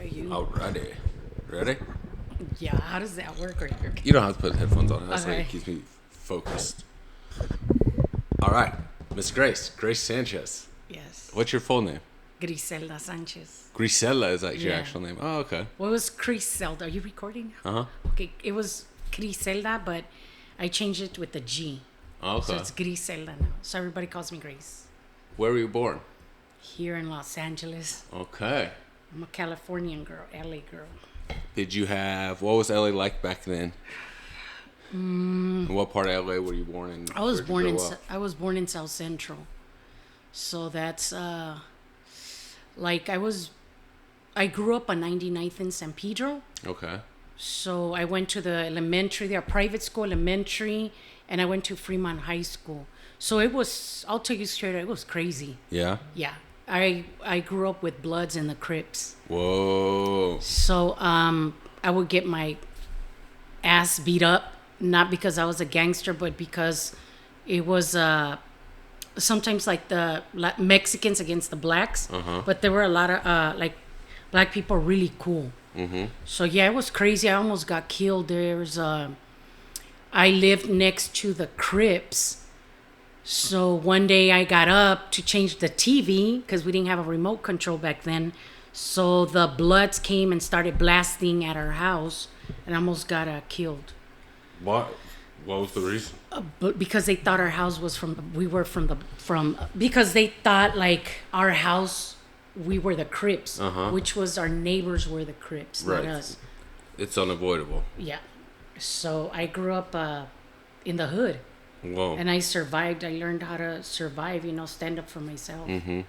you? Alrighty. Ready? Yeah, how does that work? Or you're... You don't have to put headphones on. That's Okay. like it keeps me focused. All right. Miss Grace. Grace Sanchez. Yes. What's your full name? Griselda Sanchez. Grisela is that your Yeah. actual name? Oh, okay. What was Griselda? Are you recording? Uh-huh. Okay, it was Griselda, but I changed it with the G. Oh, So okay. it's Griselda now. So everybody calls me Grace. Where were you born? Here in Los Angeles. Okay. I'm a Californian girl, LA girl. Did you have... What was LA like back then? What part of LA were you born in? I was Where'd you grow up? I was born in South Central. So that's like I grew up on 99th and San Pedro. Okay. So I went to the elementary, their private school, elementary, and I went to Fremont High School. So it was, I'll tell you straight, it was crazy. Yeah? Yeah. I grew up with Bloods and the Crips. Whoa. So I would get my ass beat up, not because I was a gangster, but because it was sometimes like the Mexicans against the blacks. Uh-huh. But there were a lot of like black people really cool. Mm-hmm. So yeah, it was crazy. I almost got killed. I lived next to the Crips. So one day I got up to change the TV because we didn't have a remote control back then. So the Bloods came and started blasting at our house and almost got killed. What was the reason? But because they thought our house was because they thought like our house, we were the Crips, Uh-huh. which was our neighbors were the Crips, Right. not us. It's unavoidable. Yeah. So I grew up in the hood. Whoa. And I survived. I learned how to survive, stand up for myself. Mm-hmm.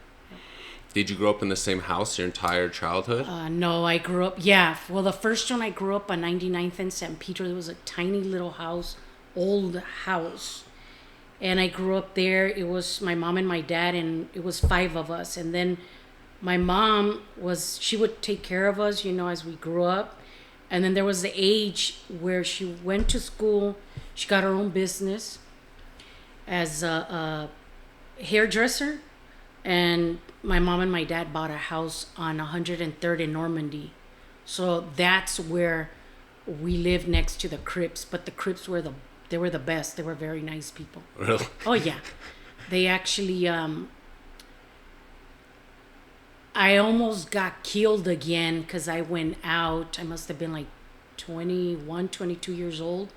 Did you grow up in the same house your entire childhood? No, I grew up, yeah. Well, the first one I grew up on 99th and San Pedro. There was a tiny little house, old house. And I grew up there. It was my mom and my dad, and it was 5 of us. And then my mom she would take care of us, as we grew up. And then there was the age where she went to school. She got her own business as a hairdresser, and my mom and my dad bought a house on 103rd in Normandy. So that's where we lived next to the Crips, but the Crips were the best. They were very nice people. Really? Oh yeah. They actually I almost got killed again because I went out. I must have been like 21, 22 years old,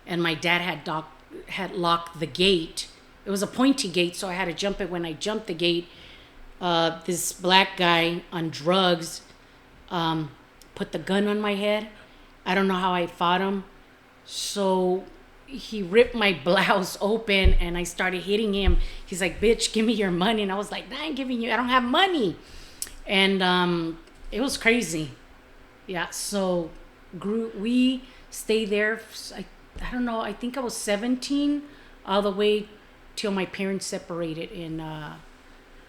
and my dad had locked the gate. It was a pointy gate, so I had to jump it. When I jumped the gate, this black guy on drugs put the gun on my head. I don't know how I fought him. So he ripped my blouse open, and I started hitting him. He's like, "Bitch, give me your money." And I was like, "I ain't giving you. I don't have money." And it was crazy. Yeah, so we stayed there. I don't know. I think I was 17 all the way till my parents separated in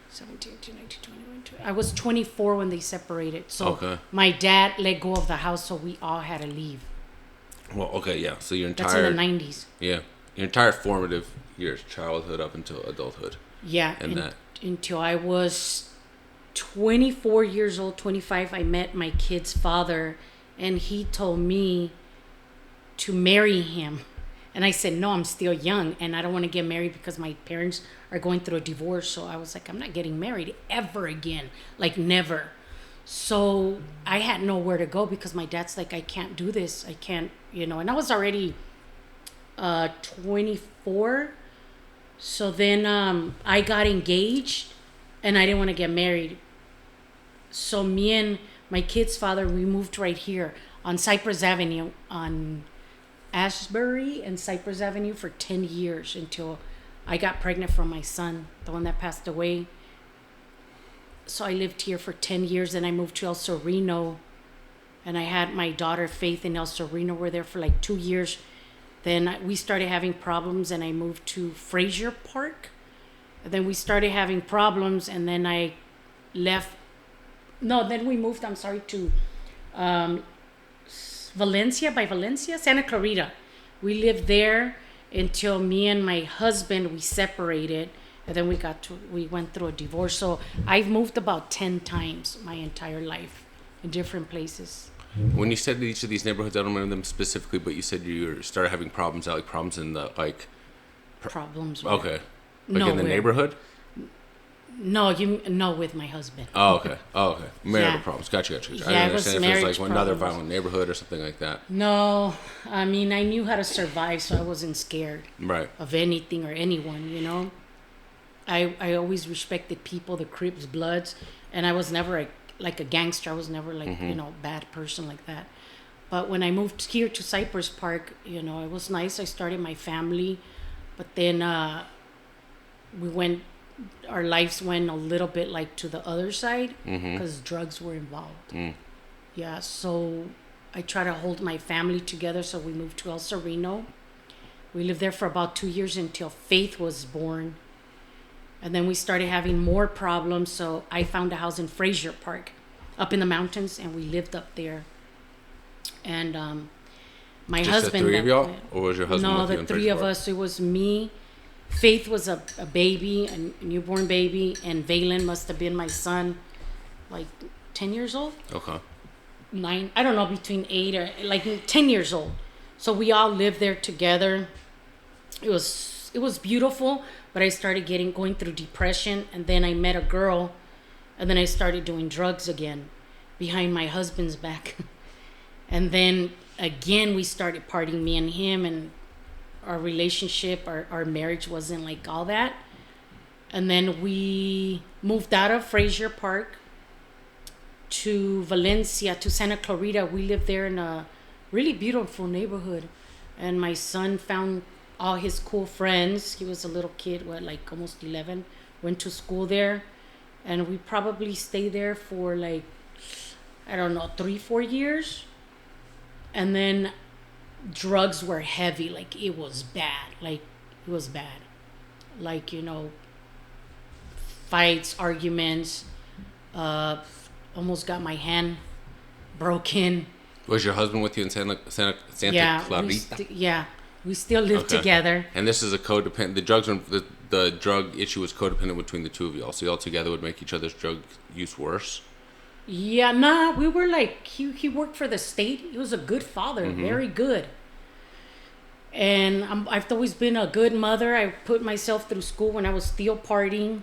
17, 18, 19, 20. I was 24 when they separated. So Okay. my dad let go of the house, so we all had to leave. Well, okay, yeah. So your That's entire... in the 90s. Yeah. Your entire formative years, childhood up until adulthood. Yeah, And until I was 24 years old, 25, I met my kid's father, and he told me to marry him. And I said, no, I'm still young, and I don't want to get married because my parents are going through a divorce. So I was like, I'm not getting married ever again, like never. So I had nowhere to go because my dad's like, I can't do this. I can't, and I was already 24. So then I got engaged, and I didn't want to get married. So me and my kid's father, we moved right here on Cypress Avenue, on Ashbury and Cypress Avenue for 10 years until I got pregnant from my son, the one that passed away. So I lived here for 10 years, and I moved to El Sereno, and I had my daughter Faith in El Sereno. We're there for like 2 years. Then we started having problems, and I moved to Frazier Park. And then we started having problems, and then I left. No, then we moved, to Valencia, Santa Clarita. We lived there until me and my husband, we separated, and then we went through a divorce. So I've moved about 10 times my entire life. in different places. When you said each of these neighborhoods, I don't remember them specifically, but you said you started having problems, like problems in the like. Problems. Okay. Like in the neighborhood. No, with my husband. Oh, okay. Marital Yeah. problems. Gotcha. Yeah, I it was understand if it was like another problems. violent neighborhood or something like that. No, I mean, I knew how to survive, so I wasn't scared Right. of anything or anyone, I always respected people, the Crips, Bloods, and I was never like a gangster. I was never like, bad person like that. But when I moved here to Cypress Park, it was nice. I started my family, but then our lives went a little bit like to the other side because drugs were involved. Yeah, so I try to hold my family together. So we moved to El Sereno. We lived there for about 2 years until Faith was born. And then we started having more problems. So I found a house in Frazier Park up in the mountains, and we lived up there. And my Just husband. the three of y'all? Or was your husband No, with you the in three Fraser of Park? us. It was me. Faith was a baby, a newborn baby, and Valen must have been my son, like 10 years old. Okay. 9, I don't know, between 8 or like 10 years old. So we all lived there together. It was beautiful, but I started going through depression, and then I met a girl, and then I started doing drugs again behind my husband's back. And then again we started partying, me and him, and our relationship, our marriage wasn't like all that. And then we moved out of Frazier Park to Valencia, to Santa Clarita. We lived there in a really beautiful neighborhood. And my son found all his cool friends. He was a little kid, like almost 11, went to school there. And we probably stayed there for like, I don't know, 3-4 years. And then drugs were heavy. Like it was bad. Like, fights, arguments, almost got my hand broken. Was your husband with you in Santa Clarita? We still live together. And this is a codependent. The drug issue was codependent between the two of y'all. So y'all together would make each other's drug use worse. Yeah, nah, we were like, he worked for the state. He was a good father, very good. And I've always been a good mother. I put myself through school when I was still partying,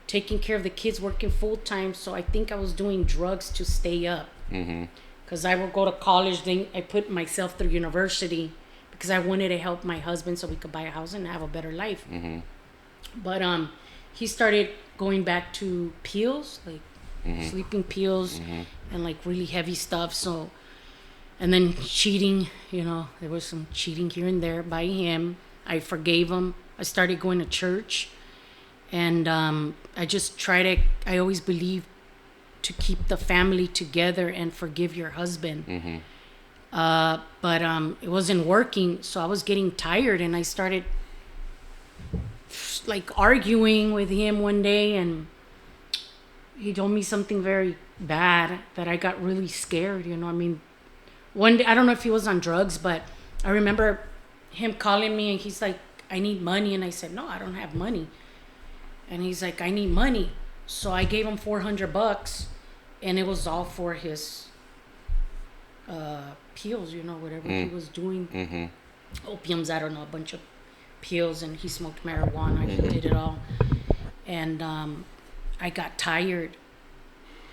taking care of the kids, working full time. So I think I was doing drugs to stay up. Because I would go to college, then I put myself through university because I wanted to help my husband so we could buy a house and have a better life. But he started going back to pills, like sleeping pills and like really heavy stuff. So, and then cheating, there was some cheating here and there by him. I forgave him. I started going to church, and I just I always believe to keep the family together and forgive your husband. But it wasn't working, so I was getting tired, and I started like arguing with him one day, and he told me something very bad that I got really scared. One day, I don't know if he was on drugs, but I remember him calling me, and he's like, I need money. And I said, no, I don't have money. And he's like, I need money. So I gave him $400, and it was all for his pills, whatever he was doing. Opiums, I don't know, a bunch of pills, and he smoked marijuana. He did it all. And I got tired,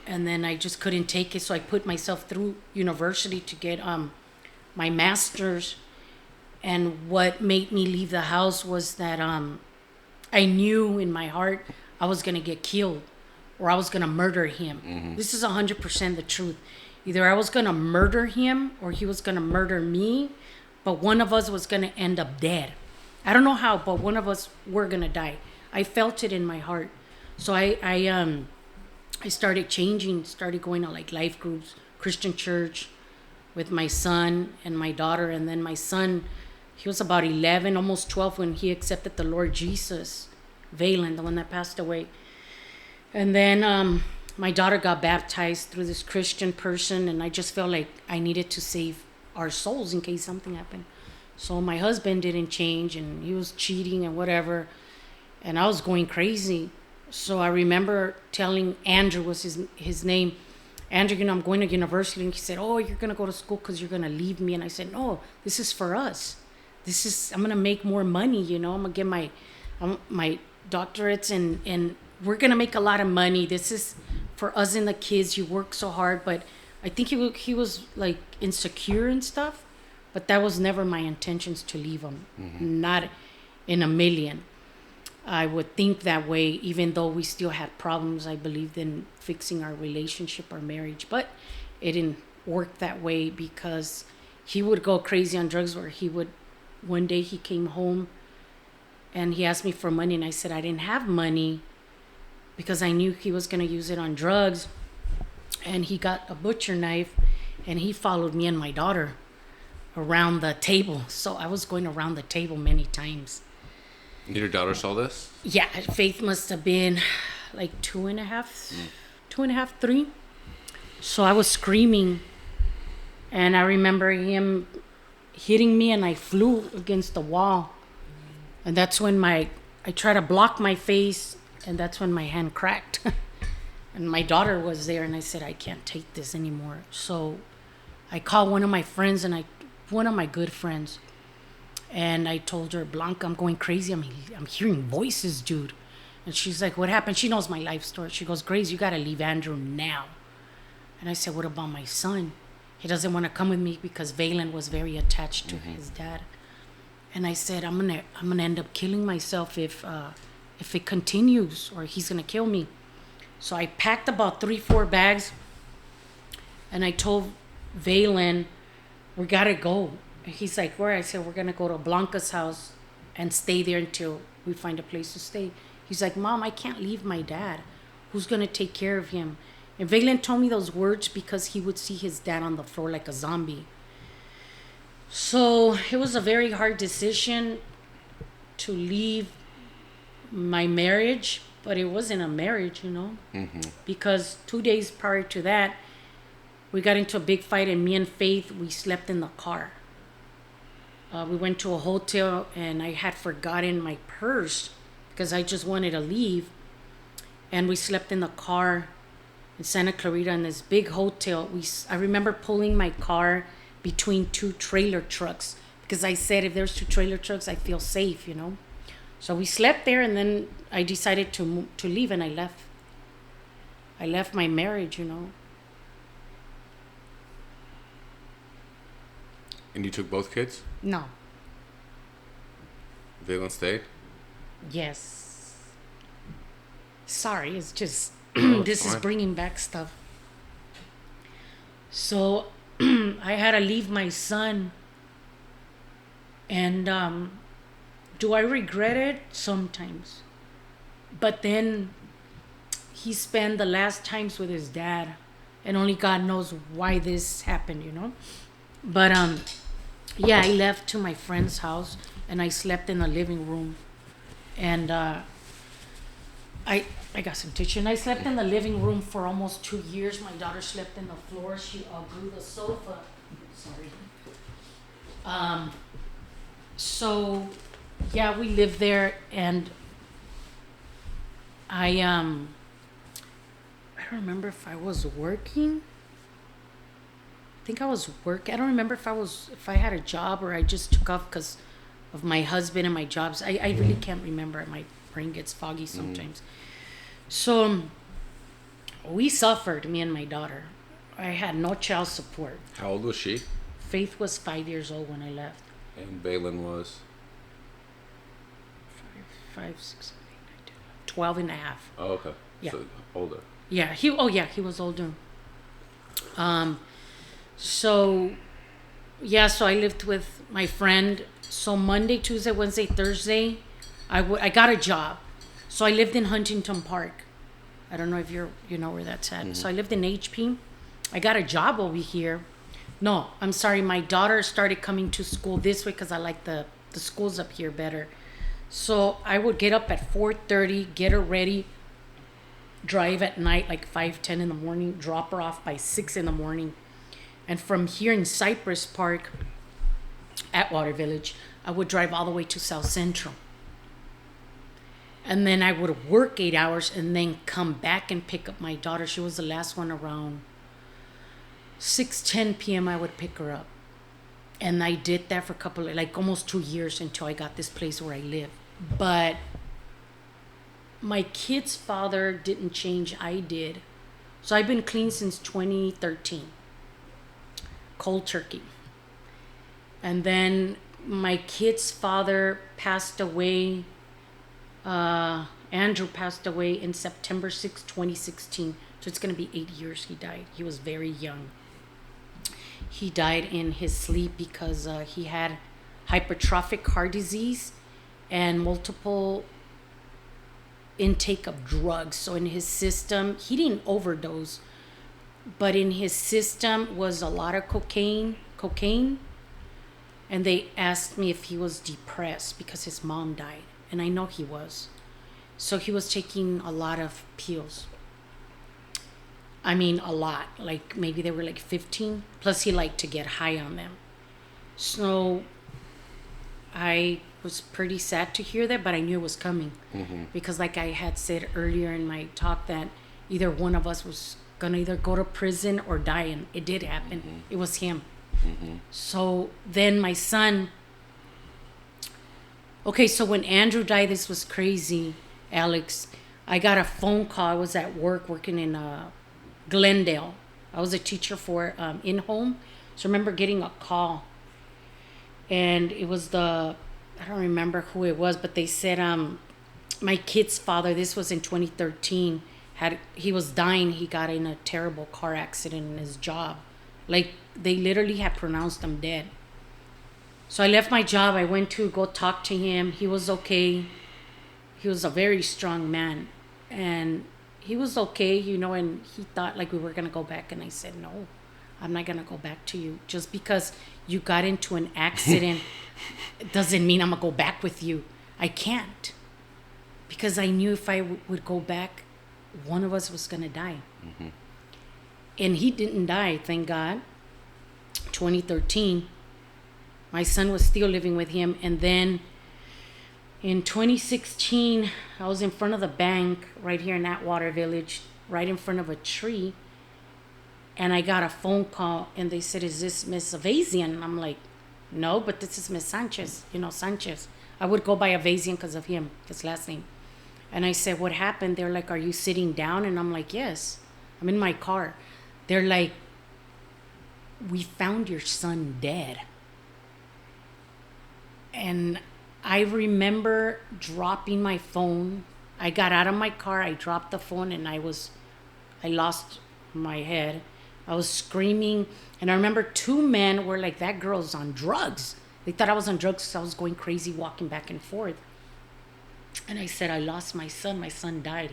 and then I just couldn't take it, so I put myself through university to get my master's. And what made me leave the house was that I knew in my heart I was going to get killed, or I was going to murder him. This is 100% the truth. Either I was going to murder him or he was going to murder me, but one of us was going to end up dead. I don't know how, but one of us were going to die. I felt it in my heart. So I started changing, started going to like life groups, Christian church with my son and my daughter. And then my son, he was about 11, almost 12 when he accepted the Lord Jesus, Valen, the one that passed away. And then my daughter got baptized through this Christian person, and I just felt like I needed to save our souls in case something happened. So my husband didn't change, and he was cheating and whatever, and I was going crazy. So I remember telling Andrew, was his name, Andrew, I'm going to university. And he said, oh, you're going to go to school because you're going to leave me. And I said, no, this is for us. I'm going to make more money, I'm going to get my doctorates and we're going to make a lot of money. This is for us and the kids. You work so hard. But I think he was like insecure and stuff. But that was never my intentions to leave him. Not in a million. I would think that way, even though we still had problems. I believed in fixing our relationship, our marriage, but it didn't work that way because he would go crazy on drugs. Where one day he came home and he asked me for money, and I said I didn't have money because I knew he was going to use it on drugs. And he got a butcher knife and he followed me and my daughter around the table. So I was going around the table many times. Your daughter saw this? Yeah, Faith must have been like 2.5, 3. So I was screaming, and I remember him hitting me, and I flew against the wall. And that's when I tried to block my face, and that's when my hand cracked. And my daughter was there, and I said, I can't take this anymore. So I called one of my friends, one of my good friends. And I told her, Blanca, I'm going crazy. I'm hearing voices, dude. And she's like, what happened? She knows my life story. She goes, Grace, you got to leave Andrew now. And I said, what about my son? He doesn't want to come with me because Valen was very attached to his dad. And I said, I'm gonna end up killing myself if it continues, or he's going to kill me. So I packed about 3-4 bags. And I told Valen, we got to go. He's like, where? I said, we're going to go to Blanca's house and stay there until we find a place to stay. He's like, Mom, I can't leave my dad. Who's going to take care of him? And Valen told me those words because he would see his dad on the floor like a zombie. So it was a very hard decision to leave my marriage, but it wasn't a marriage, because 2 days prior to that, we got into a big fight, and me and Faith, we slept in the car. We went to a hotel, and I had forgotten my purse because I just wanted to leave. And we slept in the car in Santa Clarita in this big hotel. I remember pulling my car between 2 trailer trucks because I said, if there's 2 trailer trucks, I feel safe, So we slept there, and then I decided to leave, and I left. I left my marriage, And you took both kids? No. Valen stayed? Yes. Sorry, it's just No, this fine. is bringing back stuff. So I had to leave my son, and do I regret it? Sometimes. But then he spent the last times with his dad, and only God knows why this happened, But yeah, I left to my friend's house, and I slept in the living room. And I got some tissue. And I slept in the living room for almost 2 years. My daughter slept in the floor. She grew the sofa. Sorry. So yeah, we lived there, and I don't remember if I was working. I think I was working. I don't remember if I had a job or I just took off because of my husband and my jobs. I really can't remember. My brain gets foggy sometimes. So we suffered, me and my daughter. I had no child support. How old was she? Faith was 5 years old when I left. And Valen was? 5, 6, 7, 8, 9, 10, 12 and a half. Oh, okay. Yeah. So older. Yeah, he was older. So I lived with my friend. So Monday, Tuesday, Wednesday, Thursday, I got a job. So I lived in Huntington Park. I don't know if you know where that's at. So I lived in HP. I got a job over here. No, I'm sorry. My daughter started coming to school this way because I like the schools up here better. So I would get up at 4:30, get her ready, drive at night like 5:10 in the morning, drop her off by 6 in the morning. And from here in Cypress Park, Atwater Village, I would drive all the way to South Central. And then I would work 8 hours and then come back and pick up my daughter. She was the last one around 6:10 p.m. I would pick her up. And I did that for a couple of, like almost 2 years until I got this place where I live. But my kid's father didn't change, I did. So I've been clean since 2013. Cold turkey. And then my kid's father passed away. Andrew passed away in September 6, 2016. So it's going to be 8 years he died. He was very young. He died in his sleep because he had hypertrophic heart disease and multiple intake of drugs. So in his system, he didn't overdose, but in his system was a lot of cocaine. And they asked me if he was depressed because his mom died. And I know he was. So he was taking a lot of pills. I mean, a lot. Like, maybe they were like 15. Plus, he liked to get high on them. So, I was pretty sad to hear that, but I knew it was coming. Mm-hmm. Because, like I had said earlier in my talk, that either one of us was going to either go to prison or die. And it did happen. Mm-hmm. It was him. Mm-hmm. So, then my son... Okay, so when Andrew died, this was crazy, Alex. I got a phone call. I was at work working in... Glendale. I was a teacher for in-home. So I remember getting a call. And it was I don't remember who it was, but they said my kid's father, this was in 2013, he was dying. He got in a terrible car accident in his job. Like, they literally had pronounced him dead. So I left my job. I went to go talk to him. He was okay. He was a very strong man. And he was okay, and he thought like we were going to go back. And I said, no, I'm not going to go back to you. Just because you got into an accident doesn't mean I'm going to go back with you. I can't. Because I knew if I would go back, one of us was going to die. Mm-hmm. And he didn't die, thank God. 2013, my son was still living with him. And then in 2016, I was in front of the bank right here in Atwater Village, right in front of a tree. And I got a phone call and they said, is this Miss Avazian? And I'm like, no, but this is Miss Sanchez, Sanchez. I would go by Avazian because of him, his last name. And I said, what happened? They're like, are you sitting down? And I'm like, yes, I'm in my car. They're like, we found your son dead. And I remember dropping my phone. I got out of my car, I dropped the phone, and I lost my head. I was screaming. And I remember two men were like, that girl's on drugs. They thought I was on drugs because I was going crazy, walking back and forth. And I said, I lost my son. My son died.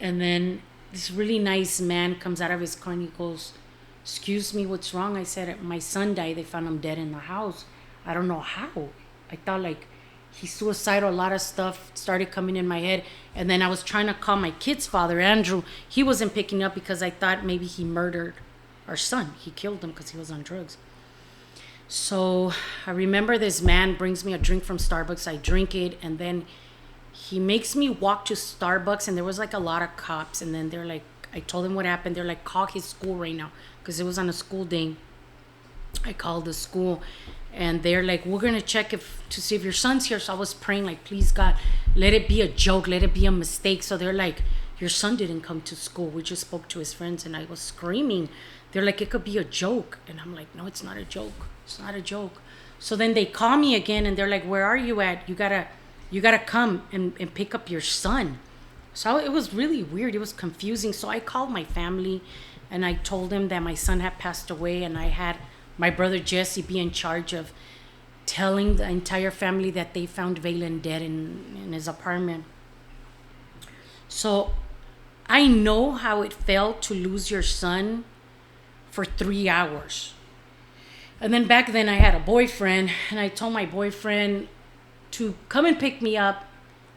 And then this really nice man comes out of his car and he goes, excuse me, what's wrong? I said, my son died. They found him dead in the house. I don't know how. I thought like he's suicidal. A lot of stuff started coming in my head. And then I was trying to call my kid's father, Andrew. He wasn't picking up because I thought maybe he murdered our son. He killed him because he was on drugs. So I remember this man brings me a drink from Starbucks. I drink it, and then he makes me walk to Starbucks, and there was like a lot of cops. And then they're like, I told them what happened. They're like, call his school right now, because it was on a school day. I called the school, and they're like, we're going to check to see if your son's here. So I was praying like, please God, let it be a joke. Let it be a mistake. So they're like, your son didn't come to school. We just spoke to his friends. And I was screaming. They're like, it could be a joke. And I'm like, no, it's not a joke. It's not a joke. So then they call me again, and they're like, where are you at? You gotta come and pick up your son. So it was really weird. It was confusing. So I called my family, and I told them that my son had passed away, and I had my brother Jesse be in charge of telling the entire family that they found Valen dead in his apartment. So I know how it felt to lose your son for 3 hours. And then back then I had a boyfriend, and I told my boyfriend to come and pick me up,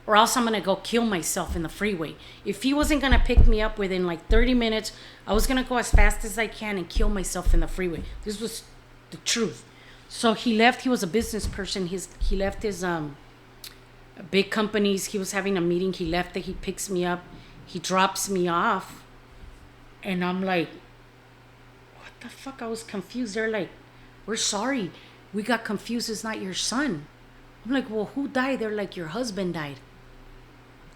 or else I'm going to go kill myself in the freeway. If he wasn't going to pick me up within like 30 minutes, I was going to go as fast as I can and kill myself in the freeway. This was the truth. So he left. He was a business person. He left his big companies. He was having a meeting. He left it. He picks me up. He drops me off. And I'm like, what the fuck? I was confused. They're like, we're sorry. We got confused. It's not your son. I'm like, well, who died? They're like, your husband died.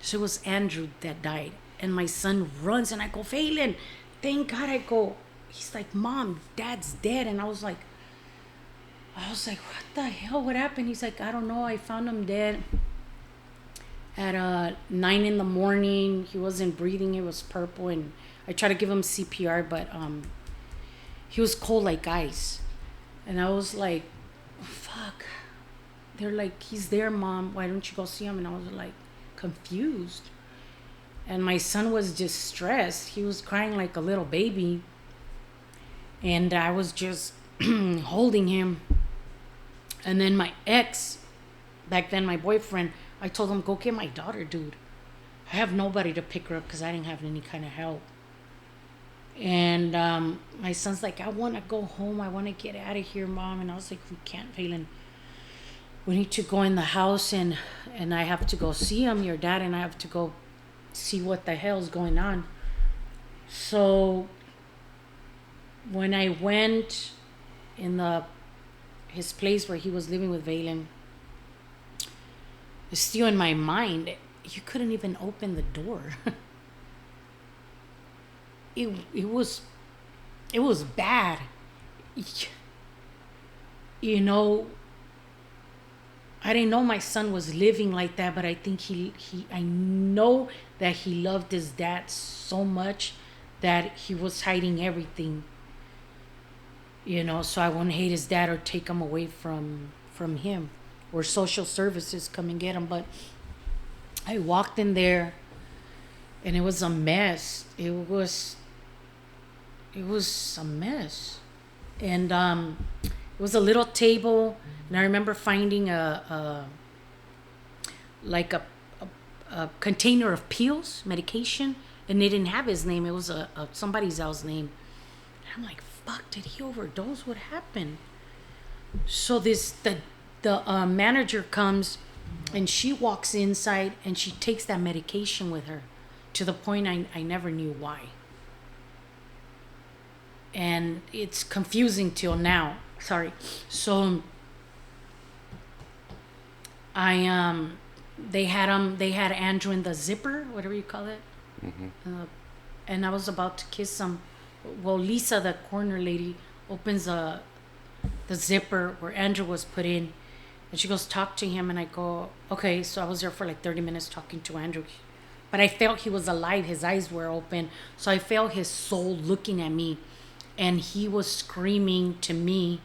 So it was Andrew that died. And my son runs and I go, Phelan, thank God. I go, he's like, Mom, Dad's dead. And I was like, what the hell? What happened? He's like, I don't know. I found him dead at 9 in the morning. He wasn't breathing. He was purple. And I tried to give him CPR, but he was cold like ice. And I was like, fuck. They're like, he's there, Mom. Why don't you go see him? And I was like, confused. And my son was distressed. He was crying like a little baby. And I was just holding him. And then my ex, back then my boyfriend, I told him, go get my daughter, dude. I have nobody to pick her up because I didn't have any kind of help. And my son's like, I want to go home. I want to get out of here, Mom. And I was like, we can't, Phelan. We need to go in the house and I have to go see him, your dad, and I have to go see what the hell's going on. So when I went in his place where he was living with Valen, it's still in my mind. You couldn't even open the door. It was bad. You know, I didn't know my son was living like that, but I think I know that he loved his dad so much that he was hiding everything. You know, so I wouldn't hate his dad or take him away from him, or social services come and get him. But I walked in there and it was a mess. It was a mess. And it was a little table, and I remember finding a container of pills, medication, and they didn't have his name. It was somebody else's name. And I'm like, fuck, did he overdose? What happened? So the manager comes and she walks inside and she takes that medication with her, to the point I never knew why. And it's confusing till now. Sorry. So they had Andrew in the zipper, whatever you call it. Mm-hmm. And I was about to kiss him. Well, Lisa, the corner lady, opens the zipper where Andrew was put in, and she goes, talk to him. And I go, okay. So I was there for like 30 minutes talking to Andrew, but I felt he was alive. His eyes were open, so I felt his soul looking at me, and he was screaming to me,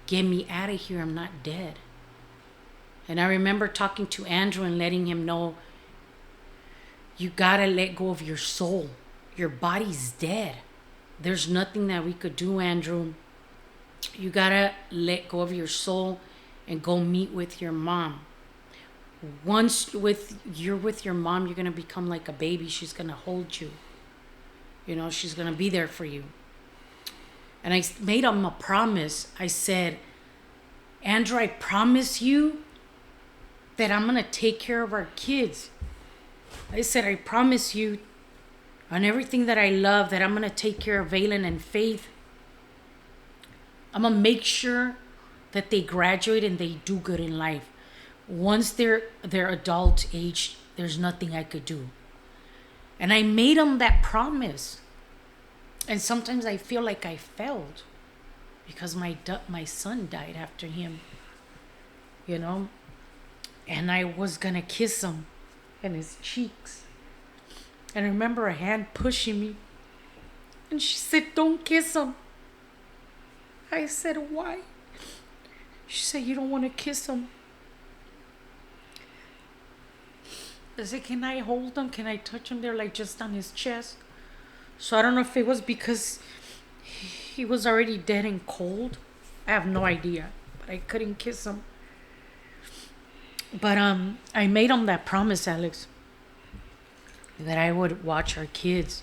get me out of here, I'm not dead. And I remember talking to Andrew and letting him know, you gotta let go of your soul. Your body's dead. There's nothing that we could do, Andrew. You gotta let go of your soul and go meet with your mom. Once you're with your mom, you're gonna become like a baby. She's gonna hold you. You know, she's gonna be there for you. And I made him a promise. I said, Andrew, I promise you that I'm gonna take care of our kids. I said, I promise you on everything that I love, that I'm going to take care of Valen and Faith. I'm going to make sure that they graduate and they do good in life. Once they're adult age, there's nothing I could do. And I made them that promise. And sometimes I feel like I failed because my son died after him, you know. And I was going to kiss him in his cheeks. And I remember a hand pushing me. And she said, don't kiss him. I said, why? She said, you don't want to kiss him. I said, can I hold him? Can I touch him? They're like just on his chest. So I don't know if it was because he was already dead and cold. I have no idea. But I couldn't kiss him. But I made him that promise, Alex, that I would watch our kids.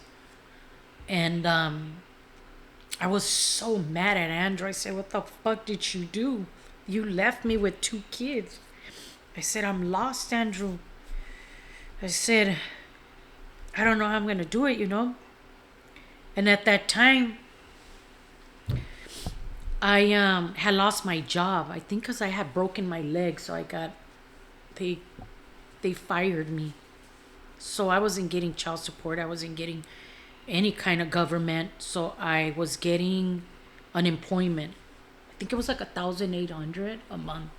And I was so mad at Andrew. I said, what the fuck did you do? You left me with 2 kids. I said, I'm lost, Andrew. I said, I don't know how I'm going to do it, you know. And at that time, I had lost my job. I think because I had broken my leg, so they they fired me. So I wasn't getting child support. I wasn't getting any kind of government. So I was getting unemployment. I think it was like 1,800 a month,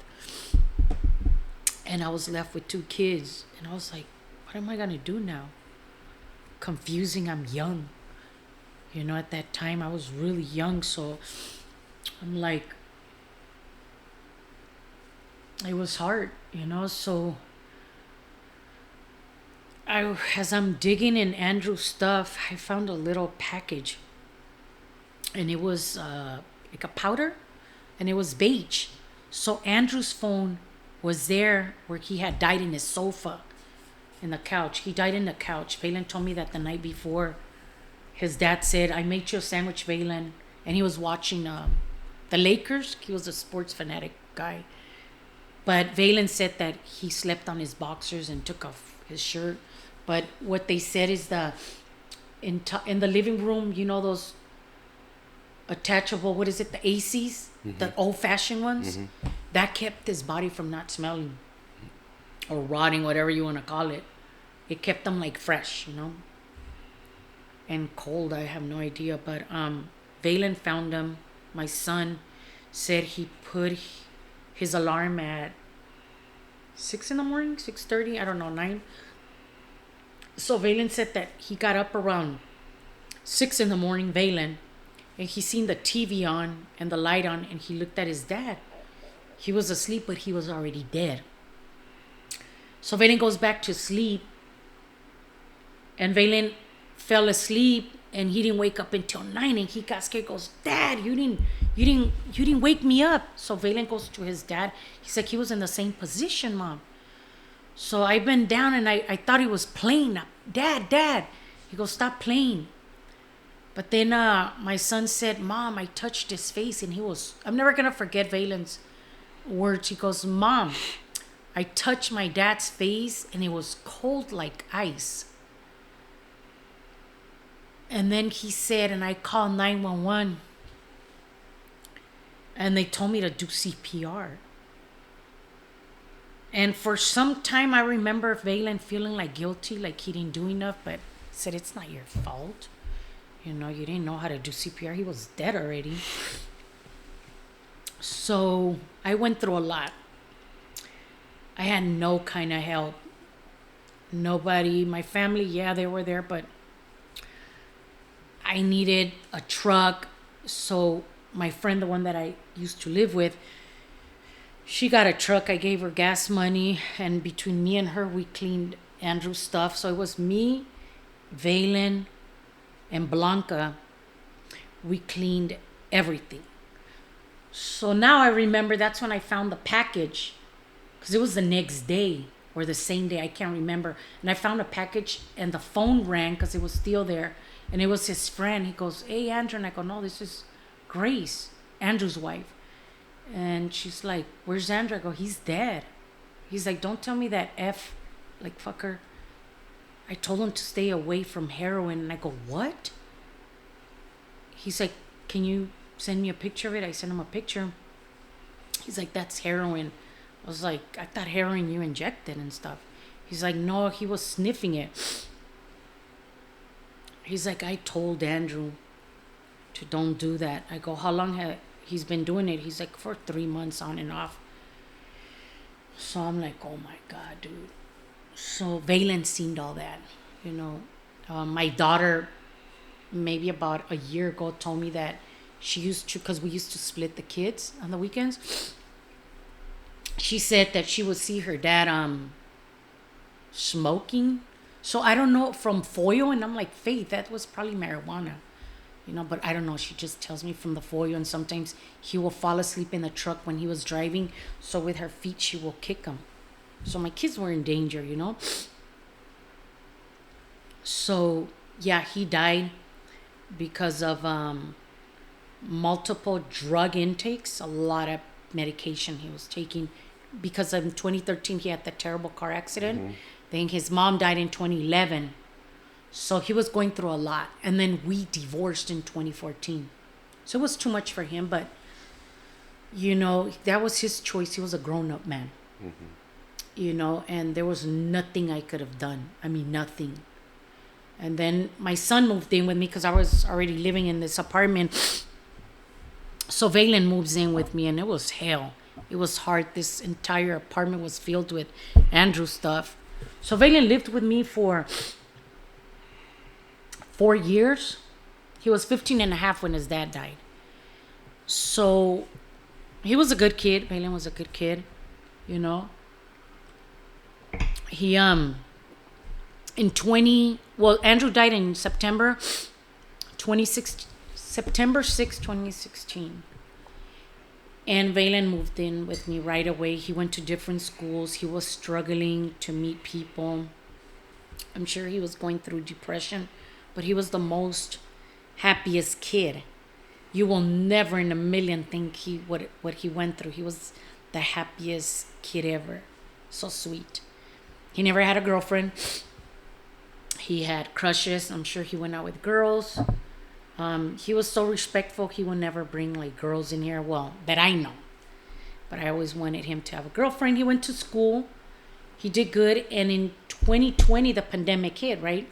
and I was left with two kids. And I was like, what am I gonna do now? Confusing. I'm young. At that time I was really young, so I'm like, it was hard. So as I'm digging in Andrew's stuff, I found a little package, and it was like a powder, and it was beige. So Andrew's phone was there where he had died in his sofa, in the couch. He died in the couch. Valen told me that the night before, his dad said, I made you a sandwich, Valen. And he was watching the Lakers. He was a sports fanatic guy. But Valen said that he slept on his boxers and took off his shirt. But what they said is in the living room, those attachable, what is it, the ACs, the old-fashioned ones, that kept his body from not smelling or rotting, whatever you want to call it. It kept them like fresh. And cold, I have no idea. But Valen found them. My son said he put his alarm at 6 in the morning, 6:30, I don't know, 9. So Valen said that he got up around 6 in the morning, Valen, and he seen the TV on and the light on, and he looked at his dad. He was asleep, but he was already dead. So Valen goes back to sleep, and Valen fell asleep, and he didn't wake up until 9, and he got scared. Goes, Dad, you didn't wake me up. So Valen goes to his dad. He's like, he was in the same position, Mom. So I bent down, and I thought he was playing. Dad. He goes, stop playing. But then my son said, Mom, I touched his face, and I'm never gonna forget Valen's words. He goes, Mom, I touched my dad's face, and it was cold like ice. And then he said, and I called 911, and they told me to do CPR. And for some time, I remember Valen feeling like guilty, like he didn't do enough, but said, it's not your fault. You didn't know how to do CPR. He was dead already. So I went through a lot. I had no kind of help. Nobody, my family, yeah, they were there, but I needed a truck. So my friend, the one that I used to live with, she got a truck. I gave her gas money, and between me and her, we cleaned Andrew's stuff. So it was me, Valen, and Blanca. We cleaned everything. So now I remember that's when I found the package, because it was the next day or the same day, I can't remember. And I found a package, and the phone rang because it was still there, and it was his friend. He goes, hey, Andrew. And I go, no, this is Grace, Andrew's wife. And she's like, where's Andrew? I go, he's dead. He's like, don't tell me that like, fucker. I told him to stay away from heroin. And I go, what? He's like, can you send me a picture of it? I sent him a picture. He's like, that's heroin. I was like, I thought heroin you injected and stuff. He's like, no, he was sniffing it. He's like, I told Andrew to don't do that. I go, how long had he's been doing it? He's like, for 3 months on and off. So I'm like, oh my God, dude. So Valen seen all that, my daughter, maybe about a year ago, told me that she used to, because we used to split the kids on the weekends. She said that she would see her dad smoking. So I don't know, from foil, and I'm like, Faith, that was probably marijuana. But I don't know. She just tells me from the foil, and sometimes he will fall asleep in the truck when he was driving. So with her feet, she will kick him. So my kids were in danger, So, yeah, he died because of multiple drug intakes, a lot of medication he was taking. Because in 2013, he had that terrible car accident. Mm-hmm. Then his mom died in 2011. So he was going through a lot. And then we divorced in 2014. So it was too much for him. But You know, that was his choice. He was a grown-up man. You know, and there was nothing I could have done. I mean, nothing. And then my son moved in with me because I was already living in this apartment. So Valen moves in with me, and it was hell. It was hard. This entire apartment was filled with Andrew stuff. So Valen lived with me for 4 years. He was 15 and a half when his dad died. So he was a good kid. Valen was a good kid, you know. He Andrew died in September 6, 2016. And Valen moved in with me right away. He went to different schools. He was struggling to meet people. I'm sure he was going through depression, but he was the most happiest kid. You will never in a million think what he went through. He was the happiest kid ever. So sweet. He never had a girlfriend. He had crushes. I'm sure he went out with girls. He was so respectful. He would never bring like girls in here. Well, that I know. But I always wanted him to have a girlfriend. He went to school. He did good. And in 2020, the pandemic hit, right?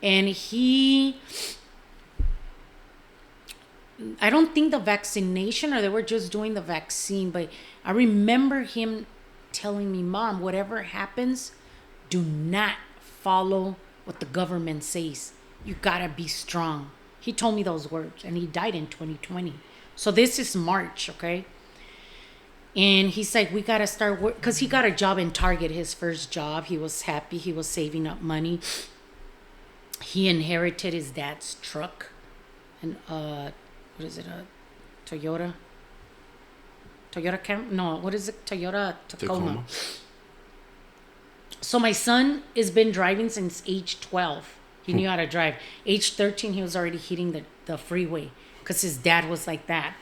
And I don't think the vaccination, or they were just doing the vaccine, but I remember him telling me, Mom, whatever happens, do not follow what the government says. You gotta be strong. He told me those words, and he died in 2020. So this is March, okay? And he's like, we gotta start work, because he got a job in Target, his first job. He was happy. He was saving up money. He inherited his dad's truck, and what is it? A Toyota Camry? No, what is it? Toyota Tacoma. So my son has been driving since age 12. He knew how to drive. Age 13, he was already hitting the freeway because his dad was like that.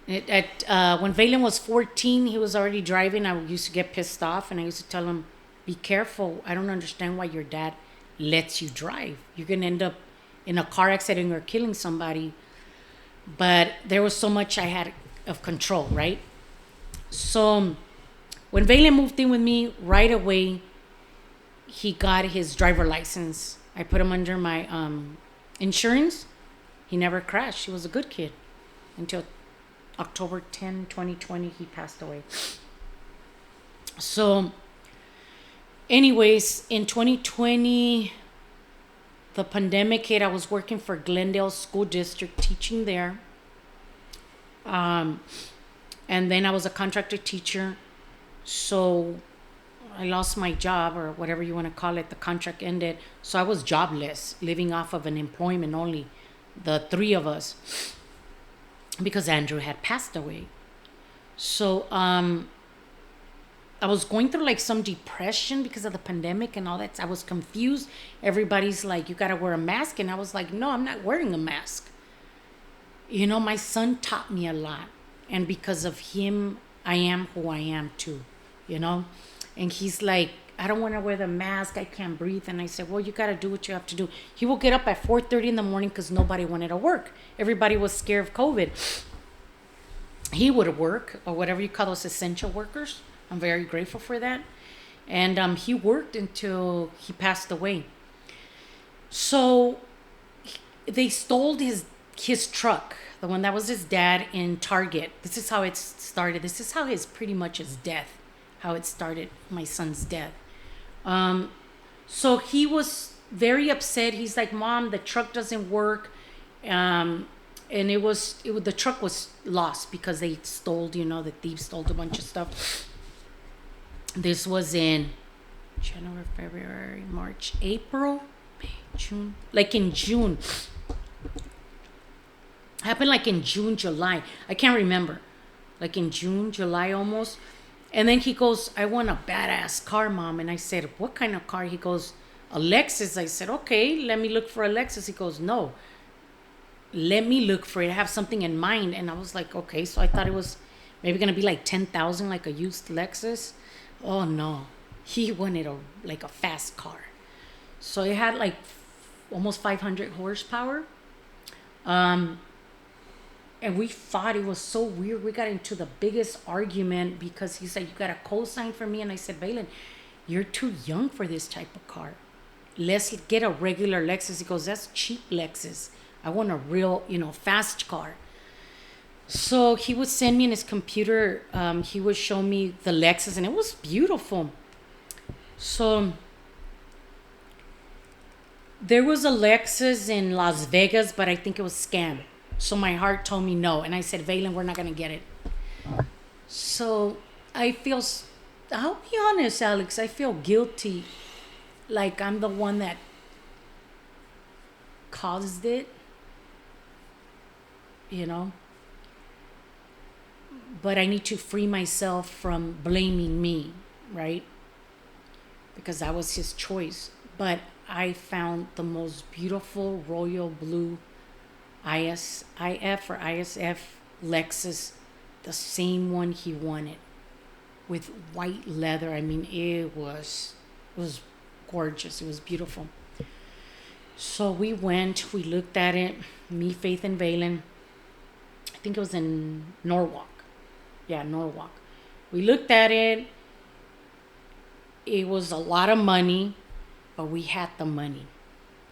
When Valen was 14, he was already driving. I used to get pissed off, and I used to tell him, be careful. I don't understand why your dad lets you drive. You're going to end up in a car accident or killing somebody. But there was so much I had of control, right? So when Valen moved in with me, right away, he got his driver license. I put him under my insurance. He never crashed. He was a good kid until October 10, 2020, he passed away. So anyways, in 2020, the pandemic hit. I was working for Glendale School District, teaching there. And then I was a contractor teacher. So I lost my job, or whatever you want to call it. The contract ended. So I was jobless, living off of unemployment only, the three of us, because Andrew had passed away. So I was going through like some depression because of the pandemic and all that. I was confused. Everybody's like, you got to wear a mask. And I was like, no, I'm not wearing a mask. You know, my son taught me a lot. And because of him, I am who I am too, you know. And he's like, I don't want to wear the mask. I can't breathe. And I said, well, you got to do what you have to do. He will get up at 4:30 in the morning because nobody wanted to work. Everybody was scared of COVID. He would work, or whatever you call those essential workers. I'm very grateful for that. And he worked until he passed away. So they stole his truck, the one that was his dad, in Target. This is how it started. This is how pretty much his death, how it started, my son's death. So he was very upset. He's like, Mom, the truck doesn't work. And the truck was lost because they stole, the thieves stole a bunch of stuff. This was in January, February, March, April, May, June. Like in June. Happened like in June, July. I can't remember. Like in June, July almost. And then he goes, I want a badass car, Mom. And I said, what kind of car? He goes, a Lexus. I said, okay, let me look for a Lexus. He goes, no, let me look for it. I have something in mind. And I was like, okay. So I thought it was maybe going to be like 10,000, like a used Lexus. Oh no, he wanted a fast car. So it had like almost 500 horsepower. And we fought. It was so weird. We got into the biggest argument because he said, "You got a co-sign for me," and I said, "Valen, you're too young for this type of car. Let's get a regular Lexus." He goes, "That's cheap Lexus. I want a real, fast car." So he would send me in his computer. He would show me the Lexus, and it was beautiful. So there was a Lexus in Las Vegas, but I think it was scam. So my heart told me no, and I said, "Valen, we're not gonna get it." So I feel, I'll be honest, Alex, I feel guilty, like I'm the one that caused it, you know. But I need to free myself from blaming me, right? Because that was his choice. But I found the most beautiful royal blue ISIF or ISF Lexus, the same one he wanted, with white leather. I mean, it was gorgeous. It was beautiful. So we looked at it, me, Faith, and Valen. I think it was in Norwalk. Yeah, Norwalk. We looked at it. It was a lot of money, but we had the money.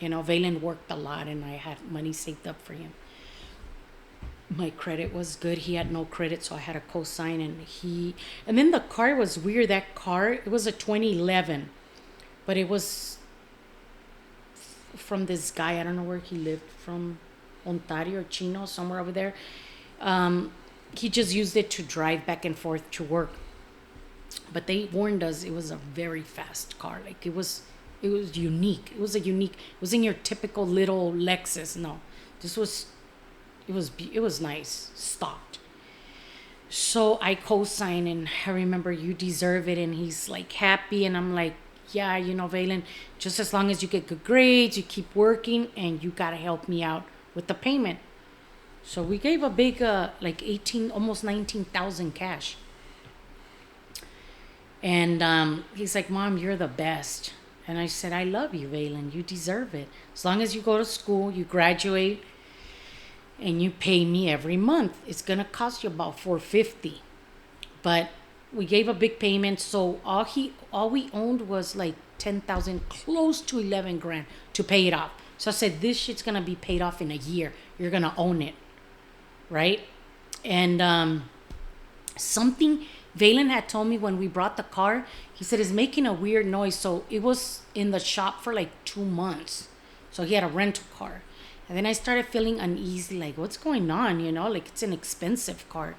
Valen worked a lot, and I had money saved up for him. My credit was good. He had no credit, so I had a co-sign, and then the car was weird. That car, it was a 2011, but it was from this guy. I don't know where he lived, from Ontario or Chino, somewhere over there. He just used it to drive back and forth to work. But they warned us it was a very fast car. Like it was unique. It was in your typical little Lexus. No, it was nice, stocked. So I co-signed, and I remember, "You deserve it," and he's like happy, and I'm like, "Yeah, Valen, just as long as you get good grades, you keep working, and you gotta help me out with the payment." So we gave a big, like 18, almost 19,000 cash. And he's like, "Mom, you're the best." And I said, "I love you, Valen. You deserve it. As long as you go to school, you graduate, and you pay me every month. It's going to cost you about $450. But we gave a big payment. So all we owned was like 10,000, close to 11 grand to pay it off. So I said, "This shit's going to be paid off in a year. You're going to own it." Right? And something Valen had told me when we brought the car, he said, "It's making a weird noise." So it was in the shop for like 2 months. So he had a rental car. And then I started feeling uneasy, like, what's going on? Like it's an expensive car.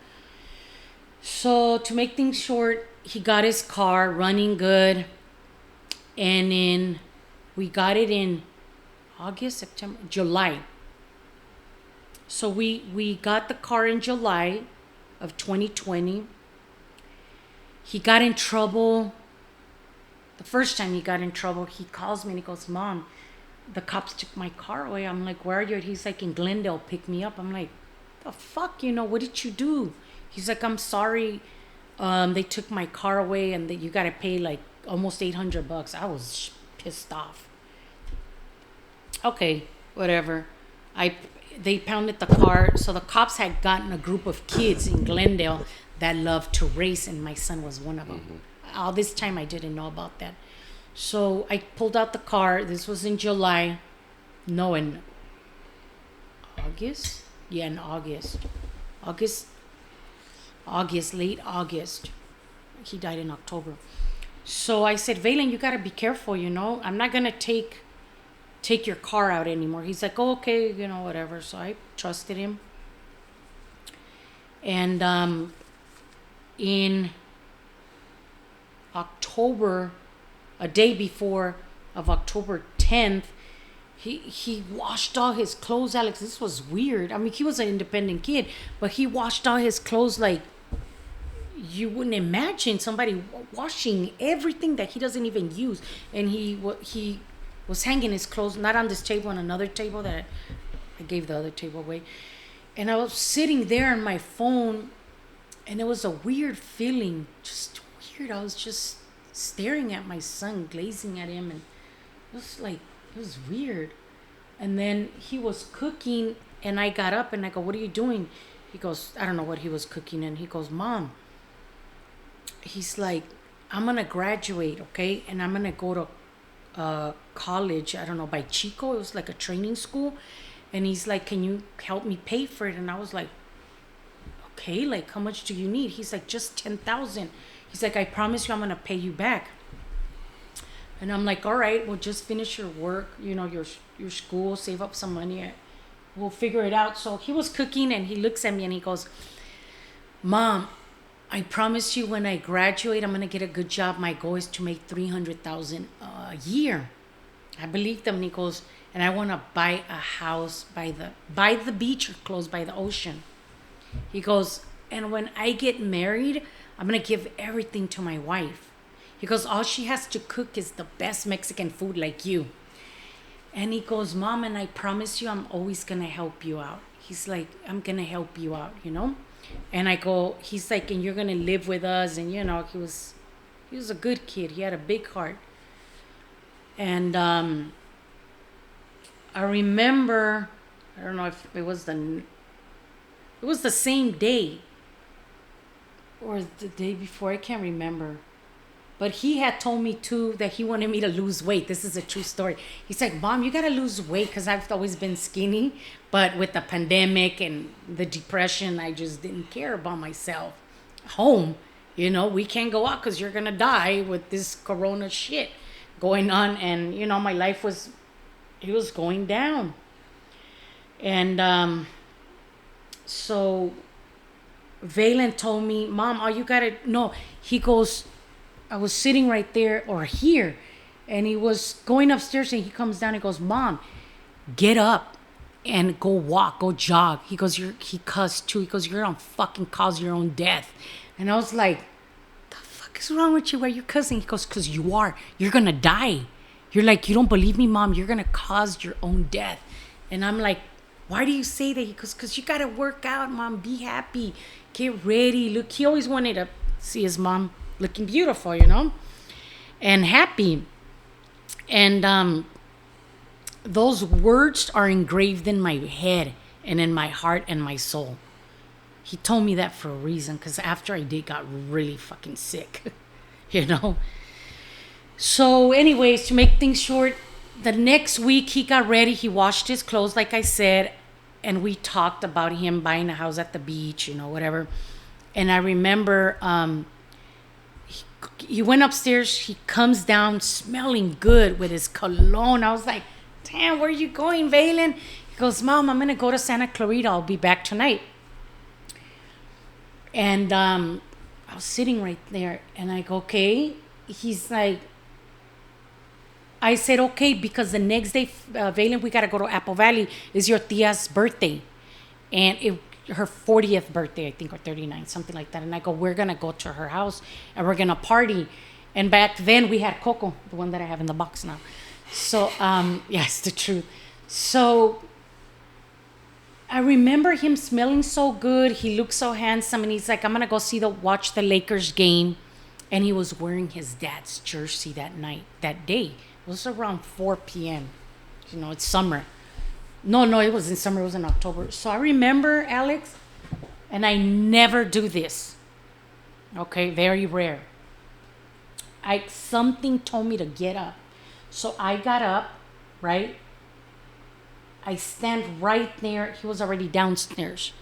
So to make things short, he got his car running good. And then we got it in August, September, July. So we got the car in July of 2020. He got in trouble. The first time he got in trouble, he calls me and he goes, "Mom, the cops took my car away." I'm like, "Where are you?" He's like, "In Glendale, pick me up." I'm like, "The fuck, what did you do?" He's like, "I'm sorry. They took my car away, and you got to pay like almost $800. I was pissed off. Okay, whatever. They pounded the car. So the cops had gotten a group of kids in Glendale that loved to race, and my son was one of them. Mm-hmm. All this time I didn't know about that. So I pulled out the car. This was in July. No, in August? Yeah, in August. Late August. He died in October. So I said, "Valen, you got to be careful, I'm not going to take your car out anymore." He's like, "Oh, okay, whatever." So I trusted him. And in October, a day before of October 10th, he washed all his clothes, Alex. This was weird. I mean, he was an independent kid, but he washed all his clothes like you wouldn't imagine somebody washing everything that he doesn't even use. And he was hanging his clothes, not on this table, on another table that I gave the other table away. And I was sitting there on my phone, and it was a weird feeling, just weird. I was just staring at my son, glazing at him, and it was weird. And then he was cooking, and I got up and I go, "What are you doing?" He goes, I don't know what he was cooking. And he goes, Mom, he's like, I'm going to graduate, okay? And I'm going to go to college, I don't know, by Chico. It was like a training school. And he's like, can you help me pay for it? And I was like, okay, like, how much do you need? He's like, just 10,000. He's like, I promise you I'm going to pay you back. And I'm like, all right, well, just finish your work, you know, your school, save up some money. We'll figure it out. So he was cooking and he looks at me and he goes, Mom, I promise you when I graduate, I'm going to get a good job. My goal is to make 300,000 a year. I believed him. And he goes, and I want to buy a house by the beach or close by the ocean. He goes, and when I get married, I'm going to give everything to my wife. He goes, all she has to cook is the best Mexican food like you. And he goes, Mom, and I promise you I'm always going to help you out. He's like, I'm going to help you out, you know? And I go, he's like, and you're going to live with us. And, you know, he was a good kid. He had a big heart. And I remember, I don't know if it was the same day or the day before. I can't remember. But he had told me too that he wanted me to lose weight. This is a true story. He's like, Mom, you got to lose weight because I've always been skinny. But with the pandemic and the depression, I just didn't care about myself. Home, you know, we can't go out because you're going to die with this corona shit going on. And, you know, my life was going down. And so Valen told me, Mom, all you got to, no, he goes, I was sitting right there or here, and he was going upstairs and he comes down and goes, Mom, get up and go walk, go jog. He goes, he cussed too. He goes, you're gonna fucking cause your own death. And I was like, the fuck is wrong with you? Why are you cussing? He goes, because you are. You're gonna die. You're like, you don't believe me, Mom? You're gonna cause your own death. And I'm like, why do you say that? He goes, because you gotta work out, Mom. Be happy. Get ready. Look, he always wanted to see his mom looking beautiful, you know, and happy. And those words are engraved in my head and in my heart and my soul. He told me that for a reason, because after I got really fucking sick, you know. So anyways, to make things short, the next week he got ready. He washed his clothes, like I said, and we talked about him buying a house at the beach, you know, whatever. And I remember he went upstairs. He comes down smelling good with his cologne. I was like, damn, where are you going, Valen? He goes, Mom, I'm going to go to Santa Clarita. I'll be back tonight. And I was sitting right there, and I go, okay. He's like, I said, okay, because the next day, Valen, we got to go to Apple Valley. It's your tia's birthday. And her 40th birthday, I think, or 39, something like that. And I go, we're going to go to her house and we're going to party. And back then we had Coco, the one that I have in the box now. So, it's the truth. So I remember him smelling so good. He looked so handsome. And he's like, I'm going to go watch the Lakers game. And he was wearing his dad's jersey that day. It was around 4 p.m. You know, it's summer. No, it was in summer. It was in October. So I remember, Alex, and I never do this. Okay, very rare. Something told me to get up. So I got up, right? I stand right there. He was already downstairs.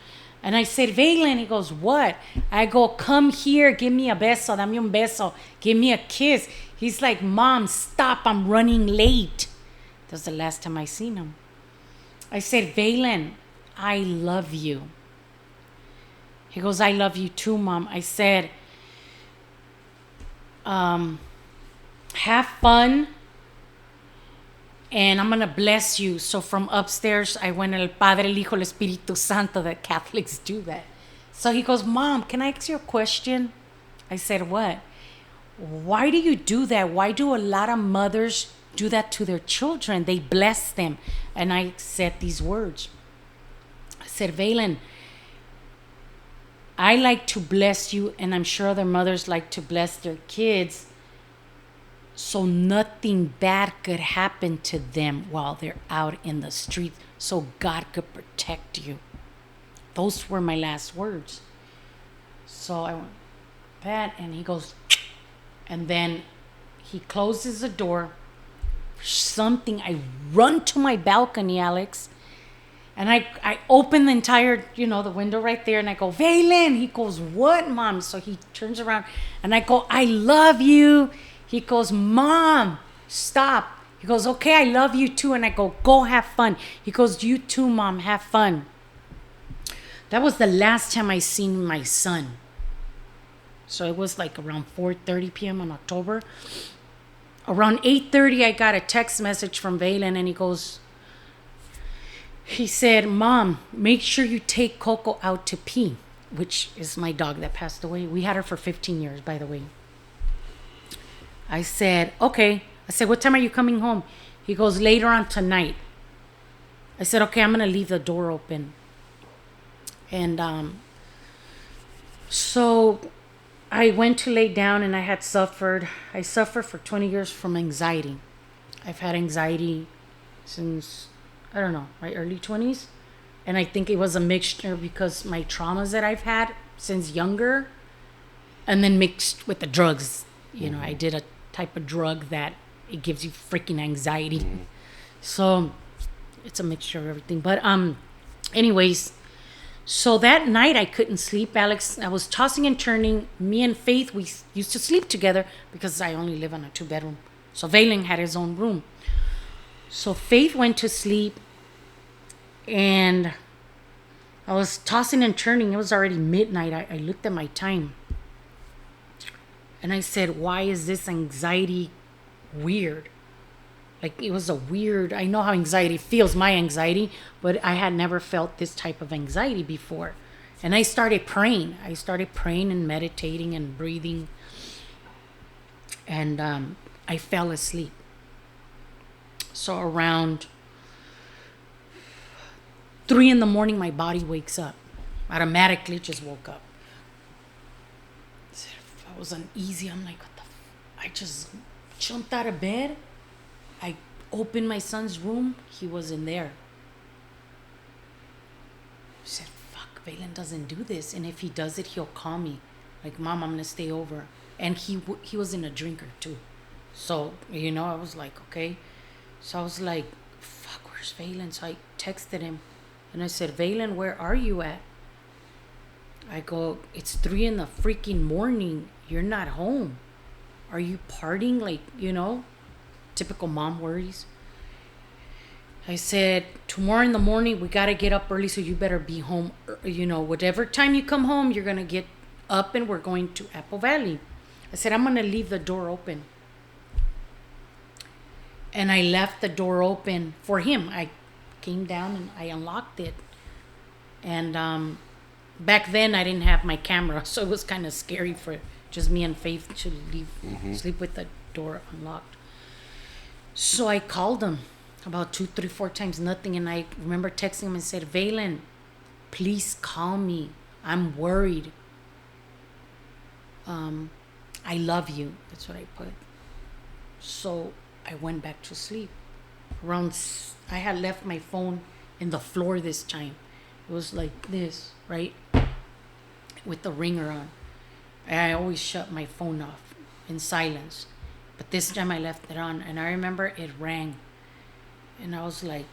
And I said, Valen. He goes, what? I go, come here. Give me a beso. Dame un beso. Give me a kiss. He's like, Mom, stop. I'm running late. That was the last time I seen him. I said, Valen, I love you. He goes, I love you too, Mom. I said, have fun. And I'm going to bless you. So from upstairs, I went El Padre, el Hijo, el Espíritu Santo. That Catholics do that. So he goes, Mom, can I ask you a question? I said, what? Why do you do that? Why do a lot of mothers do that to their children? They bless them. And I said these words. I said, Valen, I like to bless you, and I'm sure other mothers like to bless their kids, so nothing bad could happen to them while they're out in the street, so God could protect you those were my last words. So I went, Pat, and he goes, and then he closes the door. Something, I run to my balcony, Alex, and I open the entire, the window right there, and I go, Valen. He goes, what, Mom? So he turns around, and I go, I love you. He goes, Mom, stop. He goes, okay, I love you too. And I go, go have fun. He goes, you too, Mom, have fun. That was the last time I seen my son. So it was like around 4:30 p.m. in October. Around 8:30, I got a text message from Valen, and he said, Mom, make sure you take Coco out to pee, which is my dog that passed away. We had her for 15 years, by the way. I said, okay. I said, what time are you coming home? He goes, later on tonight. I said, okay, I'm going to leave the door open. And so I went to lay down, and I suffered for 20 years from anxiety. I've had anxiety since, I don't know, my early 20s. And I think it was a mixture because my traumas that I've had since younger, and then mixed with the drugs. I did a type of drug that it gives you freaking anxiety. So it's a mixture of everything. But anyways, so that night I couldn't sleep, Alex. I was tossing and turning. Me and Faith, we used to sleep together because I only live on a 2-bedroom. So Valen had his own room. So Faith went to sleep, and I was tossing and turning. It was already midnight. I looked at my time, and I said, why is this anxiety weird? Like, it was a weird, I know how anxiety feels, my anxiety, but I had never felt this type of anxiety before. And I started praying. And meditating and breathing. And I fell asleep. So around 3 a.m, my body wakes up. Automatically just woke up. I was uneasy. I'm like, what the I just jumped out of bed. I opened my son's room. He was in there. I said, fuck, Valen doesn't do this. And if he does it, he'll call me. Like, Mom, I'm going to stay over. And he wasn't a drinker, too. So, I was like, okay. So I was like, fuck, where's Valen? So I texted him. And I said, Valen, where are you at? I go, it's 3 in the freaking morning. You're not home. Are you partying? Like, typical mom worries. I said, tomorrow in the morning, we got to get up early, so you better be home. Whatever time you come home, you're going to get up, and we're going to Apple Valley. I said, I'm going to leave the door open. And I left the door open for him. I came down and I unlocked it. And back then, I didn't have my camera, so it was kind of scary for just me and Faith to sleep with the door unlocked. So I called him about 2, 3, 4 times, nothing. And I remember texting him and said, Valen, please call me. I'm worried. I love you. That's what I put. So I went back to sleep. I had left my phone in the floor this time. It was like this, right? With the ringer on. I always shut my phone off in silence. But this time I left it on, and I remember it rang. And I was like,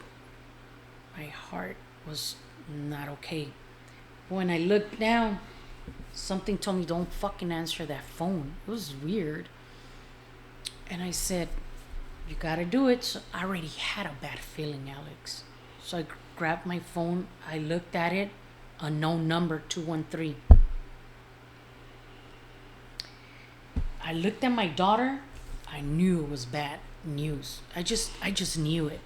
my heart was not okay. When I looked down, something told me, don't fucking answer that phone. It was weird. And I said, you gotta do it. So I already had a bad feeling, Alex. So I grabbed my phone. I looked at it. Unknown number, 213. I looked at my daughter. I knew it was bad news. I just knew it.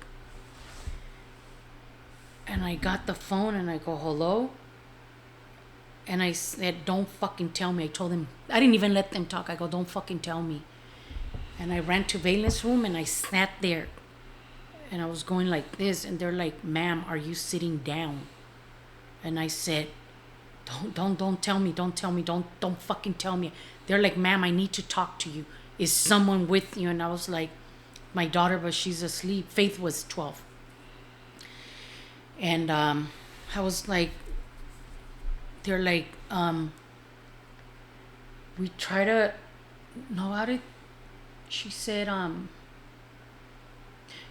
And I got the phone and I go, hello? And I said, don't fucking tell me. I told them, I didn't even let them talk. I go, don't fucking tell me. And I ran to Valen's room and I sat there. And I was going like this. And they're like, ma'am, are you sitting down? And I said, don't tell me. Don't tell me. Don't fucking tell me. They're like, ma'am, I need to talk to you. Is someone with you? And I was like, my daughter, but she's asleep. Faith was 12. And I was like, they're like, we try to, no, how did, she said,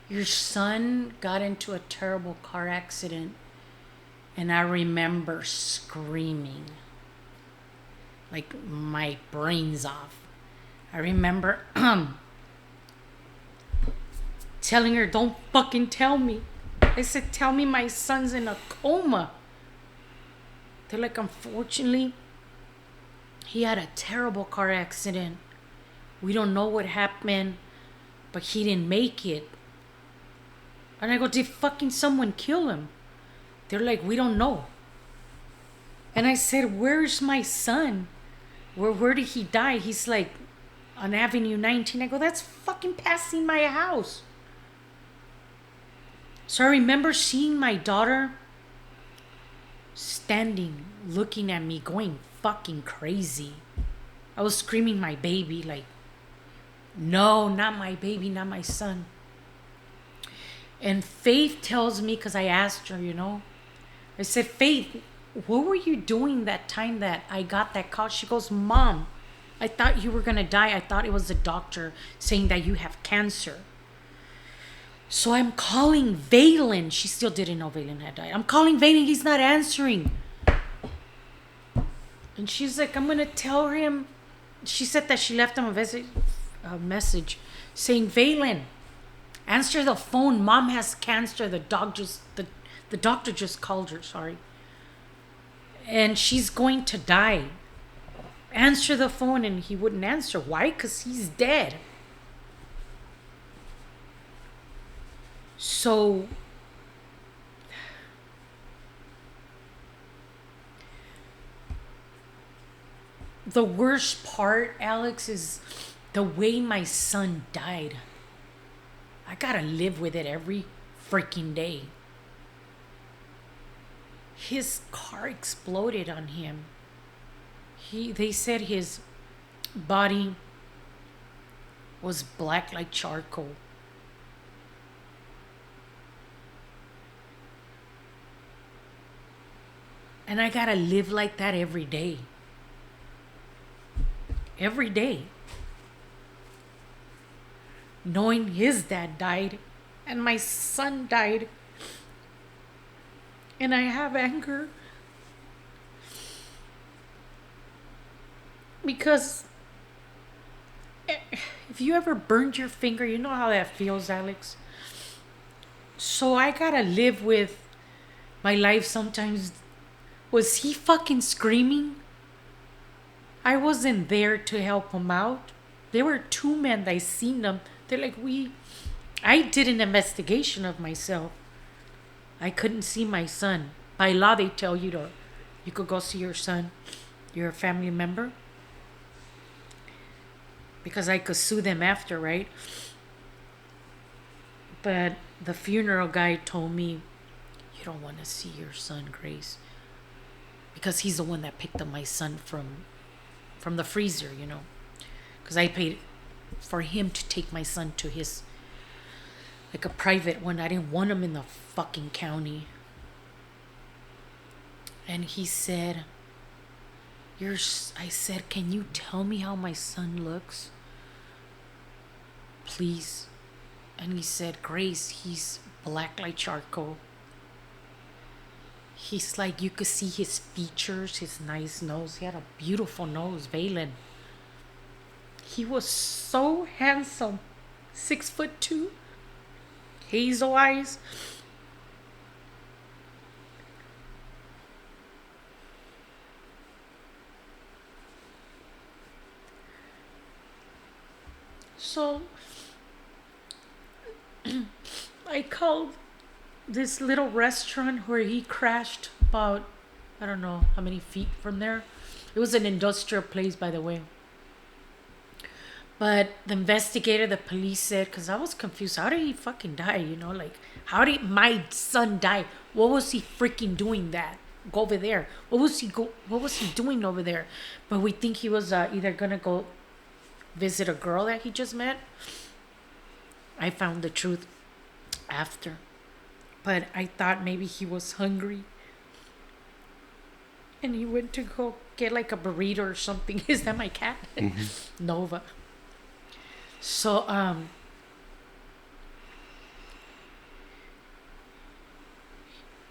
your son got into a terrible car accident. And I remember screaming, like my brains off. I remember telling her, don't fucking tell me. I said, tell me my son's in a coma. They're like, unfortunately, he had a terrible car accident. We don't know what happened, but he didn't make it. And I go, did fucking someone kill him? They're like, we don't know. And I said, where's my son? Where did he die? He's like, on Avenue 19. I go, that's fucking passing my house. So I remember seeing my daughter standing, looking at me, going fucking crazy. I was screaming my baby, like, no, not my baby, not my son. And Faith tells me, because I asked her, I said, Faith, what were you doing that time that I got that call? She goes, Mom, I thought you were going to die. I thought it was the doctor saying that you have cancer. So I'm calling Valen. She still didn't know Valen had died. I'm calling Valen. He's not answering. And she's like, I'm going to tell him. She said that she left him a message saying, Valen, answer the phone. Mom has cancer. The doctor just called her, sorry. And she's going to die. Answer the phone. And he wouldn't answer. Why? Because he's dead. So the worst part, Alex, is the way my son died. I gotta live with it every freaking day. His car exploded on him. They said his body was black like charcoal. And I gotta live like that every day. Every day. Knowing his dad died and my son died. And I have anger. Because if you ever burned your finger, you know how that feels, Alex. So I gotta live with my life sometimes. Was he fucking screaming? I wasn't there to help him out. There were two men that I seen them. They're like, I did an investigation of myself. I couldn't see my son. By law, they tell you you could go see your son. You're a family member. Because I could sue them after, right? But the funeral guy told me, you don't want to see your son, Grace. Because he's the one that picked up my son from the freezer, Because I paid for him to take my son to his, like a private one. I didn't want him in the fucking county. And he said, I said, can you tell me how my son looks? Please. And he said, Grace, he's black like charcoal. He's like, you could see his features, his nice nose. He had a beautiful nose, Valen. He was so handsome. 6'2", hazel eyes. So I called this little restaurant where he crashed about, I don't know how many feet from there. It was an industrial place, by the way. But the investigator, the police said, because I was confused, how did he fucking die? Like, how did my son die? What was he freaking doing that? Go over there. What was he doing over there? But we think he was either gonna go visit a girl that he just met. I found the truth after. But I thought maybe he was hungry. And he went to go get like a burrito or something. Is that my cat? Nova. So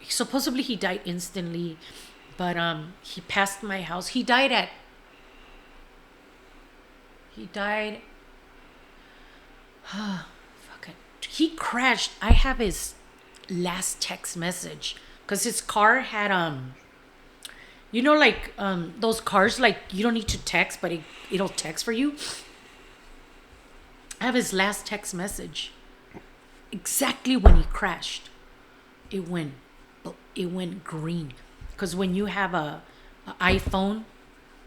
supposedly he died instantly, but he passed my house. He died. Fuck it. He crashed. I have his last text message because his car had like those cars, like you don't need to text, but it'll text for you. I have his last text message. Exactly when he crashed, it went green. Because when you have a iPhone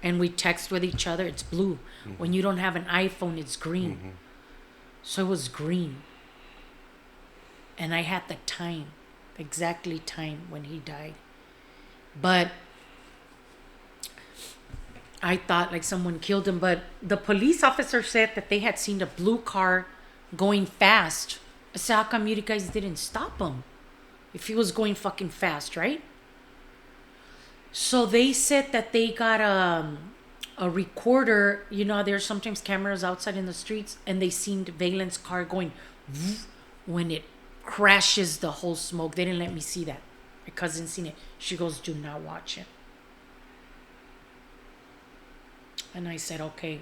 and we text with each other, it's blue. Mm-hmm. When you don't have an iPhone, it's green. Mm-hmm. So it was green. And I had the exactly time when he died. But I thought like someone killed him. But the police officer said that they had seen a blue car going fast. I said, how come you guys didn't stop him? If he was going fucking fast, right? So they said that they got a recorder. You know, there's sometimes cameras outside in the streets, and they seen Valen's car going when it crashes the whole smoke. They didn't let me see that. My cousin seen it. She goes, do not watch it. And I said, okay.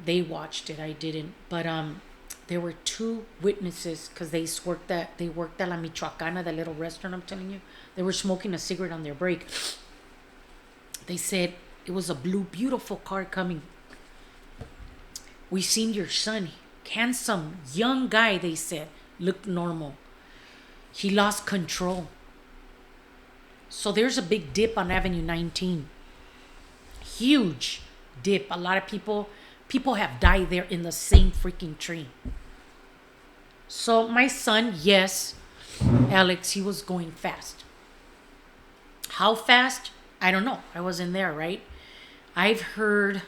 They watched it. I didn't. But there were two witnesses because they worked at La Michoacana, the little restaurant I'm telling you. They were smoking a cigarette on their break. They said it was a blue, beautiful car coming. We seen your son, handsome, young guy, they said, looked normal. He lost control. So there's a big dip on Avenue 19. Huge dip. A lot of people have died there in the same freaking tree. So my son, yes, Alex, he was going fast. How fast? I don't know. I wasn't there, right? I've heard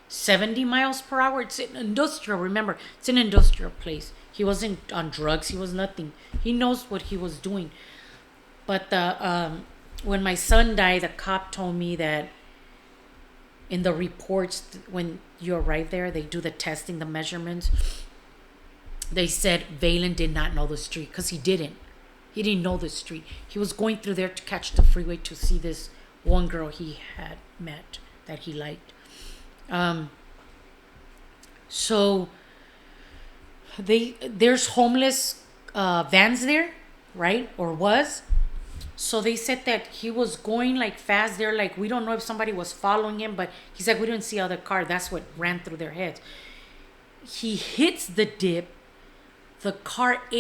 70 miles per hour. It's an industrial. Remember, it's an industrial place. He wasn't on drugs. He was nothing. He knows what he was doing. But when my son died, the cop told me that in the reports, when you arrive there, they do the testing, the measurements. They said Valen did not know the street because he didn't. He didn't know the street. He was going through there to catch the freeway to see this one girl he had met that he liked. So there's homeless vans there, right? Or was. So they said that he was going like fast. They're like, we don't know if somebody was following him, but he's like, we didn't see other car. That's what ran through their heads. He hits the dip. The car what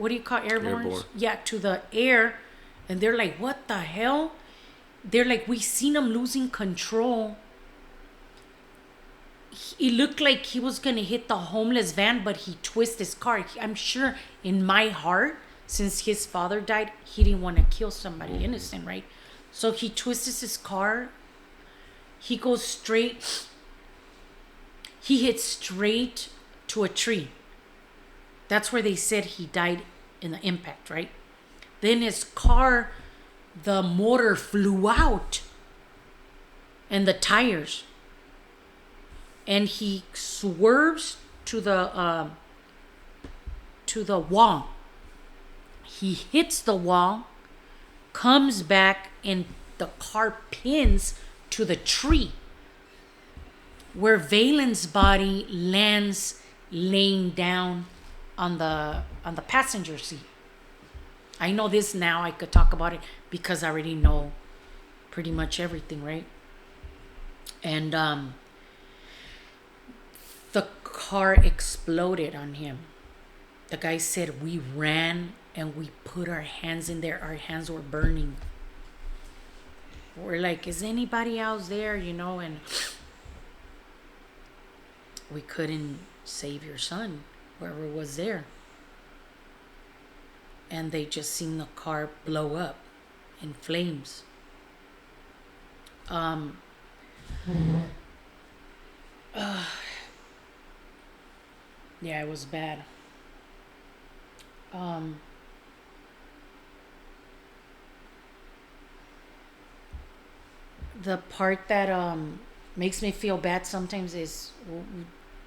do you call airborne? Yeah, to the air. And they're like, what the hell? They're like, we seen him losing control. It looked like he was going to hit the homeless van, but he twisted his car. I'm sure in my heart, since his father died, he didn't want to kill somebody innocent, right? So he twists his car. He goes straight. He hits straight to a tree. That's where they said he died in the impact, right? Then his car, the motor flew out and the tires. And he swerves to the wall. He hits the wall, comes back, and the car pins to the tree where Valen's body lands laying down on the passenger seat. I know this now. I could talk about it because I already know pretty much everything, right? And the car exploded on him. The guy said we ran and we put our hands in there. Our hands were burning. We're like, is anybody else there? And we couldn't save your son, whoever was there. And they just seen the car blow up in flames. Yeah, it was bad. The part that makes me feel bad sometimes is,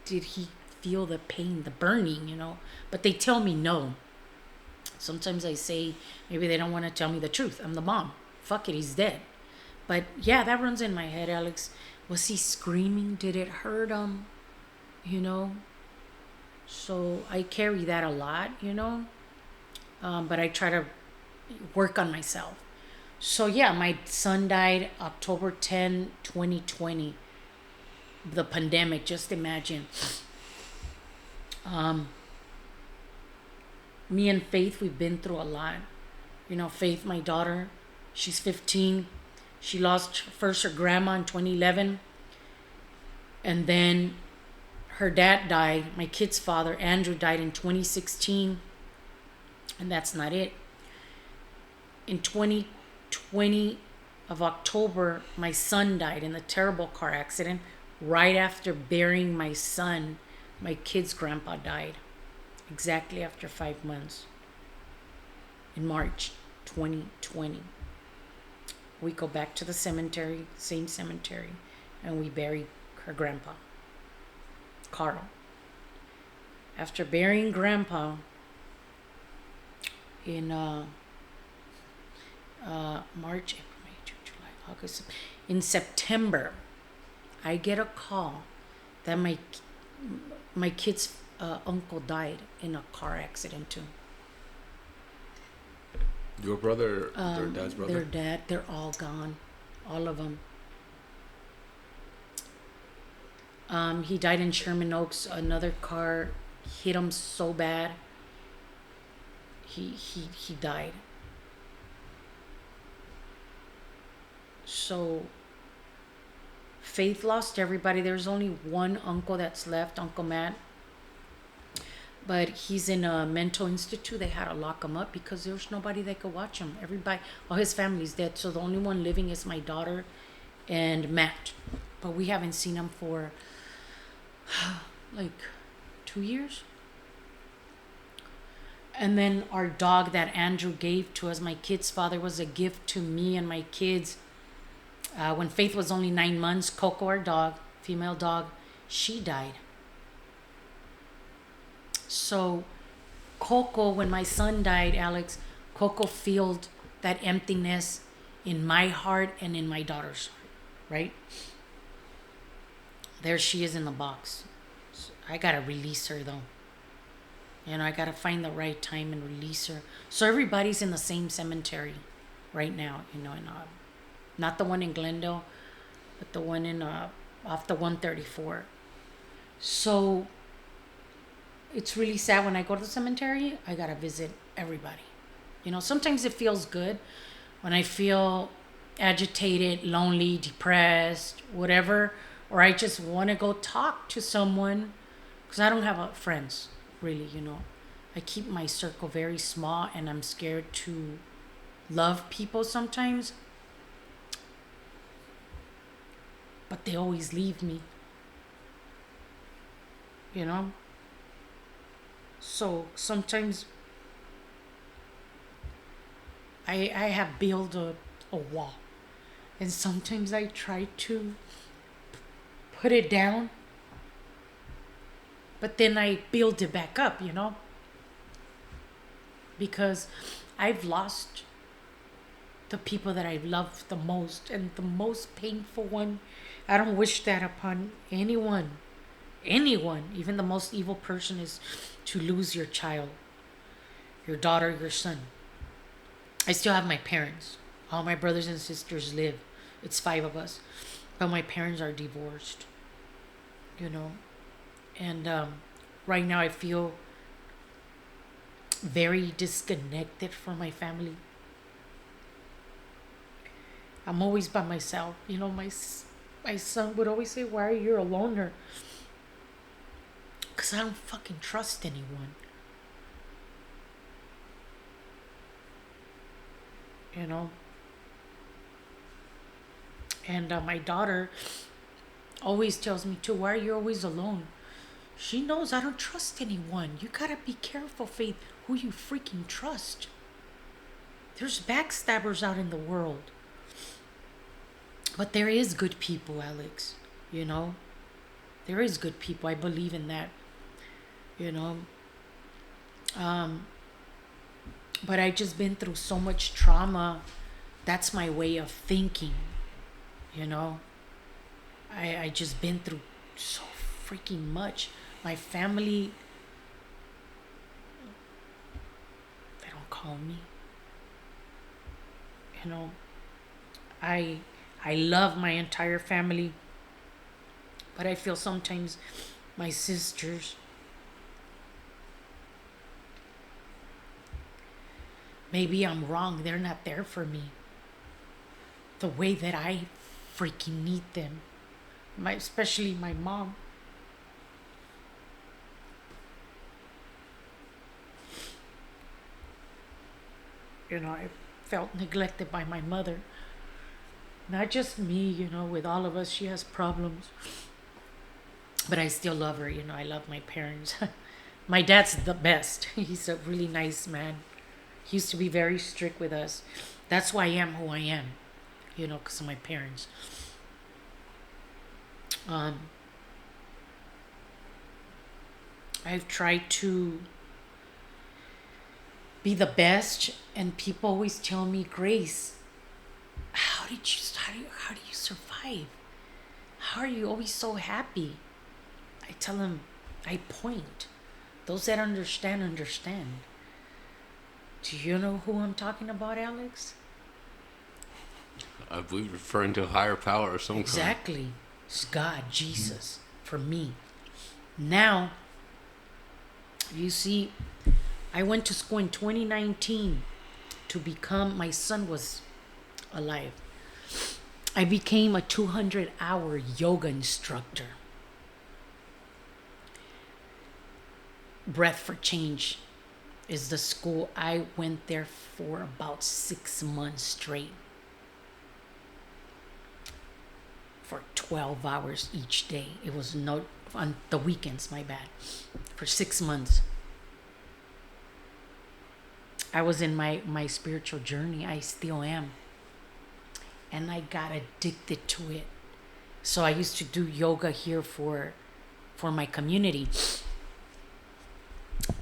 did he feel the pain, the burning, But they tell me no. Sometimes I say maybe they don't want to tell me the truth. I'm the mom. Fuck it, he's dead. But yeah, that runs in my head, Alex. Was he screaming? Did it hurt him? You know? So I carry that a lot, But I try to work on myself. So yeah, my son died October 10, 2020. The pandemic, just imagine. Me and Faith, we've been through a lot. Faith, my daughter, she's 15. She lost first her grandma in 2011. And then her dad died. My kid's father, Andrew, died in 2016. And that's not it. In 2020 of October, my son died in a terrible car accident. Right after burying my son, my kid's grandpa died. Exactly after 5 months. In March 2020. We go back to the cemetery, same cemetery, and we bury her grandpa, Carl. After burying grandpa in March, April, May, June, July, August, in September, I get a call that my kid's uncle died in a car accident too. Your brother, their dad's brother? Their dad, they're all gone. All of them. He died in Sherman Oaks. Another car hit him so bad. He died. So Faith lost everybody. There's only one uncle that's left, Uncle Matt. But he's in a mental institute. They had to lock him up because there's nobody that could watch him. Everybody, all his family's dead. So the only one living is my daughter and Matt. But we haven't seen him for like 2 years. And then our dog that Andrew gave to us, my kid's father, was a gift to me and my kids. When Faith was only 9 months, Coco, our dog, female dog, she died. So Coco, when my son died, Alex, Coco filled that emptiness in my heart and in my daughter's heart, right? There she is in the box. So I got to release her though. I got to find the right time and release her. So everybody's in the same cemetery right now, and not the one in Glendale, but the one in off the 134. So it's really sad when I go to the cemetery. I gotta visit everybody. Sometimes it feels good when I feel agitated, lonely, depressed, whatever, or I just want to go talk to someone because I don't have friends really. I keep my circle very small and I'm scared to love people sometimes, but they always leave me. So sometimes I have built a wall, and sometimes I try to put it down, but then I build it back up, because I've lost the people that I love the most, and the most painful one. I don't wish that upon anyone, even the most evil person, is to lose your child, your daughter, your son. I still have my parents. All my brothers and sisters live. It's 5 of us, but my parents are divorced, and right now I feel very disconnected from my family. I'm always by myself. My son would always say, "Why are you a loner?" Because I don't fucking trust anyone. And my daughter always tells me too, "Why are you always alone?" She knows I don't trust anyone. You gotta be careful, Faith, who you freaking trust. There's backstabbers out in the world. But there is good people, Alex. You know, there is good people. I believe in that. You know, but I just been through so much trauma. That's my way of thinking. You know, I just been through so freaking much. My family, they don't call me. You know, I I love my entire family, but I feel sometimes my sisters, maybe I'm wrong. They're not there for me the way that I freaking need them. Especially my mom. You know, I felt neglected by my mother. Not just me, you know, with all of us, she has problems. But I still love her, you know, I love my parents. My dad's the best. He's a really nice man. He used to be very strict with us. That's why I am who I am, you know, because of my parents. Um, I've tried to be the best, and people always tell me, Grace, how do you survive? How are you always so happy? I tell them, I point. Those that understand, understand. Do you know who I'm talking about, Alex? I believe referring to a higher power or some kind. Exactly. It's God, Jesus, for me. Now, you see, I went to school in 2019 to become, my son was alive. I became a 200-hour yoga instructor. Breath for Change is the school. I went there for about 6 months straight. For 12 hours each day. It was no on the weekends, my bad. For 6 months. I was in my spiritual journey. I still am. And I got addicted to it. So I used to do yoga here for my community.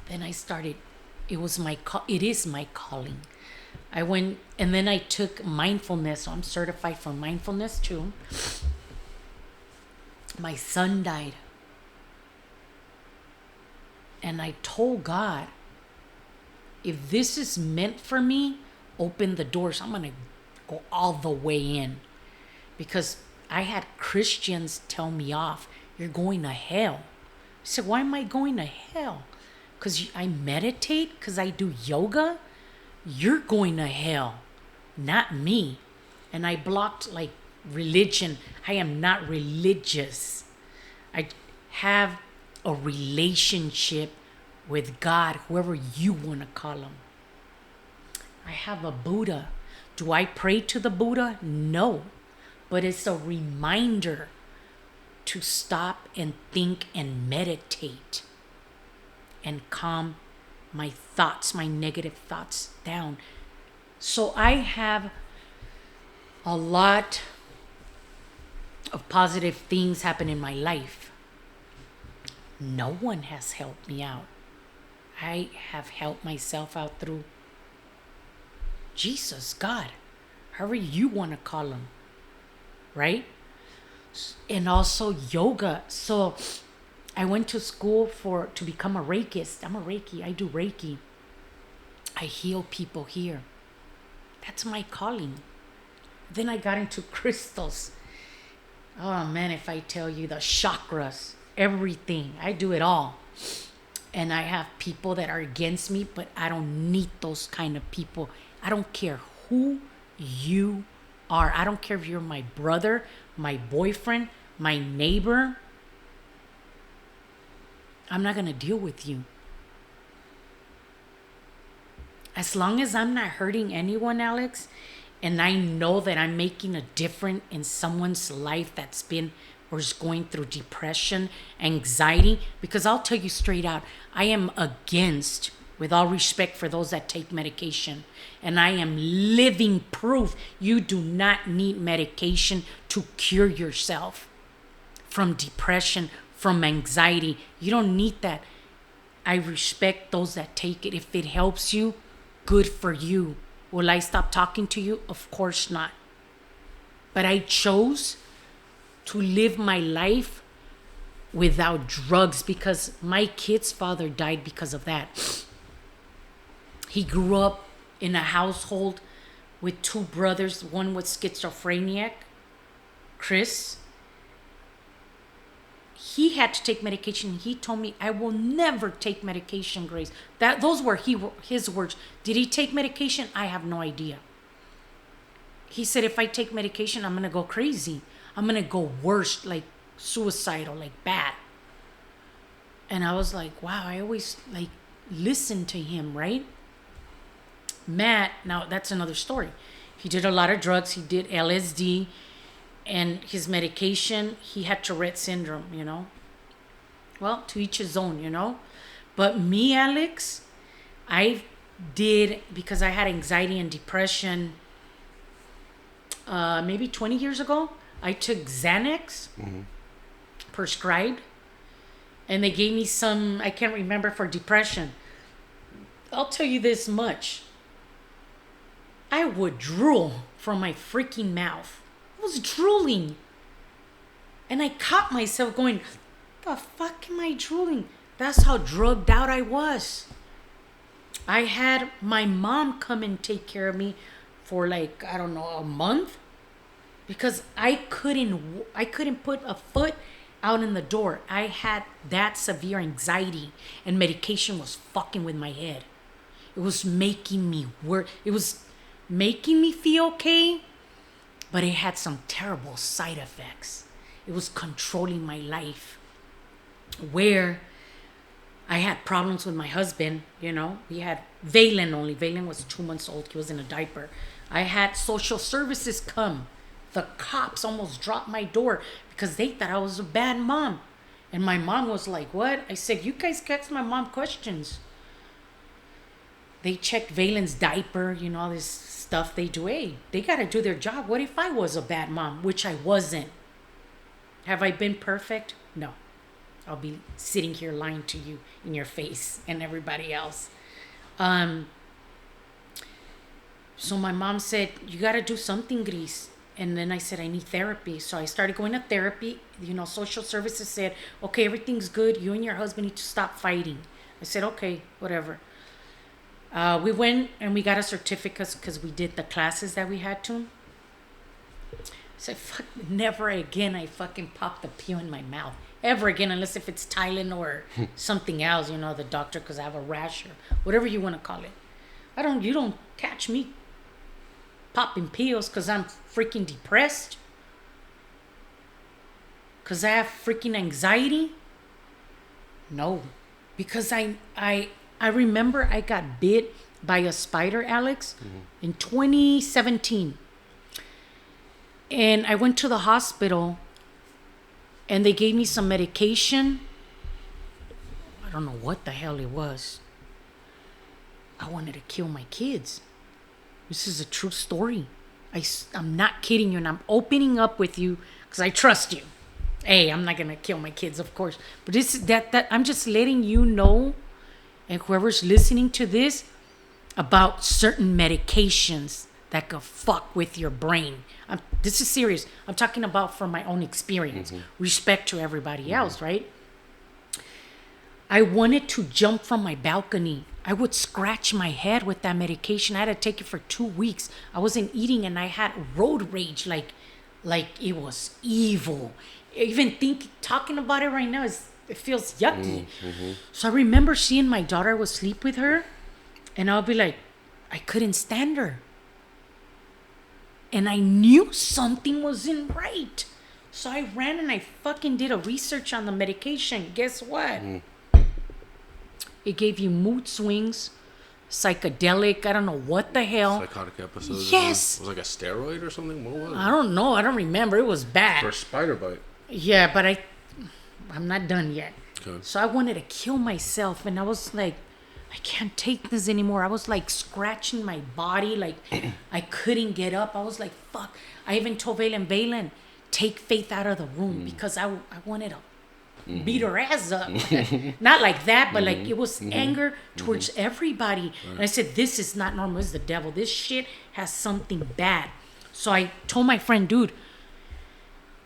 Then I started, it is my calling. I went, and then I took mindfulness. So I'm certified for mindfulness too. My son died. And I told God, if this is meant for me, open the doors. I'm going to go all the way in. Because I had Christians tell me off, you're going to hell. I said, why am I going to hell? Because I meditate, because I do yoga? You're going to hell, not me. And I blocked like religion. I am not religious. I have a relationship with God, whoever you want to call him. I have a Buddha. Do I pray to the Buddha? No. But it's a reminder to stop and think and meditate and calm my thoughts, my negative thoughts down. So I have a lot of positive things happen in my life. No one has helped me out. I have helped myself out through Jesus, God, however you want to call him, right? And also yoga. So I went to school to become a Reikist. I'm a Reiki. I do Reiki. I heal people here. That's my calling. Then I got into crystals. Oh man, if I tell you the chakras, everything, I do it all. And I have people that are against me, but I don't need those kind of people. I don't care who you are. I don't care if you're my brother, my boyfriend, my neighbor. I'm not going to deal with you. As long as I'm not hurting anyone, Alex, and I know that I'm making a difference in someone's life that's been or is going through depression, anxiety, because I'll tell you straight out, I am against with all respect for those that take medication. And I am living proof you do not need medication to cure yourself from depression, from anxiety. You don't need that. I respect those that take it. If it helps you, good for you. Will I stop talking to you? Of course not. But I chose to live my life without drugs because my kid's father died because of that. He grew up in a household with two brothers, one with schizophrenia, Chris. He had to take medication. He told me, I will never take medication, Grace. Those were his words. Did he take medication? I have no idea. He said, if I take medication, I'm going to go crazy. I'm going to go worse, like suicidal, like bad. And I was like, wow, I always like listen to him, right? Matt, now that's another story. He did a lot of drugs. He did LSD. And his medication, he had Tourette syndrome, you know. Well, to each his own, you know. But me, Alex, I did, because I had anxiety and depression maybe 20 years ago. I took Xanax, prescribed. And they gave me some, I can't remember, for depression. I'll tell you this much. I would drool from my freaking mouth. Was drooling, and I caught myself going, the fuck am I drooling? That's how drugged out I was. I had my mom come and take care of me for like, I don't know, a month, because I couldn't put a foot out in the door. I had that severe anxiety, and medication was fucking with my head. It was making me work. It was making me feel okay, but it had some terrible side effects. It was controlling my life. Where I had problems with my husband, you know. We had Valen only. Valen was 2 months old. He was in a diaper. I had social services come. The cops almost dropped my door because they thought I was a bad mom. And my mom was like, what? I said, you guys ask my mom questions. They checked Valen's diaper, you know, all this stuff they do. Hey, they got to do their job. What if I was a bad mom? Which I wasn't. Have I been perfect? No. I'll be sitting here lying to you in your face and everybody else. So my mom said, you got to do something, Gris. And then I said, I need therapy. So I started going to therapy. You know, social services said, okay, everything's good. You and your husband need to stop fighting. I said, okay, whatever. We went and we got a certificate because we did the classes that we had to. I said, fuck, never again I fucking pop the pee in my mouth. Ever again, unless if it's Tylenol or something else, you know, the doctor, because I have a rash or whatever you want to call it. You don't catch me popping pills because I'm freaking depressed. Because I have freaking anxiety. No. Because I remember I got bit by a spider, Alex, in 2017. And I went to the hospital and they gave me some medication. I don't know what the hell it was. I wanted to kill my kids. This is a true story. I'm not kidding you, and I'm opening up with you because I trust you. Hey, I'm not going to kill my kids, of course. But this is that I'm just letting you know, and whoever's listening to this, about certain medications that could fuck with your brain. This is serious. I'm talking about from my own experience. Respect to everybody else, right? I wanted to jump from my balcony. I would scratch my head with that medication. I had to take it for 2 weeks. I wasn't eating and I had road rage like it was evil. Even talking about it right now, it feels yucky. So I remember seeing my daughter. I would sleep with her and I'll be like, I couldn't stand her. And I knew something wasn't right. So I ran and I fucking did a research on the medication. Guess what? It gave you mood swings, psychedelic, I don't know what the hell. Psychotic episodes. Yes. It was like a steroid or something? What was it? I don't know. I don't remember. It was bad. For a spider bite. Yeah, but I'm not done yet. Okay. So I wanted to kill myself. And I was like, I can't take this anymore. I was like scratching my body, like I couldn't get up. I was like, fuck. I even told Valen, take Faith out of the room because I wanted to beat her ass up. Not like that, but like it was anger towards everybody. Right. And I said, this is not normal. This is the devil. This shit has something bad. So I told my friend, dude,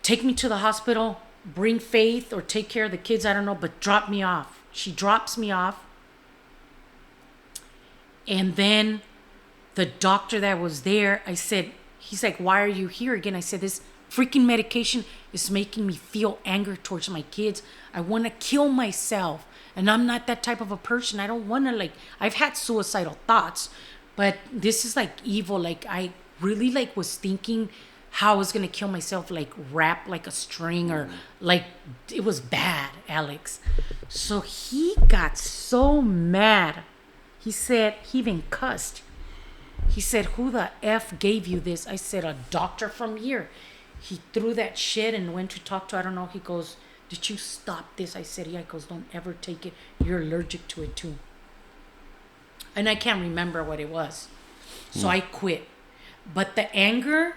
take me to the hospital, bring Faith or take care of the kids. I don't know, but drop me off. She drops me off. And then the doctor that was there, I said, he's like, why are you here again? I said, this freaking medication is making me feel anger towards my kids. I want to kill myself. And I'm not that type of a person. I don't want to, like, I've had suicidal thoughts, but this is like evil. Like, I really like was thinking how I was going to kill myself, like wrap like a string or like, it was bad, Alex. So he got so mad. He said, he even cussed. He said, who the F gave you this? I said, a doctor from here. He threw that shit and went to talk to, I don't know. He goes, did you stop this? I said, yeah. He goes, don't ever take it. You're allergic to it too. And I can't remember what it was. So I quit. But the anger,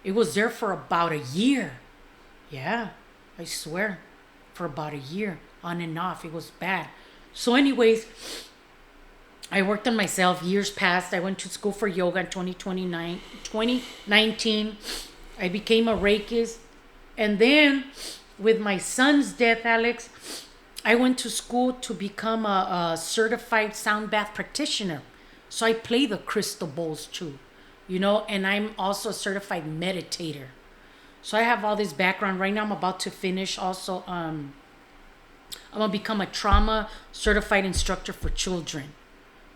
it was there for about a year. Yeah, I swear. For about a year, on and off. It was bad. So anyways, I worked on myself. Years passed. I went to school for yoga in 2019. I became a Reiki. And then with my son's death, Alex, I went to school to become a certified sound bath practitioner. So I play the crystal bowls too, you know, and I'm also a certified meditator. So I have all this background. Right now I'm about to finish also. I'm going to become a trauma certified instructor for children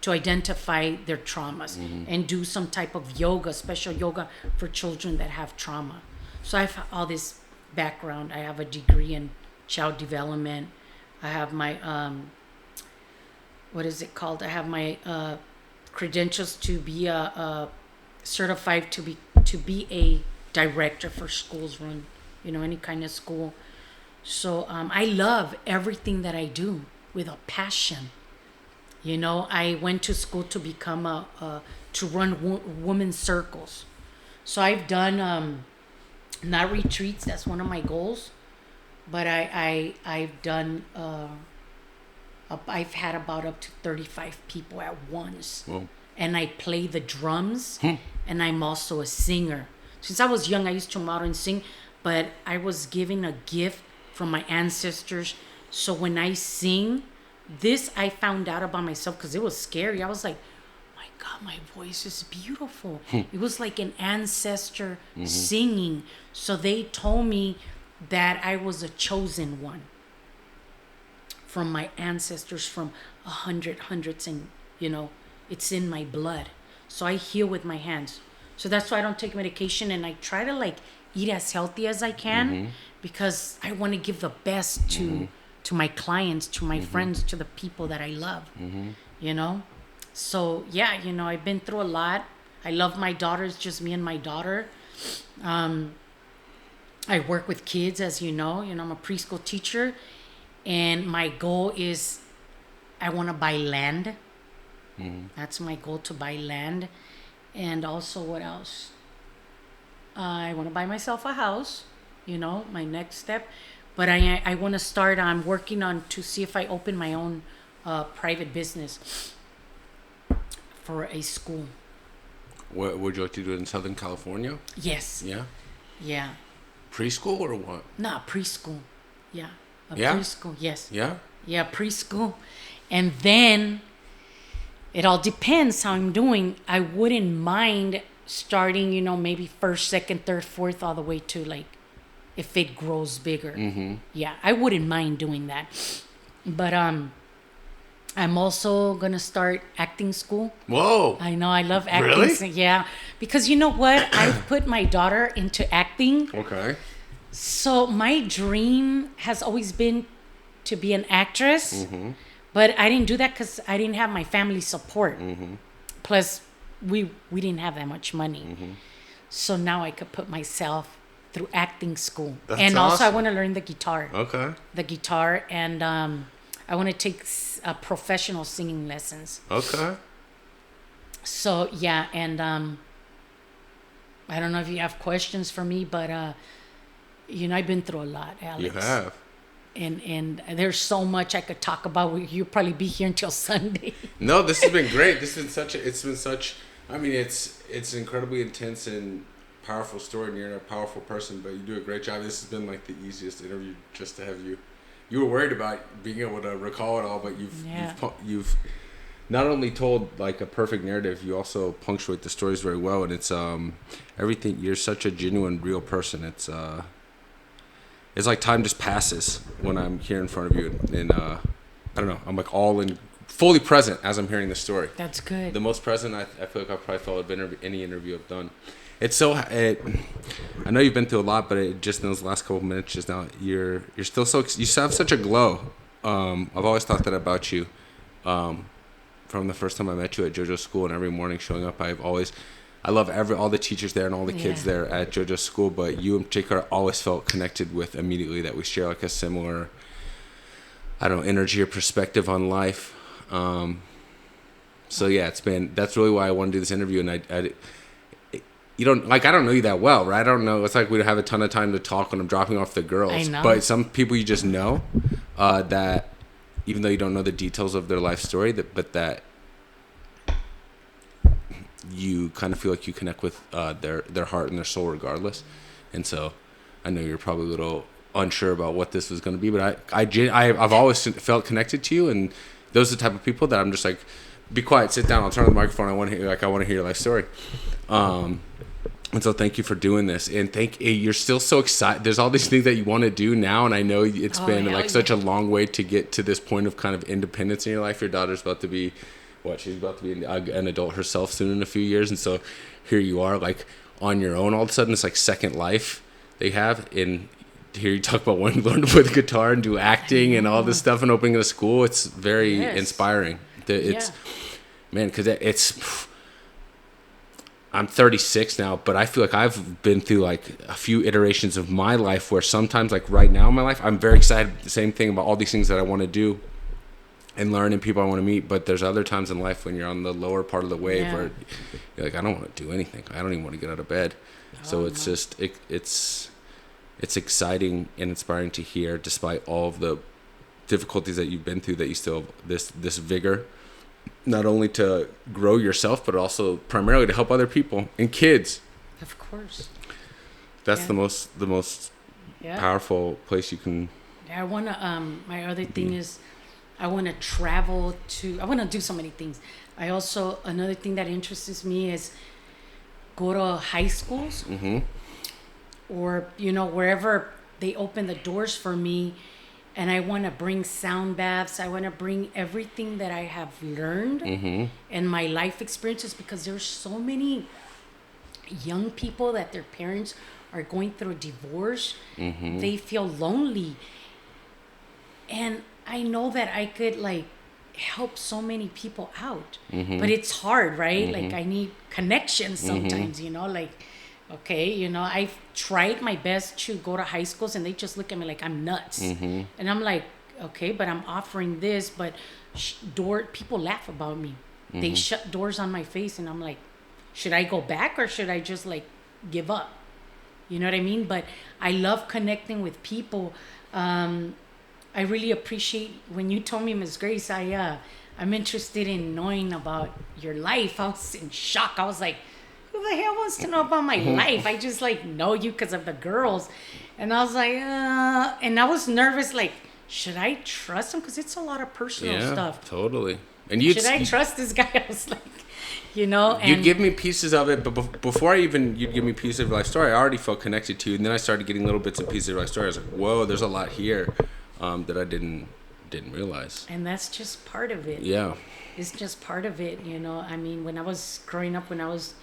to identify their traumas and do some type of yoga, special yoga for children that have trauma. So I have all this background. I have a degree in child development. I have my, what is it called? I have my credentials to be certified to be a director for schools run, you know, any kind of school. So I love everything that I do with a passion. You know, I went to school to become to run women's circles. So I've done not retreats. That's one of my goals. But I've done. I've had about up to 35 people at once. Whoa. And I play the drums, and I'm also a singer. Since I was young, I used to model and sing, but I was given a gift from my ancestors. So when I sing, this I found out about myself because it was scary. I was like, my God, my voice is beautiful. It was like an ancestor singing. So they told me that I was a chosen one from my ancestors from hundreds, and you know, it's in my blood. So I heal with my hands. So that's why I don't take medication, and I try to like eat as healthy as I can because I want to give the best to my clients, to my friends, to the people that I love. You know? So yeah, you know, I've been through a lot. I love my daughter. It's just me and my daughter. I work with kids, as you know. You know, I'm a preschool teacher, and my goal is I want to buy land. That's my goal, to buy land. And also, what else? I want to buy myself a house, you know, my next step. But I want to start, I'm working on to see if I open my own private business for a school. What would you like to do in Southern California? Yes. Yeah? Yeah. Preschool or what? No, preschool. Yeah. Yeah? Preschool, yes. Yeah? Yeah, preschool. And then it all depends how I'm doing. I wouldn't mind starting, you know, maybe first, second, third, fourth, all the way to like, if it grows bigger. Yeah, I wouldn't mind doing that. But I'm also gonna start acting school. Whoa! I know, I love acting. Really? Yeah, because you know what? I've put my daughter into acting. Okay. So my dream has always been to be an actress, but I didn't do that because I didn't have my family support. Plus, we didn't have that much money. So now I could put myself through acting school. That's and also awesome. I want to learn the guitar. Okay. The guitar, and I want to take professional singing lessons. Okay. So yeah, and I don't know if you have questions for me, but I've been through a lot, Alex. You have. And there's so much I could talk about. You'll probably be here until Sunday. No, this has been great. It's incredibly intense and powerful story, and you're a powerful person, but you do a great job. This has been like the easiest interview just to have you. You were worried about being able to recall it all, but you've not only told like a perfect narrative, you also punctuate the stories very well, and it's everything. You're such a genuine, real person. It's like time just passes when I'm here in front of you, and I don't know. I'm like fully present as I'm hearing the story. That's good. The most present I feel like I've probably felt of any interview I've done. I know you've been through a lot, but just in those last couple of minutes just now, you're still you have such a glow. I've always thought that about you. From the first time I met you at Jojo's school, and every morning showing up, I love all the teachers there and all the kids there at Jojo's school, but you in particular always felt connected with immediately, that we share like a similar, I don't know, energy or perspective on life. So yeah, that's really why I want to do this interview. And I don't know you that well, right? I don't know. It's like we don't have a ton of time to talk when I'm dropping off the girls. I know. But some people you just know, that even though you don't know the details of their life story, that you kind of feel like you connect with their heart and their soul regardless. And so I know you're probably a little unsure about what this was going to be, but I've always felt connected to you, and those are the type of people that I'm just like, be quiet, sit down, I'll turn on the microphone, I want to hear your life story. And so thank you for doing this, and you're still so excited. There's all these things that you want to do now, and I know it's been like such a long way to get to this point of kind of independence in your life. Your daughter's about to be she's about to be an adult herself soon in a few years, and so here you are like on your own all of a sudden. It's like second life they have. And here you talk about wanting to learn to play the guitar and do acting and all this stuff and opening a school. It's very inspiring. Man, because I'm 36 now, but I feel like I've been through like a few iterations of my life where sometimes, like right now in my life, I'm very excited, the same thing about all these things that I want to do and learn and people I want to meet. But there's other times in life when you're on the lower part of the wave where you're like, I don't want to do anything. I don't even want to get out of bed. So it's just, it's exciting and inspiring to hear, despite all of the difficulties that you've been through, that you still have this vigor, not only to grow yourself, but also primarily to help other people and kids. Of course. That's the most powerful place you can. I want to, my other thing is, I want to travel I want to do so many things. Another thing that interests me is go to high schools or, wherever they open the doors for me. And I want to bring sound baths. I want to bring everything that I have learned and my life experiences, because there's so many young people that their parents are going through a divorce. They feel lonely. And I know that I could like help so many people out, but it's hard, right? Like I need connections sometimes, okay, I've tried my best to go to high schools and they just look at me like I'm nuts. And I'm like, okay, but I'm offering this, but people laugh about me. They shut doors on my face, and I'm like, should I go back or should I just like give up? You know what I mean? But I love connecting with people. I really appreciate when you told me, Ms. Grace, I'm interested in knowing about your life. I was in shock. I was like, who the hell wants to know about my life? I just like know you because of the girls. And I was like, and I was nervous, like, should I trust him? Because it's a lot of personal stuff. Totally. And should I trust this guy? I was like, and you'd give me pieces of it, but before you'd give me pieces of your life story, I already felt connected to you. And then I started getting little bits and pieces of your life story. I was like, whoa, there's a lot here that I didn't realize. And that's just part of it. Yeah. It's just part of it, I mean, when I was growing up, when I was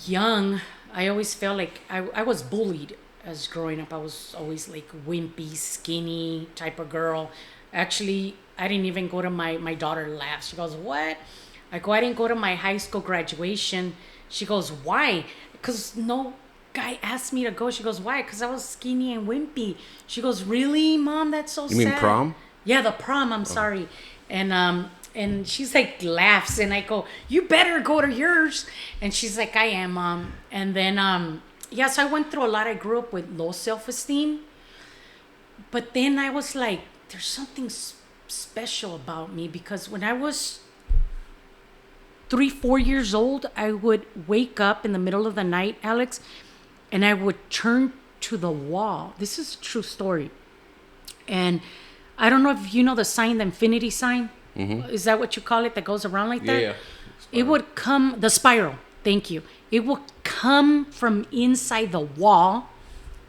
young, I always felt like I was bullied as growing up. I was always like wimpy, skinny type of girl. Actually, I didn't even go to my daughter laughs. She goes, what? I go, I didn't go to my high school graduation. She goes, why? Because no guy asked me to go. She goes, why? Because I was skinny and wimpy. She goes, really, Mom? That's so sad. You mean prom? Yeah, the prom. I'm sorry, and she's like laughs, and I go, "You better go to yours," and she's like, "I am, mom." And then yeah, so I went through a lot. I grew up with low self-esteem, but then I was like, "There's something special about me," because when I was 3, 4 years old, I would wake up in the middle of the night, Alex, and I would turn to the wall. This is a true story. And I don't know if you know the sign, the infinity sign. Mm-hmm. Is that what you call it, that goes around like that? Yeah. It would come, the spiral. Thank you. It would come from inside the wall,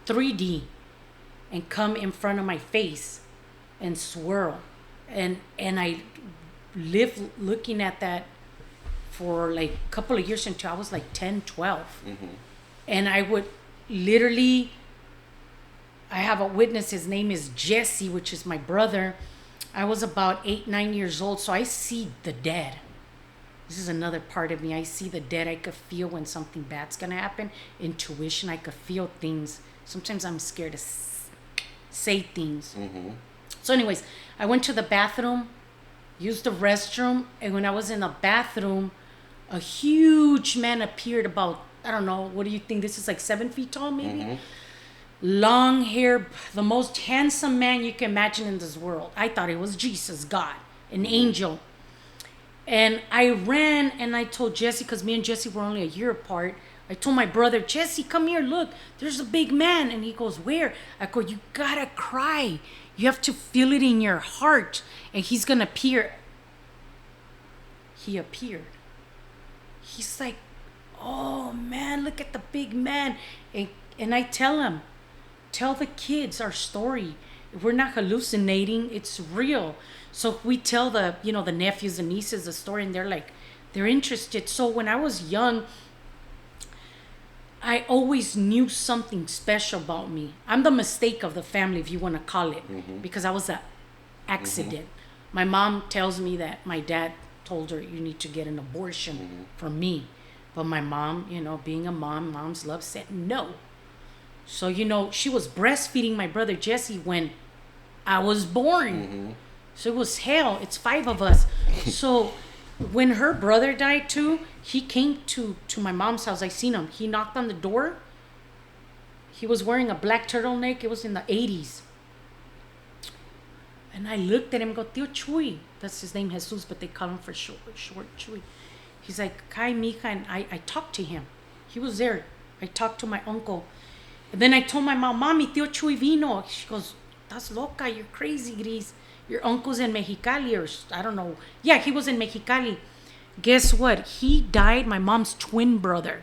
3D, and come in front of my face and swirl. And I lived looking at that for like a couple of years until I was like 10, 12. Mm-hmm. And I would literally, I have a witness, his name is Jesse, which is my brother. I was about 8, 9 years old, so I see the dead. This is another part of me. I see the dead. I could feel when something bad's gonna happen. Intuition, I could feel things. Sometimes I'm scared to say things. Mm-hmm. So anyways, I went to the bathroom, used the restroom, and when I was in the bathroom, a huge man appeared about, I don't know, what do you think? This is like 7 feet tall, maybe? Mm-hmm. Long hair, the most handsome man you can imagine in this world. I thought it was Jesus, God, an angel. And I ran and I told Jesse, because me and Jesse were only a year apart. I told my brother, Jesse, come here, look, there's a big man. And he goes, where? I go, you gotta cry. You have to feel it in your heart. And he's gonna appear. He appeared. He's like, oh man, look at the big man. And I tell him, tell the kids our story. We're not hallucinating, it's real. So we tell the nephews and nieces the story, and they're interested. So when I was young, I always knew something special about me. I'm the mistake of the family, if you want to call it, mm-hmm. because I was an accident. Mm-hmm. My mom tells me that my dad told her, you need to get an abortion mm-hmm. for me. But my mom, being a mom, mom's love, said no. So, she was breastfeeding my brother Jesse when I was born. Mm-hmm. So it was hell. It's 5 of us. So when her brother died too, he came to my mom's house. I seen him. He knocked on the door. He was wearing a black turtleneck. It was in the 80s. And I looked at him and go, Tío Chuy. That's his name, Jesus, but they call him for short Chuy. He's like, Kai, mija. And I talked to him. He was there. I talked to my uncle. And then I told my mom, Mommy, Tío Chuy vino. She goes, Estás loca. You're crazy, Gris. Your uncle's in Mexicali, or I don't know. Yeah, he was in Mexicali. Guess what? He died. My mom's twin brother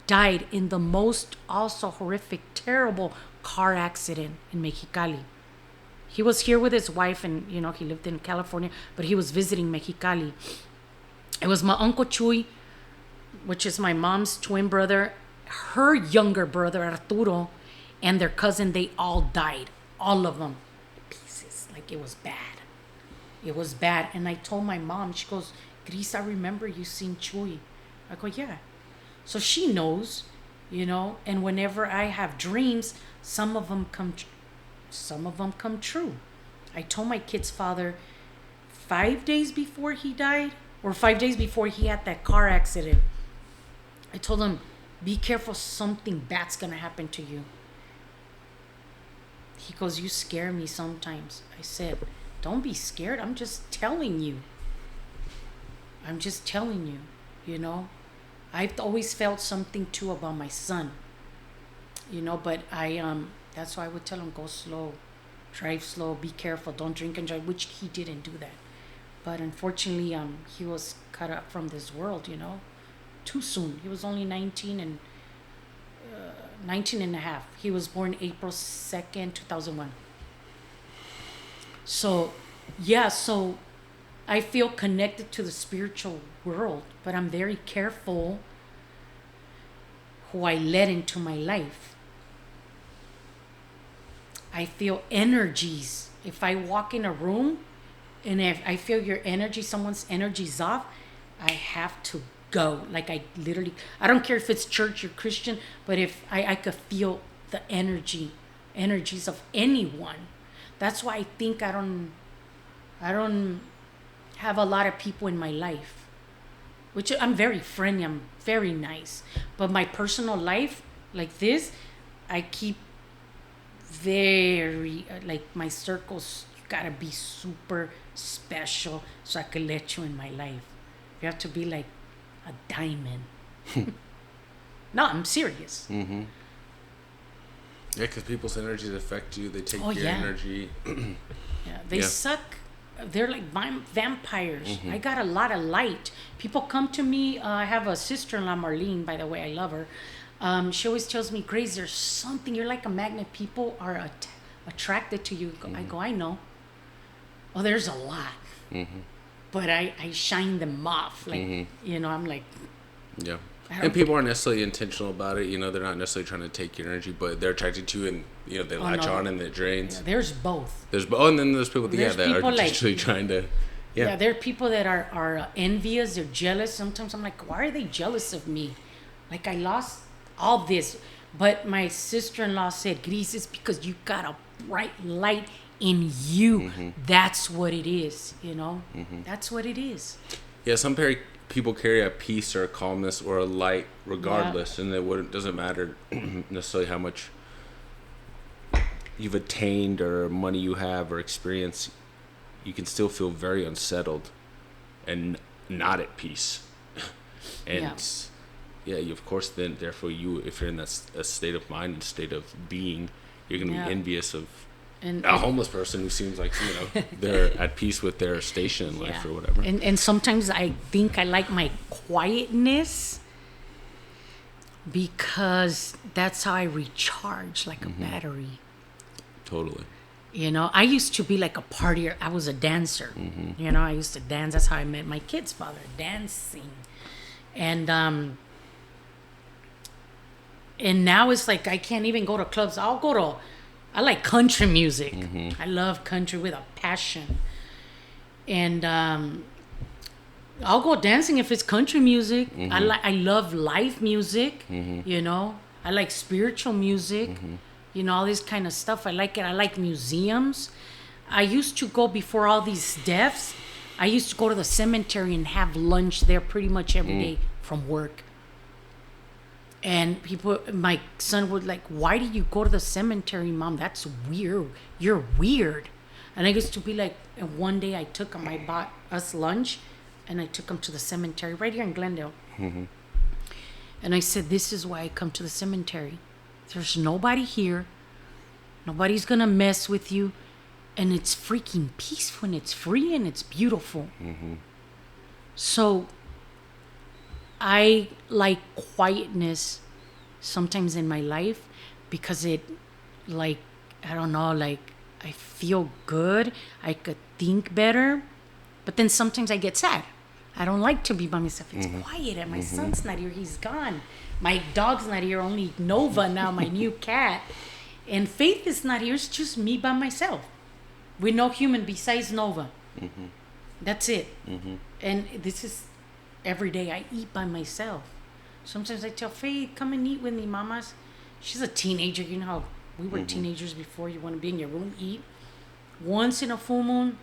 died in the most also horrific, terrible car accident in Mexicali. He was here with his wife, and he lived in California, but he was visiting Mexicali. It was my Uncle Chuy, which is my mom's twin brother, her younger brother Arturo, and their cousin. They all died, all of them. Like it was bad. It was bad. And I told my mom, she goes, Gris, I remember you seen Chuy. I go, yeah. So she knows, and whenever I have dreams, some of them come true. I told my kid's father 5 days before he died, or 5 days before he had that car accident, I told him, be careful, something bad's gonna happen to you. He goes, you scare me sometimes. I said, don't be scared. I'm just telling you. I've always felt something too about my son. But that's why I would tell him, go slow, drive slow, be careful, don't drink and drive, which he didn't do that. But unfortunately, he was cut up from this world, too soon. He was only 19 and a half. He was born April 2nd, 2001. So I feel connected to the spiritual world, but I'm very careful who I let into my life. I feel energies. If I walk in a room and if I feel your energy, someone's energy's off, I have to go. Like I don't care if it's church or Christian, but if I could feel the energies of anyone. That's why I think I don't I don't have a lot of people in my life, which I'm very friendly. I'm very nice, but my personal life, like this, I keep very like my circles gotta be super special so I could let you in my life. You have to be like a diamond. No, I'm serious. Mm-hmm. Yeah, because people's energies affect you. They take Oh, your yeah. energy. Yeah, they Yeah. suck. They're like vampires. Mm-hmm. I got a lot of light. People come to me. I have a sister-in-law, Marlene, by the way. I love her. She always tells me, Grace, there's something. You're like a magnet. People are attracted to you. I go, I know. Oh, there's a lot. Mm-hmm. But I shine them off. Like, I'm like, Yeah. I don't And people aren't necessarily intentional about it. They're not necessarily trying to take your energy, but they're attracted to you, and they latch no. on and it drains. yeah, there's both. And then there's people, There's that are people like- actually trying to. Yeah, there are people that are envious. They're jealous. Sometimes I'm like, why are they jealous of me? Like I lost all this, but my sister-in-law said, Gris, it's because you got a bright light in you. That's what it is. That's what it is. Yeah, some people carry a peace or a calmness or a light regardless, and it doesn't matter necessarily how much you've attained or money you have or experience. You can still feel very unsettled and not at peace. And you, of course, then therefore if you're in that a state of mind and state of being, you're going to be envious of a homeless person who seems like they're at peace with their station in life or whatever. And sometimes I think I like my quietness because that's how I recharge like a battery. Totally. I used to be like a partier. I was a dancer. I used to dance. That's how I met my kid's father, dancing. And now it's like I can't even go to clubs. I like country music. I love country with a passion. And I'll go dancing if it's country music. I love live music, I like spiritual music. All this kind of stuff. I like it. I like museums. I used to go before all these deaths. I used to go to the cemetery and have lunch there pretty much every day from work. And my son would like, why do you go to the cemetery, Mom? That's weird. You're weird. And I used to be like, and one day I bought us lunch and I took him to the cemetery right here in Glendale. And I said, this is why I come to the cemetery. There's nobody here. Nobody's going to mess with you. And it's freaking peaceful and it's free and it's beautiful. So I like quietness sometimes in my life because it I don't know, I feel good. I could think better. But then sometimes I get sad. I don't like to be by myself. It's quiet and my son's not here. He's gone. My dog's not here. Only Nova now, my new cat. And Faith is not here. It's just me by myself. With no human besides Nova. That's it. And this is every day I eat by myself. Sometimes I tell Faith, come and eat with me, mamas. She's a teenager. You know how we were teenagers before. You want to be in your room, eat. Once in a full moon,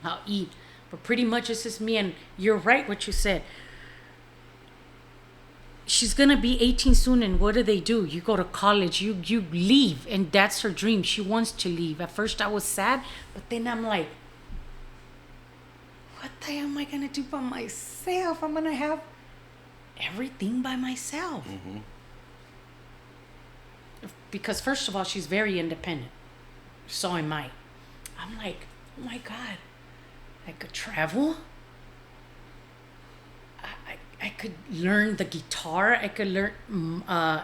I'll eat. But pretty much it's just me. And you're right what you said. She's going to be 18 soon, and what do? You go to college, you leave, and that's her dream. She wants to leave. At first I was sad, but then I'm like, what the hell am I going to do by myself? I'm going to have everything by myself. Because first of all, she's very independent. So am I. I'm like, oh my God, I could travel. I could learn the guitar. I could learn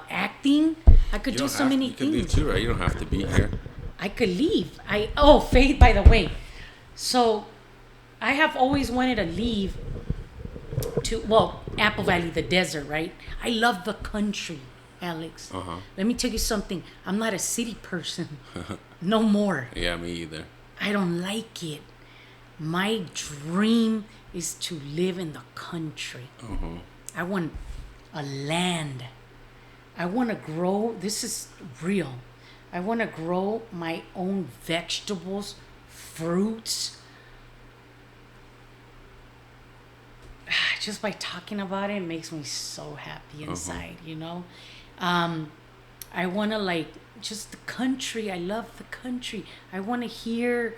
acting. I could do so many things. You could leave too, right? You don't have to be here. I could leave. Faith, by the way. So I have always wanted to leave to, Apple Valley, the desert, right? I love the country, Alex. Let me tell you something. I'm not a city person. No more. Yeah, me either. I don't like it. My dream is to live in the country. I want a land. I want to grow. This is real. I want to grow my own vegetables, fruits. just by talking about it makes me so happy inside, you know. I want to like just the country. I love the country. I want to hear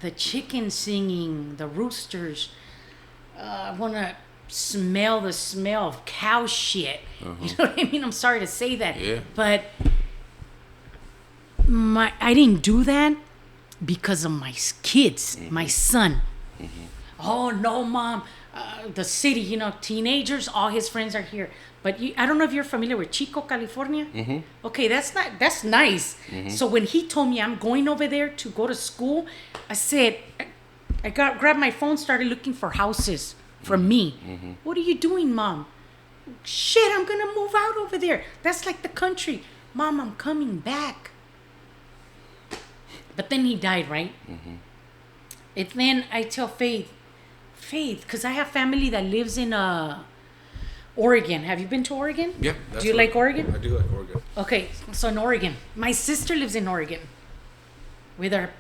the chickens singing, the roosters. I want to smell the smell of cow shit. You know what I mean? I'm sorry to say that, but I didn't do that because of my kids, my son. Oh no, mom. The city, you know, teenagers, all his friends are here. But I don't know if you're familiar with Chico, California. Okay, that's nice. So when he told me I'm going over there to go to school, I said, I grabbed my phone, started looking for houses for me. What are you doing, Mom? Shit, I'm going to move out over there. That's like the country. Mom, I'm coming back. But then he died, right? And then I tell Faith, because I have family that lives in Oregon. Have you been to Oregon? Yeah. Do you like Oregon? I do like Oregon. Okay, so in Oregon, my sister lives in Oregon with her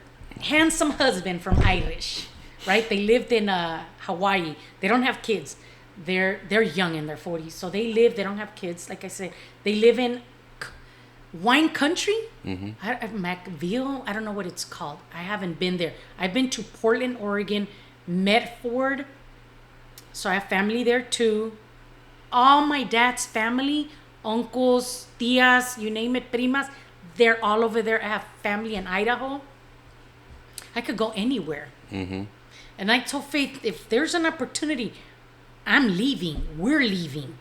handsome husband from Irish, right? They lived in Hawaii. They don't have kids. They're young in their 40s, so they don't have kids. Like I said, they live in wine country. McVille, I don't know what it's called. I haven't been there. I've been to Portland, Oregon, Medford, so I have family there too. All my dad's family, uncles, tias, you name it, primas, they're all over there. I have family in Idaho. I could go anywhere. And I told Faith, if there's an opportunity, I'm leaving. We're leaving.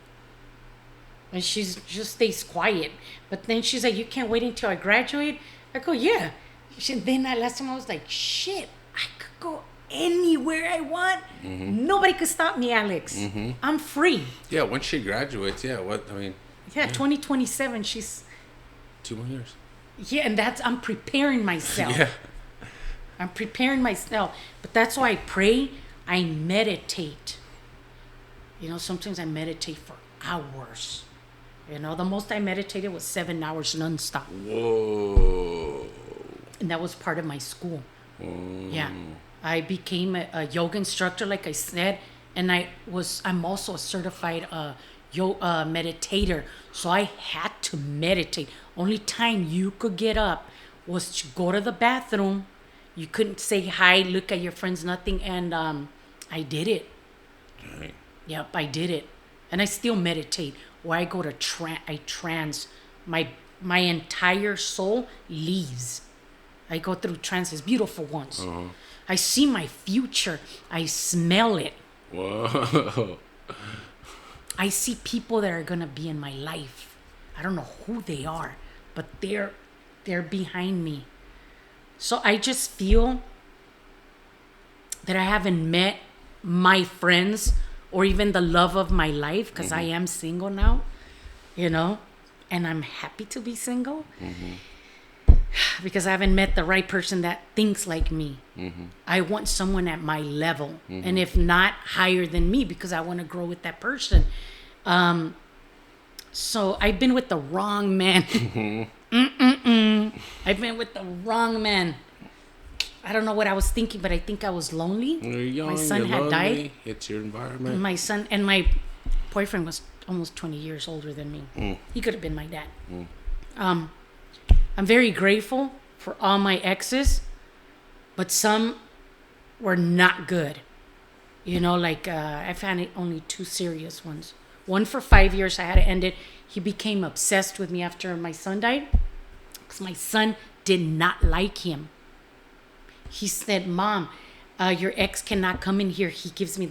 And she just stays quiet. But then she's like, you can't wait until I graduate? I go, yeah. Then last time I was like, shit, I could go anywhere I want. Nobody could stop me, Alex. I'm free. Yeah, once she graduates, yeah, 2027, she's 2 more years. Yeah, and I'm preparing myself. I'm preparing myself. But that's why I pray, I meditate. You know, sometimes I meditate for hours. You know, the most I meditated was 7 hours nonstop. Whoa. And that was part of my school. Yeah. I became a yoga instructor, like I said, and I'm also a certified meditator. So I had to meditate. Only time you could get up was to go to the bathroom. You couldn't say hi, look at your friends, nothing, and I did it. Right. Yep, I did it, and I still meditate. Where I go to trance, my entire soul leaves. I go through trances, beautiful ones. I see my future. I smell it. Whoa. I see people that are gonna be in my life. I don't know who they are, but they're behind me. So I just feel that I haven't met my friends or even the love of my life, because I am single now, you know, and I'm happy to be single. Because I haven't met the right person that thinks like me. I want someone at my level, and if not, higher than me, because I want to grow with that person. So I've been with the wrong man. I've been with the wrong man. I don't know what I was thinking, but I think I was lonely. You're young, my son had died. It's your environment. My son and my boyfriend was almost 20 years older than me. He could have been my dad. I'm very grateful for all my exes, but some were not good. You know, like I've had only 2 serious ones. One for 5 years, I had to end it. He became obsessed with me after my son died, because my son did not like him. He said, Mom, your ex cannot come in here. He gives me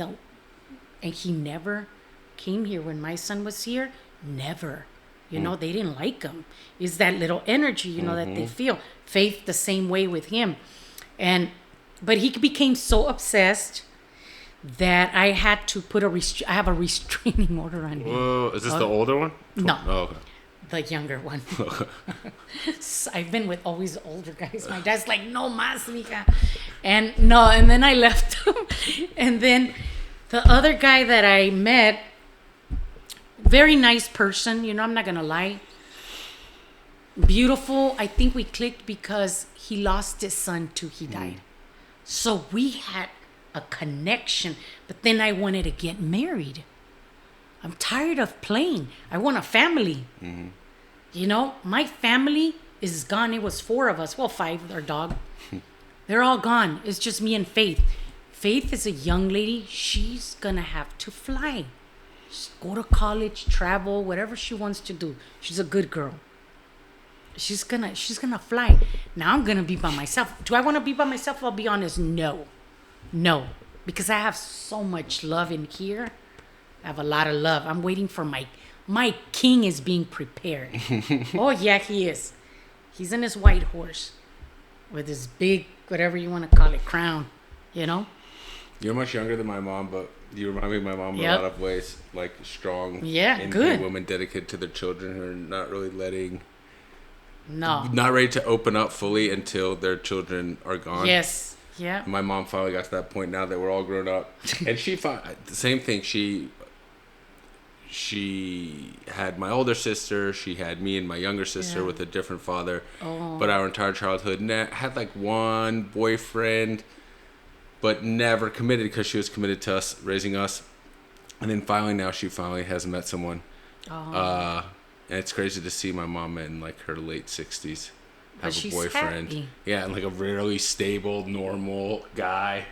and he never came here when my son was here. Never. You know, they didn't like him. It's that little energy, you know, that they feel. Faith, the same way with him. But he became so obsessed that I had to put I have a restraining order on him. Whoa, is this the older one? No. Oh, okay. The younger one. So I've been with always older guys. My dad's like, no más, mija. And then I left him. And then the other guy that I met, very nice person, you know, I'm not going to lie. Beautiful. I think we clicked because he lost his son too. He died. So we had a connection. But then I wanted to get married. I'm tired of playing. I want a family. Mm-hmm. You know, my family is gone. It was 4 of us. Well, 5, our dog. They're all gone. It's just me and Faith. Faith is a young lady. She's going to have to fly. Just go to college, travel, whatever she wants to do. She's a good girl. She's gonna fly. Now I'm gonna be by myself. Do I want to be by myself? I'll be honest. No, because I have so much love in here. I have a lot of love. I'm waiting for my king is being prepared. Oh yeah, he is. He's in his white horse with his big, whatever you want to call it, crown. You know. You're much younger than my mom, but you remind me of my mom in a lot of ways. Like strong, good women dedicated to their children who are not really not ready to open up fully until their children are gone. Yes. Yeah. My mom finally got to that point now that we're all grown up. And she found the same thing. She had my older sister. She had me and my younger sister with a different father. Oh. But our entire childhood had like one boyfriend, but never committed because she was committed to us, raising us. And then finally she has met someone. Oh. And it's crazy to see my mom in like her late 60s have but a boyfriend. Happy. Yeah, and like a really stable, normal guy,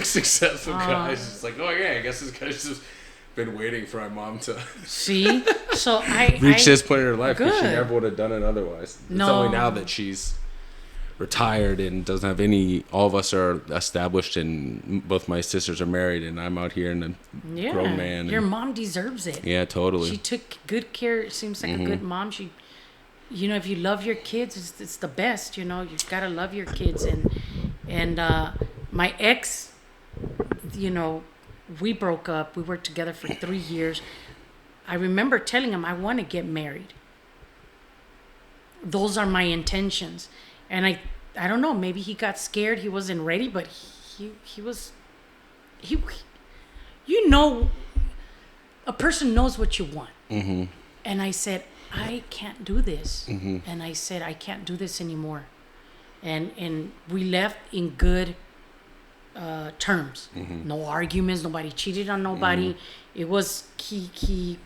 successful guy. It's just like, oh yeah, I guess this guy's just been waiting for my mom to see. So I reach this point in her life because she good. never would have done it otherwise. No. It's only now that she's retired and doesn't have any. All of us are established, and both my sisters are married, and I'm out here and a grown man. Your mom deserves it. Yeah, totally. She took good care. It seems like a good mom. She, you know, if you love your kids, it's the best. You know, you've got to love your kids. And my ex, you know, we broke up. We were together for 3 years. I remember telling him I want to get married. Those are my intentions. And I don't know, maybe he got scared, he wasn't ready, but he was, you know, a person knows what you want. Mm-hmm. And I said, I can't do this. Mm-hmm. And I said, I can't do this anymore. And we left in good terms. Mm-hmm. No arguments, nobody cheated on nobody. Mm-hmm. It was, the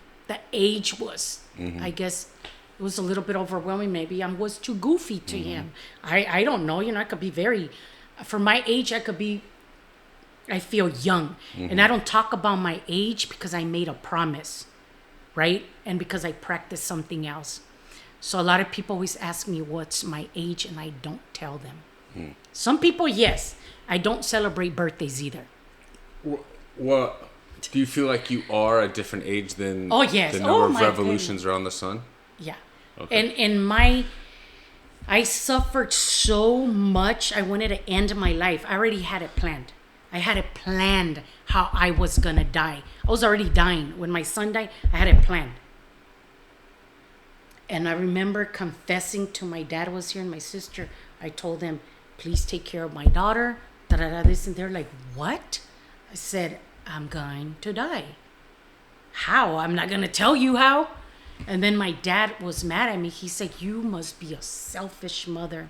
age was, I guess, it was a little bit overwhelming. Maybe I was too goofy to him. I don't know. You know, I could be for my age, I feel young. And I don't talk about my age because I made a promise, right? And because I practiced something else. So a lot of people always ask me what's my age, and I don't tell them. Some people, yes. I don't celebrate birthdays either. What? Do you feel like you are a different age than yes. the number of revolutions around the sun? Yeah. Okay. And I suffered so much. I wanted to end my life. I already had it planned. I had it planned how I was going to die. I was already dying. When my son died, I had it planned. And I remember confessing to my dad was here and my sister. I told them, please take care of my daughter. This, and they're like, what? I said, I'm going to die. How? I'm not going to tell you how. And then my dad was mad at me. He said, you must be a selfish mother.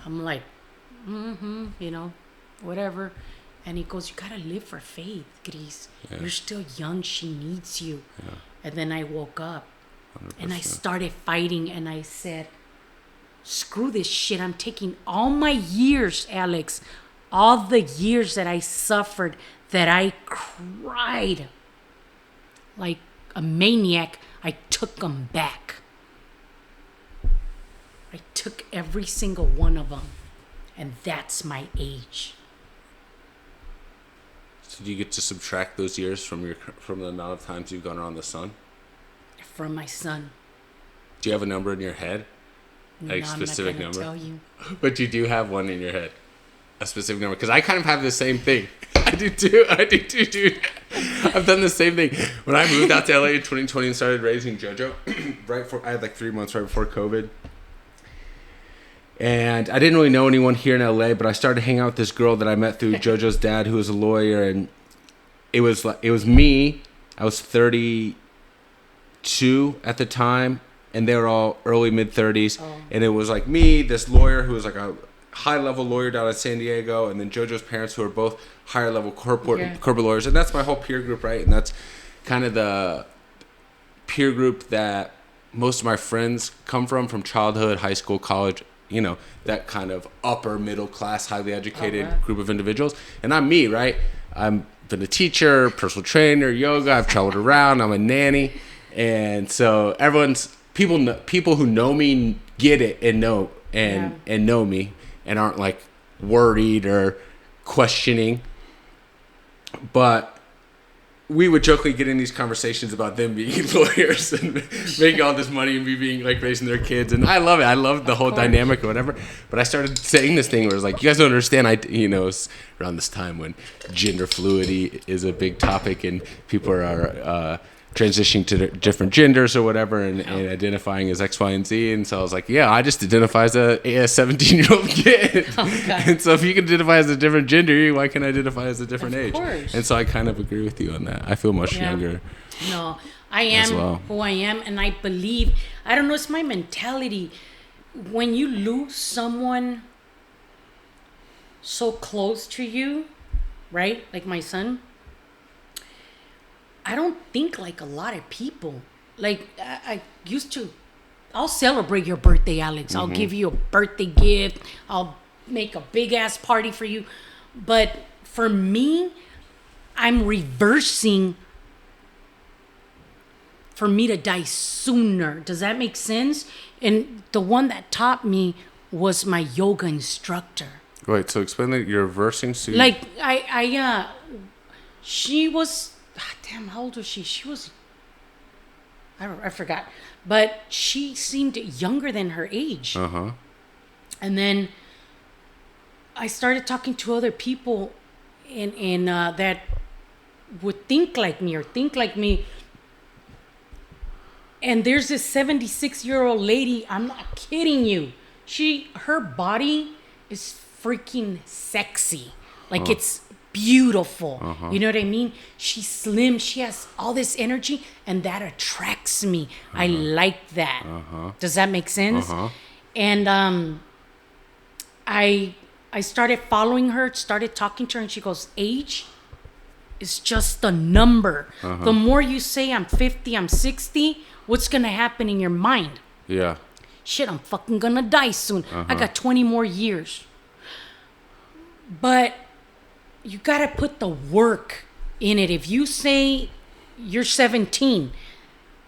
I'm like, you know, whatever. And he goes, you got to live for Faith, Gris. Yeah. You're still young. She needs you. Yeah. And then I woke up 100%. And I started fighting. And I said, screw this shit. I'm taking all my years, Alex, all the years that I suffered, that I cried like a maniac. I took them back. I took every single one of them. And that's my age. So do you get to subtract those years from the amount of times you've gone around the sun? From my son. Do you have a number in your head? Like specific I'm not gonna tell you. But you do have one in your head. A specific number. Because I kind of have the same thing. I do too, dude. I've done the same thing. When I moved out to LA in 2020 and started raising Jojo, I had like 3 months right before COVID. And I didn't really know anyone here in LA, but I started hanging out with this girl that I met through Jojo's dad, who was a lawyer, and it was me. I was 32 at the time, and they were all early mid-30s. Oh. And it was like me, this lawyer who was like a high-level lawyer down in San Diego, and then Jojo's parents, who are both higher-level corporate lawyers. And that's my whole peer group, right? And that's kind of the peer group that most of my friends come from childhood, high school, college, you know, that kind of upper middle class, highly educated group of individuals. And I'm me, right? I've been a teacher, personal trainer, yoga. I've traveled around. I'm a nanny. And so people who know me get it and know and know me and aren't like worried or questioning. But we would jokingly get in these conversations about them being lawyers and making all this money and me being like raising their kids. And I love it. I love the whole dynamic or whatever. But I started saying this thing where it's like, you guys don't understand. It's around this time when gender fluidity is a big topic and people are transitioning to different genders or whatever and identifying as X, Y, and Z. And so I was like, yeah, I just identify as a 17-year-old kid. And so if you can identify as a different gender, why can't I identify as a different age? Course. And so I kind of agree with you on that. I feel much younger. No, I am who I am. And I believe, I don't know, it's my mentality. When you lose someone so close to you, right? Like my son, I don't think like a lot of people. Like I used to, I'll celebrate your birthday, Alex. I'll give you a birthday gift. I'll make a big ass party for you. But for me, I'm reversing for me to die sooner. Does that make sense? And the one that taught me was my yoga instructor. Wait, so explain that you're reversing. So like she was. Damn, how old was she? She was, I forgot. But she seemed younger than her age. Uh-huh. And then I started talking to other people in that would think like me or think like me. And there's this 76-year-old lady, I'm not kidding you. Her body is freaking sexy. Like it's beautiful. You know what I mean? She's slim. She has all this energy, and that attracts me. I like that. Does that make sense? And I started following her, started talking to her, and she goes, age is just a number. The more you say I'm 50, I'm 60, what's going to happen in your mind? Yeah. Shit, I'm fucking going to die soon. I got 20 more years. But you got to put the work in it. If you say you're 17,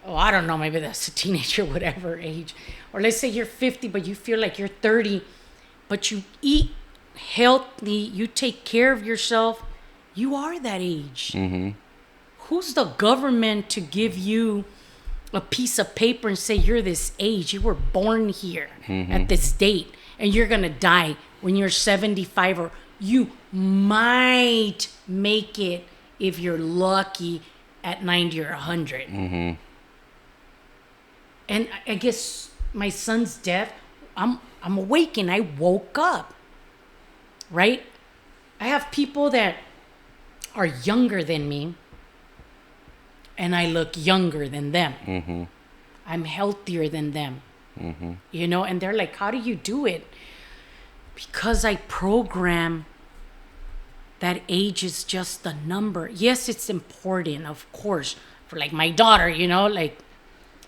I don't know, maybe that's a teenager, whatever age. Or let's say you're 50, but you feel like you're 30, but you eat healthy, you take care of yourself, you are that age. Who's the government to give you a piece of paper and say you're this age? You were born here at this date, and you're going to die when you're 75, or you might make it if you're lucky at 90 or 100. And I guess my son's death, I'm awake and I woke up, right? I have people that are younger than me and I look younger than them. I'm healthier than them, you know? And they're like, how do you do it? Because I program that age is just a number. Yes, it's important, of course, for like my daughter, you know, like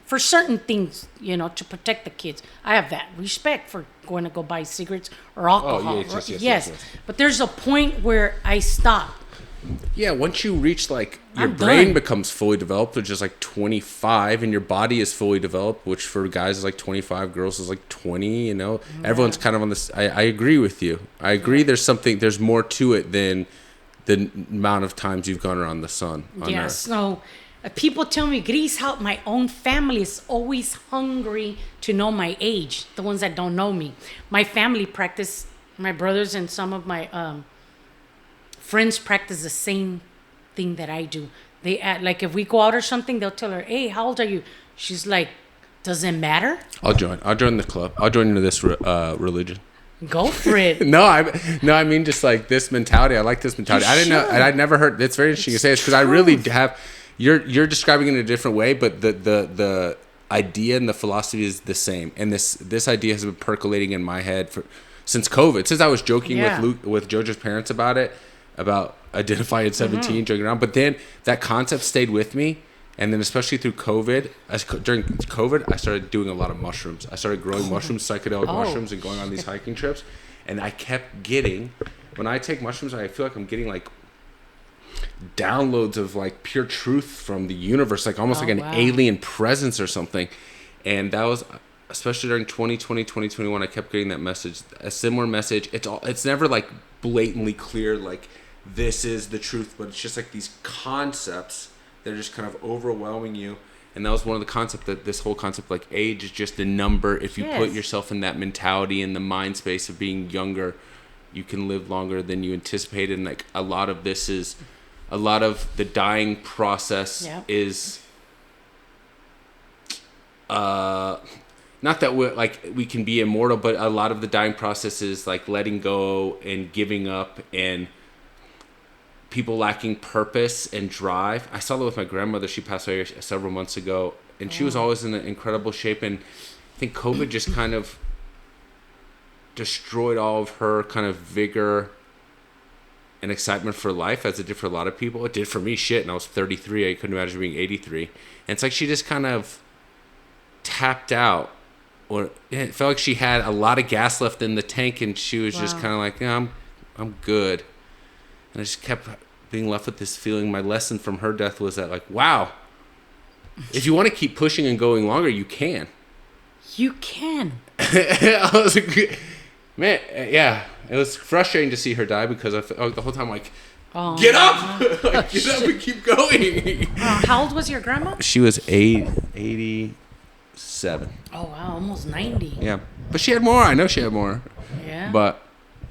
for certain things, you know, to protect the kids. I have that respect for going to go buy cigarettes or alcohol. Yes. But there's a point where I stop. Yeah, once you reach like your brain becomes fully developed, which is like 25, and your body is fully developed, which for guys is like 25, girls is like 20, you know. Everyone's kind of on this. I agree with you. I agree there's more to it than the amount of times you've gone around the sun on Earth. So people tell me, Gris, how my own family is always hungry to know my age, the ones that don't know me. My family practice, my brothers and some of my friends practice the same thing that I do. They like if we go out or something, they'll tell her, "Hey, how old are you?" She's like, "Does it matter?" I'll join the club. I'll join into this religion. Go for it. No, I mean just like this mentality. I like this mentality. I didn't know, and I'd never heard. It's very interesting to say this because I really have. You're describing it in a different way, but the idea and the with is the same. And this idea has been percolating in my head since COVID. Since I was joking with Jojo's parents about it. About identifying at 17, joking around. But then that concept stayed with me. And then especially through COVID, during COVID, I started doing a lot of mushrooms. I started growing mushrooms, psychedelic mushrooms, and going on these hiking trips. And I kept getting, when I take mushrooms, I feel like I'm getting like downloads of like pure truth from the universe, like almost like an alien presence or something. And that was, especially during 2020, 2021, I kept getting that message, a similar message. It's never like blatantly clear, like this is the truth, but it's just like these concepts. They're just kind of overwhelming you. And that was one of the concepts, that this whole concept, like age is just a number. If you put yourself in that mentality, in the mind space of being younger, you can live longer than you anticipated. And like a lot of the dying process is, not that we can be immortal, but a lot of the dying process is like letting go and giving up, and people lacking purpose and drive. I saw that with my grandmother. She passed away several months ago, and she was always in incredible shape. And I think COVID just kind of destroyed all of her kind of vigor and excitement for life, as it did for a lot of people. It did for me, and I was 33. I couldn't imagine being 83. And it's like she just kind of tapped out, or it felt like she had a lot of gas left in the tank, and she was just kind of like, yeah, I'm good. And I just kept being left with this feeling. My lesson from her death was that, like, wow, if you want to keep pushing and going longer, you can. You can. I was like, man, yeah. It was frustrating to see her die, because I felt the whole time, like, get up! Like, get up and keep going. How old was your grandma? She was 87. Oh, wow, almost 90. Yeah. But she had more. I know she had more. Yeah. But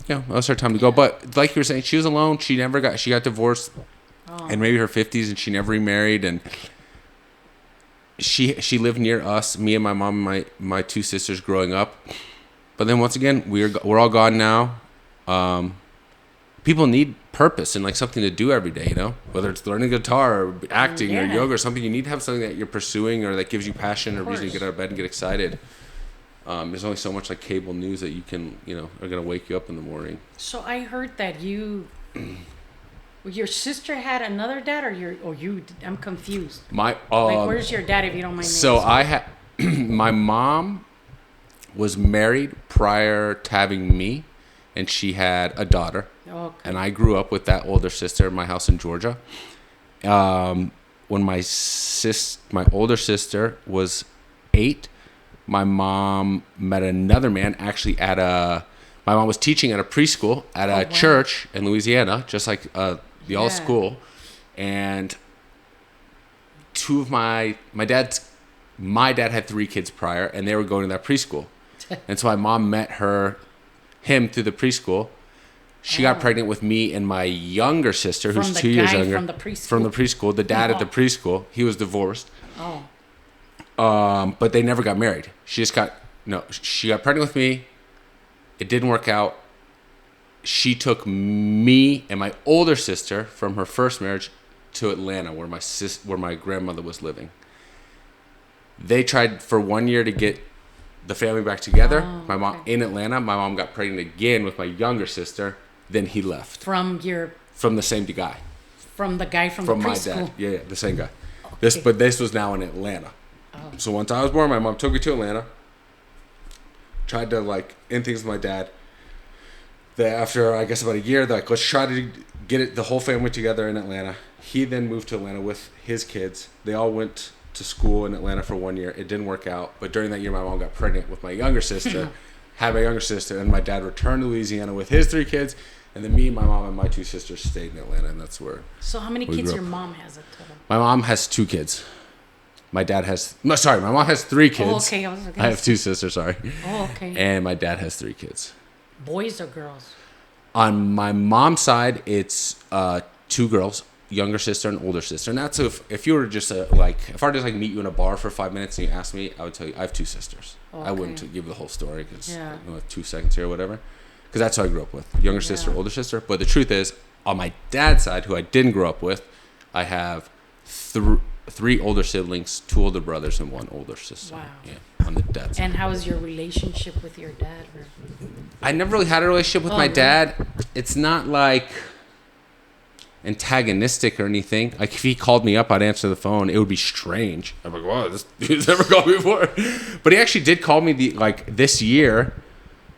that was her time to go. But like you were saying, she was alone. She got divorced in maybe her 50s, and she never remarried. And she lived near us, me and my mom and my two sisters growing up. But then once again, we're all gone now. People need purpose and like something to do every day, whether it's learning guitar or acting or yoga or something. You need to have something that you're pursuing or that gives you passion or reason to get out of bed and get excited. There's only so much like cable news that you can, are going to wake you up in the morning. So I heard that your sister had another dad, I'm confused. Where's your dad, if you don't mind? So I had, my mom was married prior to having me, and she had a daughter. Okay. And I grew up with that older sister in my house in Georgia. When my older sister was 8, my mom met another man actually my mom was teaching at a preschool at a church in Louisiana, just like the all school. And two of my dad had 3 kids prior, and they were going to that preschool. And so my mom met him through the preschool. She got pregnant with me and my younger sister, who's 2 years younger. From the preschool. The dad at the preschool, he was divorced. But they never got married. She got pregnant with me. It didn't work out. She took me and my older sister from her first marriage to Atlanta, where my grandmother was living. They tried for 1 year to get the family back together. My mom in Atlanta. My mom got pregnant again with my younger sister. Then he left. From the same guy. From the guy from the preschool. My dad. Yeah, the same guy. Okay. This was now in Atlanta. So once I was born, my mom took me to Atlanta. Tried to end things with my dad. After I guess about a year, let's try to get the whole family together in Atlanta. He then moved to Atlanta with his kids. They all went to school in Atlanta for 1 year. It didn't work out. But during that year, my mom got pregnant with my younger sister. Had my younger sister, and my dad returned to Louisiana with his 3 kids. And then me, my mom, and my 2 sisters stayed in Atlanta, and that's where. So how many kids your mom has at total? My mom has 2 kids. My mom has 3 kids. Oh, okay. I have 2 sisters, sorry. Oh, okay. And my dad has 3 kids. Boys or girls? On my mom's side, it's 2 girls, younger sister and older sister. And that's if you were just if I were just meet you in a bar for 5 minutes and you asked me, I would tell you I have 2 sisters. Okay. I wouldn't give the whole story because 2 seconds here or whatever. Because that's who I grew up with, younger sister, older sister. But the truth is, on my dad's side, who I didn't grow up with, I have 3 older siblings, 2 older brothers, and 1 older sister. Wow. Yeah, on the dad's side. And how is your relationship with your dad? I never really had a relationship with my dad. It's not like antagonistic or anything. Like if he called me up, I'd answer the phone. It would be strange. I'm like, wow, this dude's never called me before. But he actually did call me this year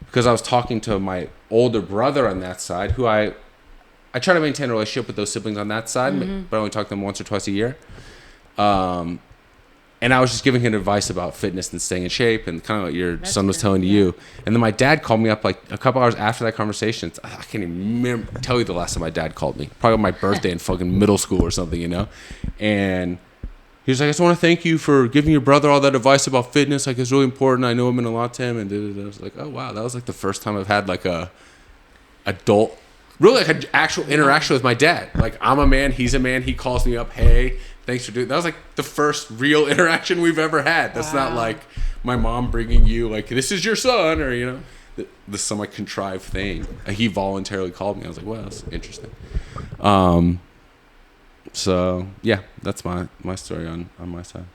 because I was talking to my older brother on that side, who I try to maintain a relationship with those siblings on that side, but I only talk to them once or twice a year. And I was just giving him advice about fitness and staying in shape and kind of what your son was telling you. And then my dad called me up like a couple hours after that conversation. I can't even tell you the last time my dad called me. Probably on my birthday in fucking middle school or something, you know? And he was like, I just want to thank you for giving your brother all that advice about fitness. Like, it's really important. I know it meant a lot to him. And I was like, oh, wow. That was like the first time I've had like a adult, really like an actual interaction with my dad. Like, I'm a man. He's a man. He calls me up. Hey, thanks for doing that. Was like the first real interaction we've ever had. That's not like my mom bringing you like, this is your son, or, you know, this some like contrived thing. He voluntarily called me. I was like, well, that's interesting. So yeah, that's my story on my side.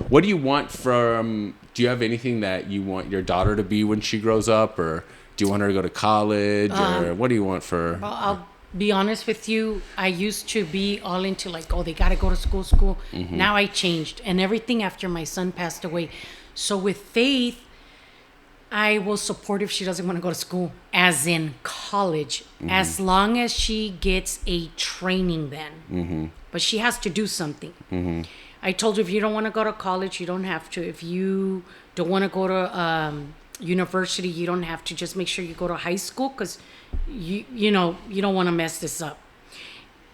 What do you want from, do you have anything that you want your daughter to be when she grows up, or do you want her to go to college, or what do you want for? Well, I'll be honest with you. I used to be all into like, oh, they got to go to school. Mm-hmm. Now I changed, and everything after my son passed away. So with Faith, I will support if she doesn't want to go to school, as in college, as long as she gets a training then. Mm-hmm. But she has to do something. Mm-hmm. I told her, if you don't want to go to college, you don't have to. If you don't want to go to university, you don't have to. Just make sure you go to high school, because you don't want to mess this up.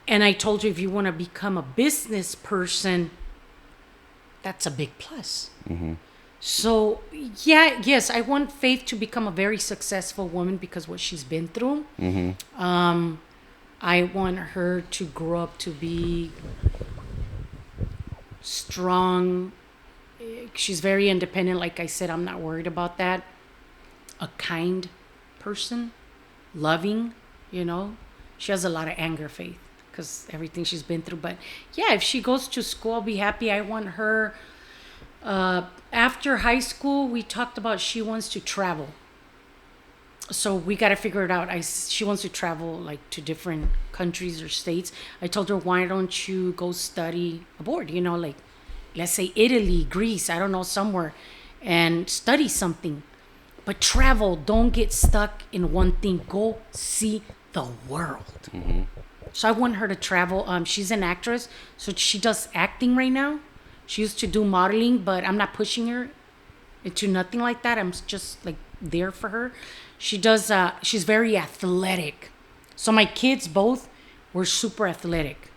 And I told her, if you want to become a business person, that's a big plus. Mm-hmm. So, yes, I want Faith to become a very successful woman because what she's been through. Mm-hmm. I want her to grow up to be strong. She's very independent. Like I said, I'm not worried about that. A kind person, loving, you know. She has a lot of anger, Faith, because everything she's been through. But yeah, if she goes to school, I'll be happy. I want her... after high school, we talked about she wants to travel. So we got to figure it out. She wants to travel like to different countries or states. I told her, why don't you go study abroad? You know, like let's say Italy, Greece, I don't know, somewhere, and study something. But travel, don't get stuck in one thing. Go see the world. Mm-hmm. So I want her to travel. She's an actress, so she does acting right now. She used to do modeling, but I'm not pushing her into nothing like that. I'm just like there for her. She does, she's very athletic. So my kids both were super athletic.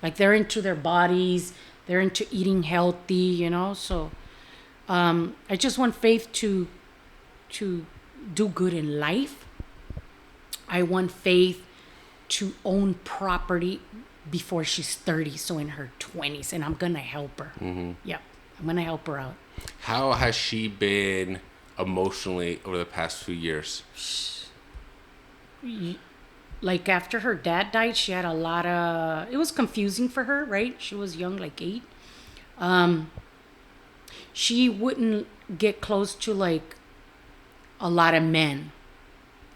Like they're into their bodies. They're into eating healthy, you know. So I just want Faith to do good in life. I want Faith to own property before she's 30, so in her 20s, and I'm gonna help her. Mm-hmm. Yep, I'm gonna help her out. How has she been emotionally over the past few years? Like after her dad died, she had a lot of... It was confusing for her, right? She was young, like 8. She wouldn't get close to like a lot of men.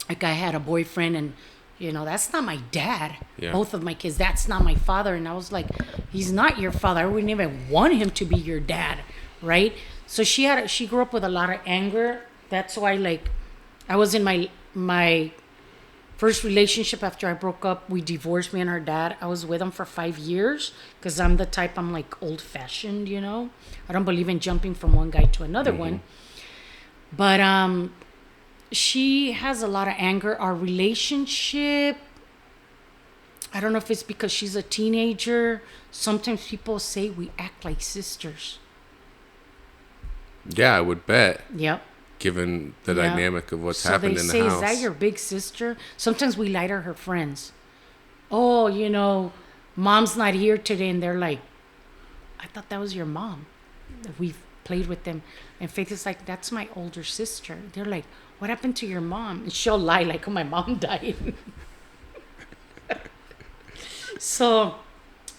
Like I had a boyfriend, and you know, that's not my dad. Yeah. Both of my kids, that's not my father. And I was like, he's not your father. I wouldn't even want him to be your dad, right? So she grew up with a lot of anger. That's why, like, I was in my first relationship after I broke up. We divorced, me and her dad. I was with him for 5 years because I'm the type, I'm like old-fashioned, you know? I don't believe in jumping from one guy to another one. But she has a lot of anger. Our relationship, I don't know if it's because she's a teenager. Sometimes people say we act like sisters. Yeah, I would bet. Yep. Given the dynamic of what's happened in the house. So they say, is that your big sister? Sometimes we lie to her friends. Oh, you know, mom's not here today. And they're like, I thought that was your mom. We've played with them. And Faith is like, that's my older sister. They're like, what happened to your mom? And she'll lie like, oh, my mom died. So,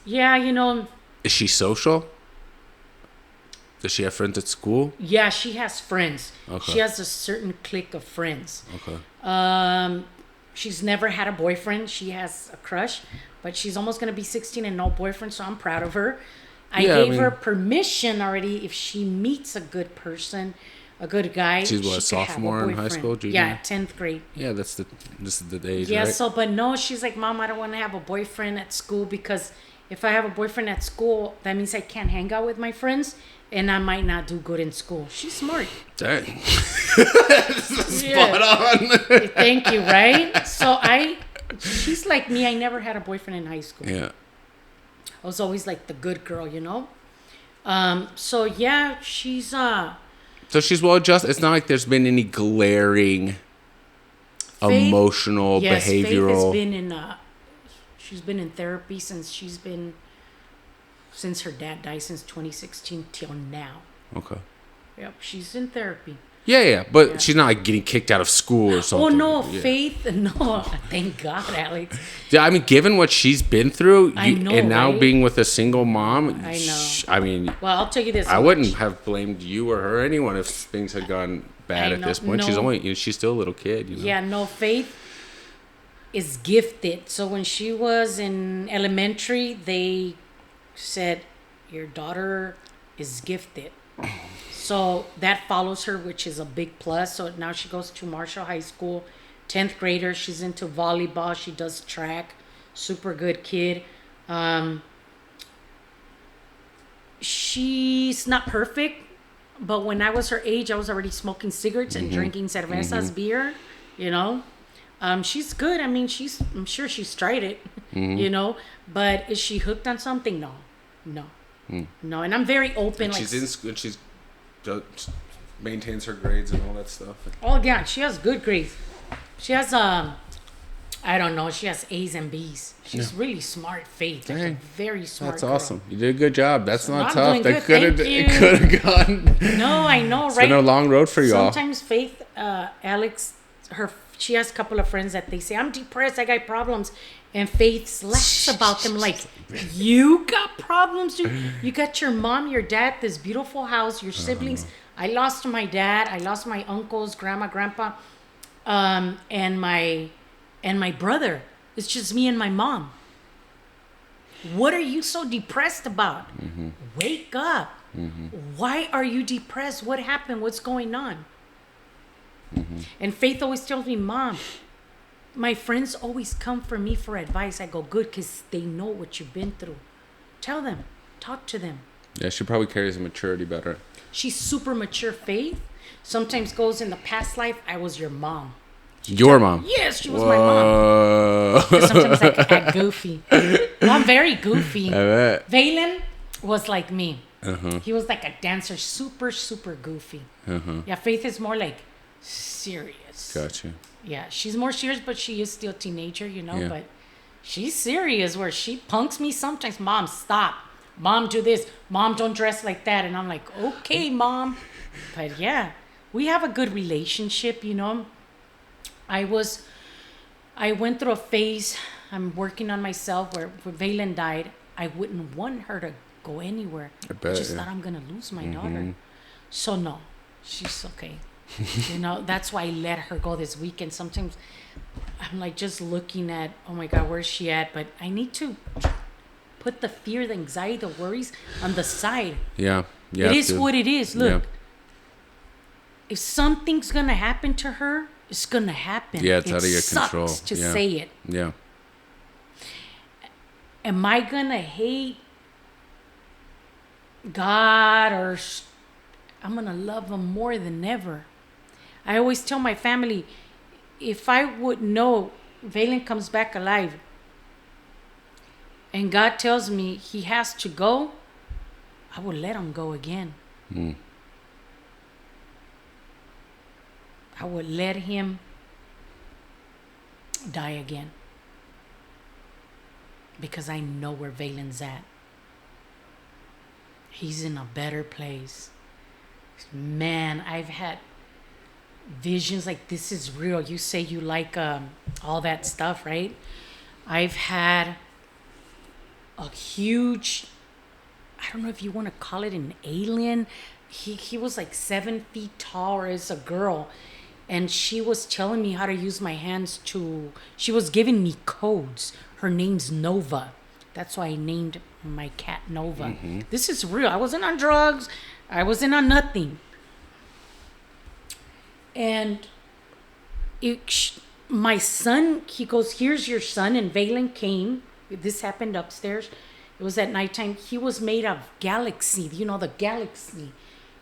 yeah, you know. Is she social? Does she have friends at school? Yeah, she has friends. Okay. She has a certain clique of friends. Okay. She's never had a boyfriend. She has a crush, but she's almost going to be 16 and no boyfriend, so I'm proud of her. I gave her permission already if she meets a good person, a good guy. She's what, sophomore in high school? Junior? Yeah, 10th grade. Yeah, this is the age, yeah, right? So, but no, she's like, Mom, I don't want to have a boyfriend at school because if I have a boyfriend at school, that means I can't hang out with my friends and I might not do good in school. She's smart. Dang. Spot on. Thank you, right? So she's like me. I never had a boyfriend in high school. Yeah. I was always like the good girl, you know? So yeah, she's So she's well adjusted. It's not like there's been any glaring emotional, behavioral. Faith she's been in therapy since her dad died, since 2016 till now. Okay. Yep, she's in therapy. Yeah, but she's not like getting kicked out of school or something. Oh no, Faith, no, thank God, Alex. Yeah, I mean, given what she's been through, I know, and now right? being with a single mom, I know. I mean, well, I'll tell you this. I wouldn't have blamed you or her, anyone, if things had gone bad at this point. No. She's still a little kid, you know. Yeah, no, Faith is gifted. So when she was in elementary, they said your daughter is gifted. So that follows her, which is a big plus. So now she goes to Marshall High School, 10th grader. She's into volleyball. She does track. Super good kid. She's not perfect, but when I was her age, I was already smoking cigarettes and drinking cervezas, beer, you know. She's good. I mean, I'm sure she's tried it, you know. But is she hooked on something? No. No. And I'm very open. And she's in school. She's maintains her grades and all that stuff. Oh yeah, she has good grades. She has I don't know. She has A's and B's. She's really smart, Faith. Like a very smart. That's girl. Awesome. You did a good job. That's not I'm tough. That could have gone. No, I know, It's right? been a long road for y'all. Sometimes Faith, Alex, she has a couple of friends that they say, I'm depressed, I got problems. And Faith laughs about them like, you got problems, dude? You got your mom, your dad, this beautiful house, your siblings. I lost my dad. I lost my uncles, grandma, grandpa, and my brother. It's just me and my mom. What are you so depressed about? Wake up. Why are you depressed? What happened? What's going on? And Faith always tells me, Mom, my friends always come for me for advice. I go, good, because they know what you've been through. Tell them. Talk to them. Yeah, she probably carries a maturity better. She's super mature, Faith. Sometimes goes in the past life, I was your mom. Your mom? Yes, she was my mom. Sometimes I could act goofy. Well, I'm very goofy. I bet. Valen was like me. He was like a dancer, super, super goofy. Yeah, Faith is more like serious. Gotcha. Yeah, she's more serious, but she is still a teenager, you know. Yeah. But she's serious where she punks me sometimes. Mom, stop. Mom, do this. Mom, don't dress like that. And I'm like, okay, Mom. But yeah, we have a good relationship, you know. I went through a phase. I'm working on myself where when Valen died, I wouldn't want her to go anywhere. I bet, I just thought I'm going to lose my daughter. So no, she's okay. You know, that's why I let her go this weekend. Sometimes I'm like just looking at, oh my God, where's she at? But I need to put the fear, the anxiety, the worries on the side. Yeah. It is what it is. Look, if something's going to happen to her, it's going to happen. Yeah, it's out of your control. To say it. Yeah. Am I going to hate God or I'm going to love him more than ever? I always tell my family, if I would know Valen comes back alive and God tells me he has to go, I would let him go again. I would let him die again. Because I know where Valen's at. He's in a better place. Man, I've had visions like this is real. You say you like all that stuff, right? I've had a huge, I don't know if you want to call it an alien. He was like 7 feet tall, or it's a girl. and she was telling me how to use my hands she was giving me codes. Her name's Nova. That's why I named my cat Nova. Mm-hmm. This is real. I wasn't on drugs. I wasn't on nothing. And my son, he goes, here's your son. And Valen came. This happened upstairs. It was at nighttime. He was made of galaxy. You know, the galaxy.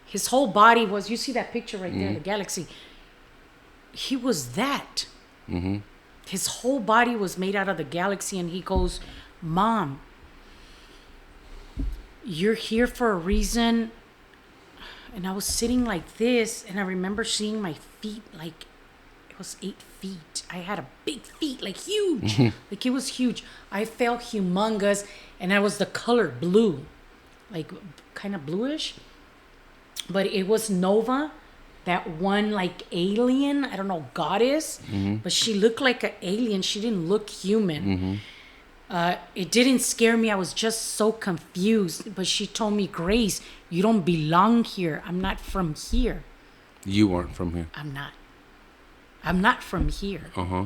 His whole body was, you see that picture right there, the galaxy. He was that. Mm-hmm. His whole body was made out of the galaxy. And he goes, Mom, you're here for a reason. And I was sitting like this, and I remember seeing my feet, like it was 8 feet. I had a big feet, like huge. Like it was huge. I felt humongous, and I was the color blue, like kind of bluish. But it was Nova, that one like alien, I don't know, goddess, but she looked like an alien. She didn't look human. It didn't scare me. I was just so confused. But she told me, Grace, you don't belong here. I'm not from here. You weren't from here. I'm not from here. Uh-huh.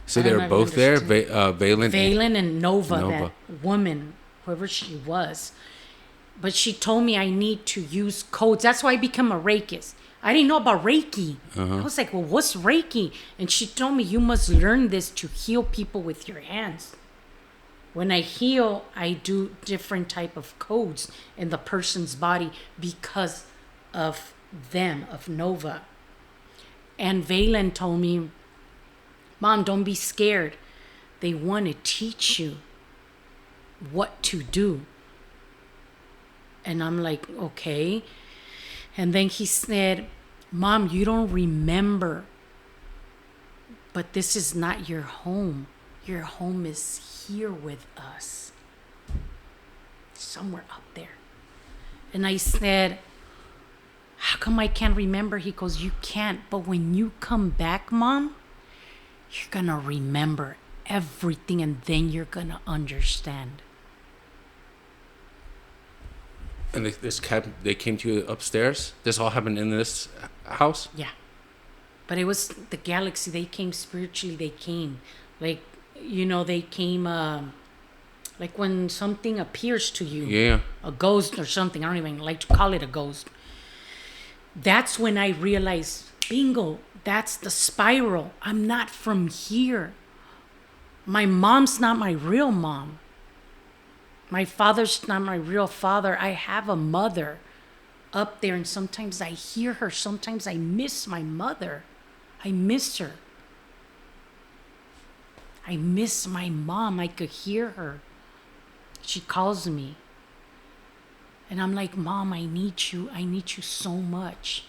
So they were both there? Valen and Nova, that woman, whoever she was. But she told me I need to use codes. That's why I became a Reikist. I didn't know about Reiki. I was like, well, what's Reiki? And she told me, you must learn this to heal people with your hands. When I heal, I do different type of codes in the person's body because of them, of Nova. And Valen told me, Mom, don't be scared. They want to teach you what to do. And I'm like, okay. And then he said, Mom, you don't remember, but this is not your home. Your home is here with us. Somewhere up there. And I said, how come I can't remember? He goes, you can't. But when you come back, Mom, you're going to remember everything, and then you're going to understand. And they came to you upstairs? This all happened in this house? Yeah. But it was the galaxy. They came spiritually. They came. Like, you know, they came like when something appears to you. Yeah. A ghost or something. I don't even like to call it a ghost. That's when I realized, bingo, that's the spiral. I'm not from here. My mom's not my real mom. My father's not my real father. I have a mother up there, and sometimes I hear her. Sometimes I miss my mother. I miss her. I miss my mom. I could hear her. She calls me. And I'm like, Mom, I need you. I need you so much.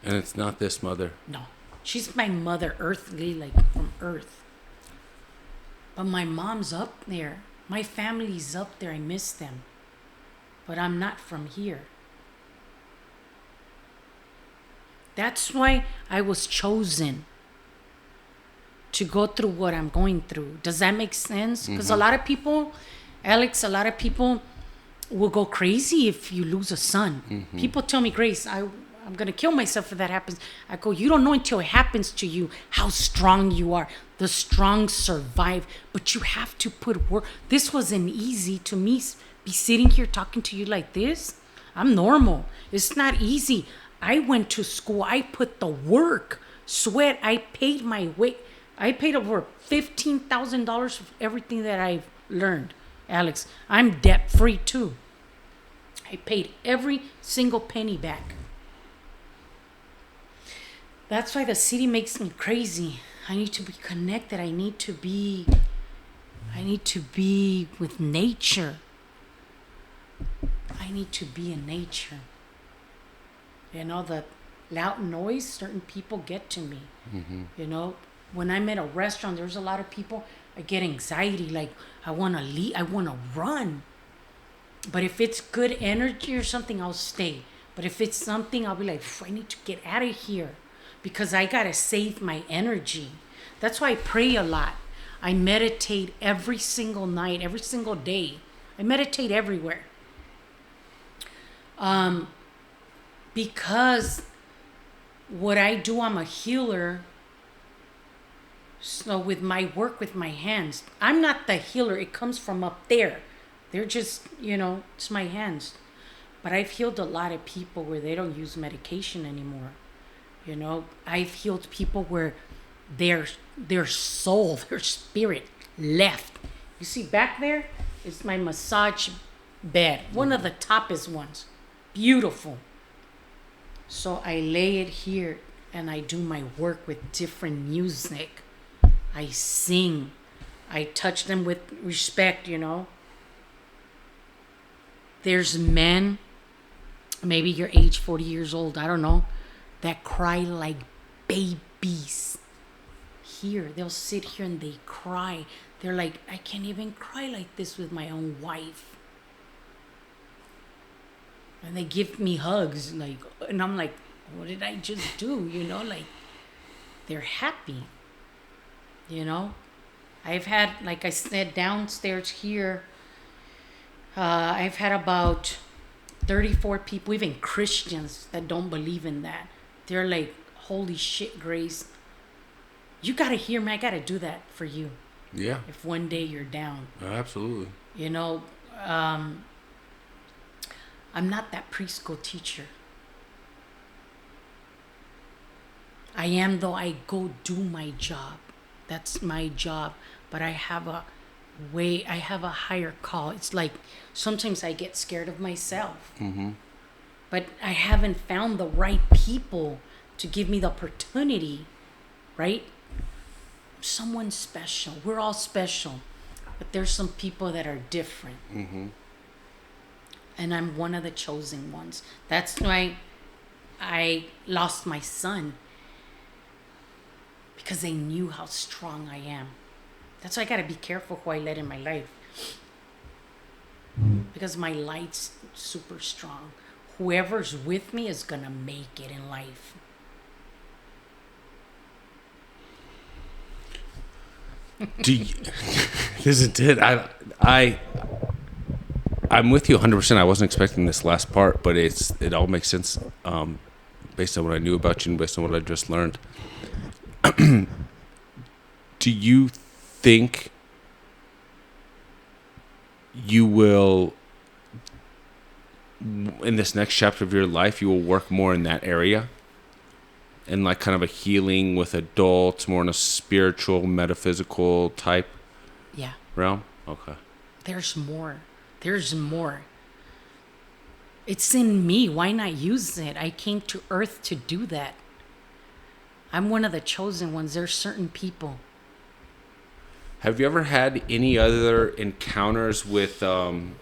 And it's not this mother. No. She's my mother, earthly, like from earth. But my mom's up there. My family's up there. I miss them. But I'm not from here. That's why I was chosen to go through what I'm going through. Does that make sense? Because a lot of people, Alex, a lot of people will go crazy if you lose a son. People tell me, Grace, I'm going to kill myself if that happens. I go, you don't know until it happens to you how strong you are. The strong survive, but you have to put work. This wasn't easy to me, be sitting here talking to you like this. I'm normal. It's not easy. I went to school. I put the work, sweat. I paid my way. I paid over $15,000 for everything that I've learned. Alex, I'm debt free too. I paid every single penny back. That's why the city makes me crazy. I need to be connected. I need to be with nature. I need to be in nature. You know, the loud noise, certain people get to me. You know, when I'm at a restaurant, there's a lot of people, I get anxiety. Like, I want to leave, I want to run. But if it's good energy or something, I'll stay. But if it's something, I'll be like, I need to get out of here. Because I got to save my energy. That's why I pray a lot. I meditate every single night, every single day. I meditate everywhere. Because what I do, I'm a healer. So with my work with my hands, I'm not the healer. It comes from up there. They're just, it's my hands. But I've healed a lot of people where they don't use medication anymore. I've healed people where their soul, their spirit left. You see back there, it's my massage bed. One of the toppest ones. Beautiful. So I lay it here and I do my work with different music. I sing. I touch them with respect, There's men, maybe you're age 40 years old, I don't know, that cry like babies. Here, they'll sit here and they cry. They're like, I can't even cry like this with my own wife. And they give me hugs, and I'm like, what did I just do? They're happy. I've had, like I said, downstairs here, I've had about 34 people, even Christians, that don't believe in that. They're like, holy shit, Grace. You got to hear me. I got to do that for you. Yeah. If one day you're down. Absolutely. I'm not that preschool teacher. I am, though. I go do my job. That's my job. But I have a higher call. It's like sometimes I get scared of myself. Mm-hmm. But I haven't found the right people to give me the opportunity, right? Someone special. We're all special. But there's some people that are different. Mm-hmm. And I'm one of the chosen ones. That's why I lost my son. Because they knew how strong I am. That's why I got to be careful who I let in my life. Because my light's super strong. Whoever's with me is going to make it in life. This is it. I'm with you 100%. I wasn't expecting this last part, but it all makes sense based on what I knew about you and based on what I just learned. Do you think you will, in this next chapter of your life, you will work more in that area? And like kind of a healing with adults, more in a spiritual, metaphysical type realm? Okay. There's more. It's in me. Why not use it? I came to earth to do that. I'm one of the chosen ones. There's certain people. Have you ever had any other encounters with, when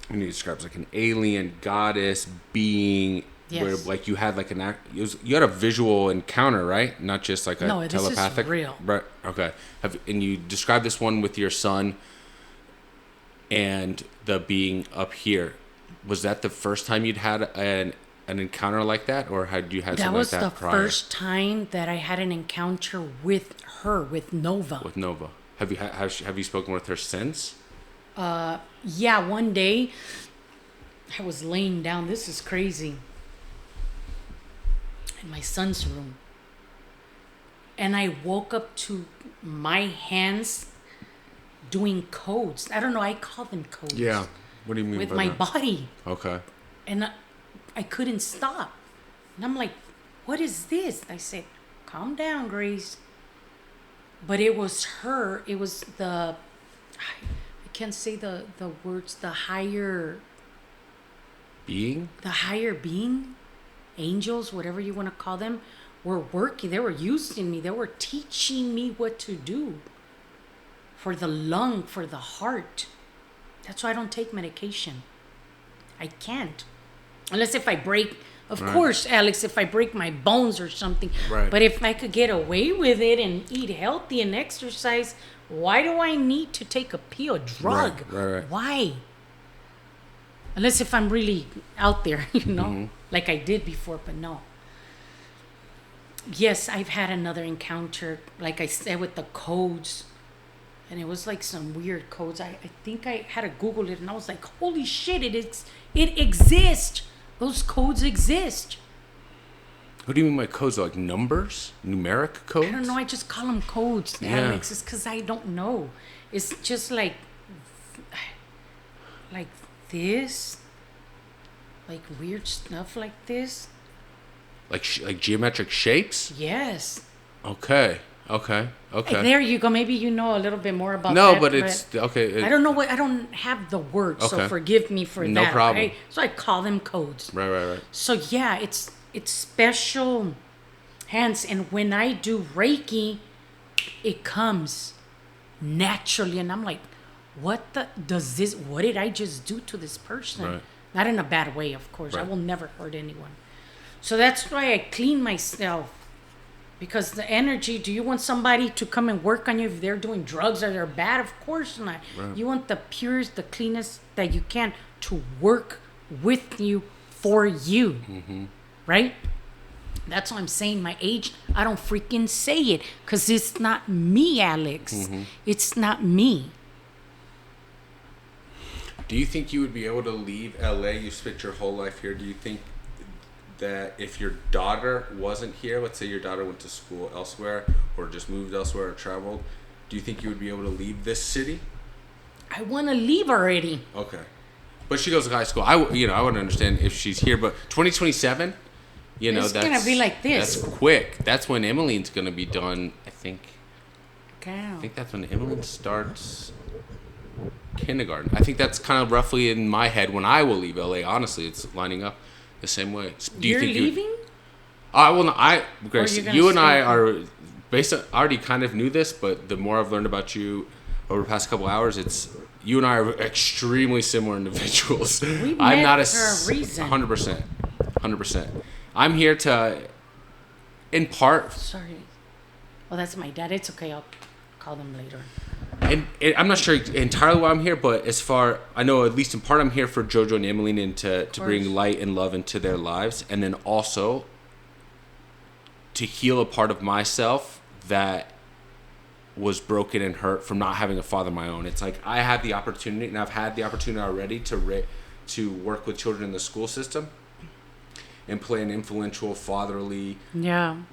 you describe like an alien goddess being, yes, where like you had like you had a visual encounter, right? Not just like a telepathic. This is real. Right. Okay. And you described this one with your son and the being up here. Was that the first time you'd had an encounter like that, or had you had something like that prior? That was the first time that I had an encounter with her, with Nova. With Nova. Have you spoken with her since? Yeah, one day I was laying down. This is crazy. In my son's room. And I woke up to my hands doing codes. I don't know, I call them codes. Yeah. What do you mean with by my that? body. Okay. And I couldn't stop. And I'm like, what is this? I said, calm down, Grace. But it was her. It was I can't say the words. The higher being? The higher being. Angels, whatever you want to call them, were working. They were using me. They were teaching me what to do. For the lung, for the heart. That's why I don't take medication. I can't. Unless if I break, of course, Alex, if I break my bones or something. Right. But if I could get away with it and eat healthy and exercise, why do I need to take a pill, a drug? Right. Why? Unless if I'm really out there, like I did before, but no. Yes, I've had another encounter, like I said, with the codes. And it was like some weird codes. I think I had to Google it, and I was like, holy shit, it exists. Those codes exist. What do you mean by codes? Like numbers? Numeric codes? I don't know. I just call them codes, Alex. It's because I don't know. It's just like this, like weird stuff like this. Like geometric shapes? Yes. Okay. There you go. Maybe you know a little bit more about that. No, but it's okay. I don't know I don't have the words, so forgive me for that. No problem. Okay? So I call them codes. Right. So yeah, it's special hands, and when I do Reiki, it comes naturally, and I'm like, what did I just do to this person? Right. Not in a bad way, of course. Right. I will never hurt anyone. So that's why I clean myself. Because the energy, do you want somebody to come and work on you if they're doing drugs or they're bad? Of course not. Right. You want the purest, the cleanest that you can to work with you, for you. Mm-hmm. Right? That's what I'm saying. My age, I don't freaking say it. Because it's not me, Alex. Mm-hmm. It's not me. Do you think you would be able to leave LA? You spent your whole life here. Do you think that if your daughter wasn't here, let's say your daughter went to school elsewhere or just moved elsewhere or traveled, do you think you would be able to leave this city? I want to leave already. Okay. But she goes to high school. I wouldn't understand if she's here, but 2027, it's going to be like this. That's quick. That's when Emmeline's going to be done, I think. Okay. I think that's when Emmeline starts kindergarten. I think that's kind of roughly in my head when I will leave LA. Honestly, it's lining up the same way. Do you You're think leaving? I will not. Grace, you and I are I already kind of knew this, but the more I've learned about you over the past couple hours, it's you and I are extremely similar individuals. We I'm met not for a reason. 100%. I'm here to, in part. Sorry. Well, that's my dad. It's okay. I'll call them later. And I'm not sure entirely why I'm here, but I know at least in part I'm here for Jojo and Emmeline and to bring light and love into their lives, and then also to heal a part of myself that was broken and hurt from not having a father of my own. It's like I had the opportunity, and I've had the opportunity already to work with children in the school system and play an influential fatherly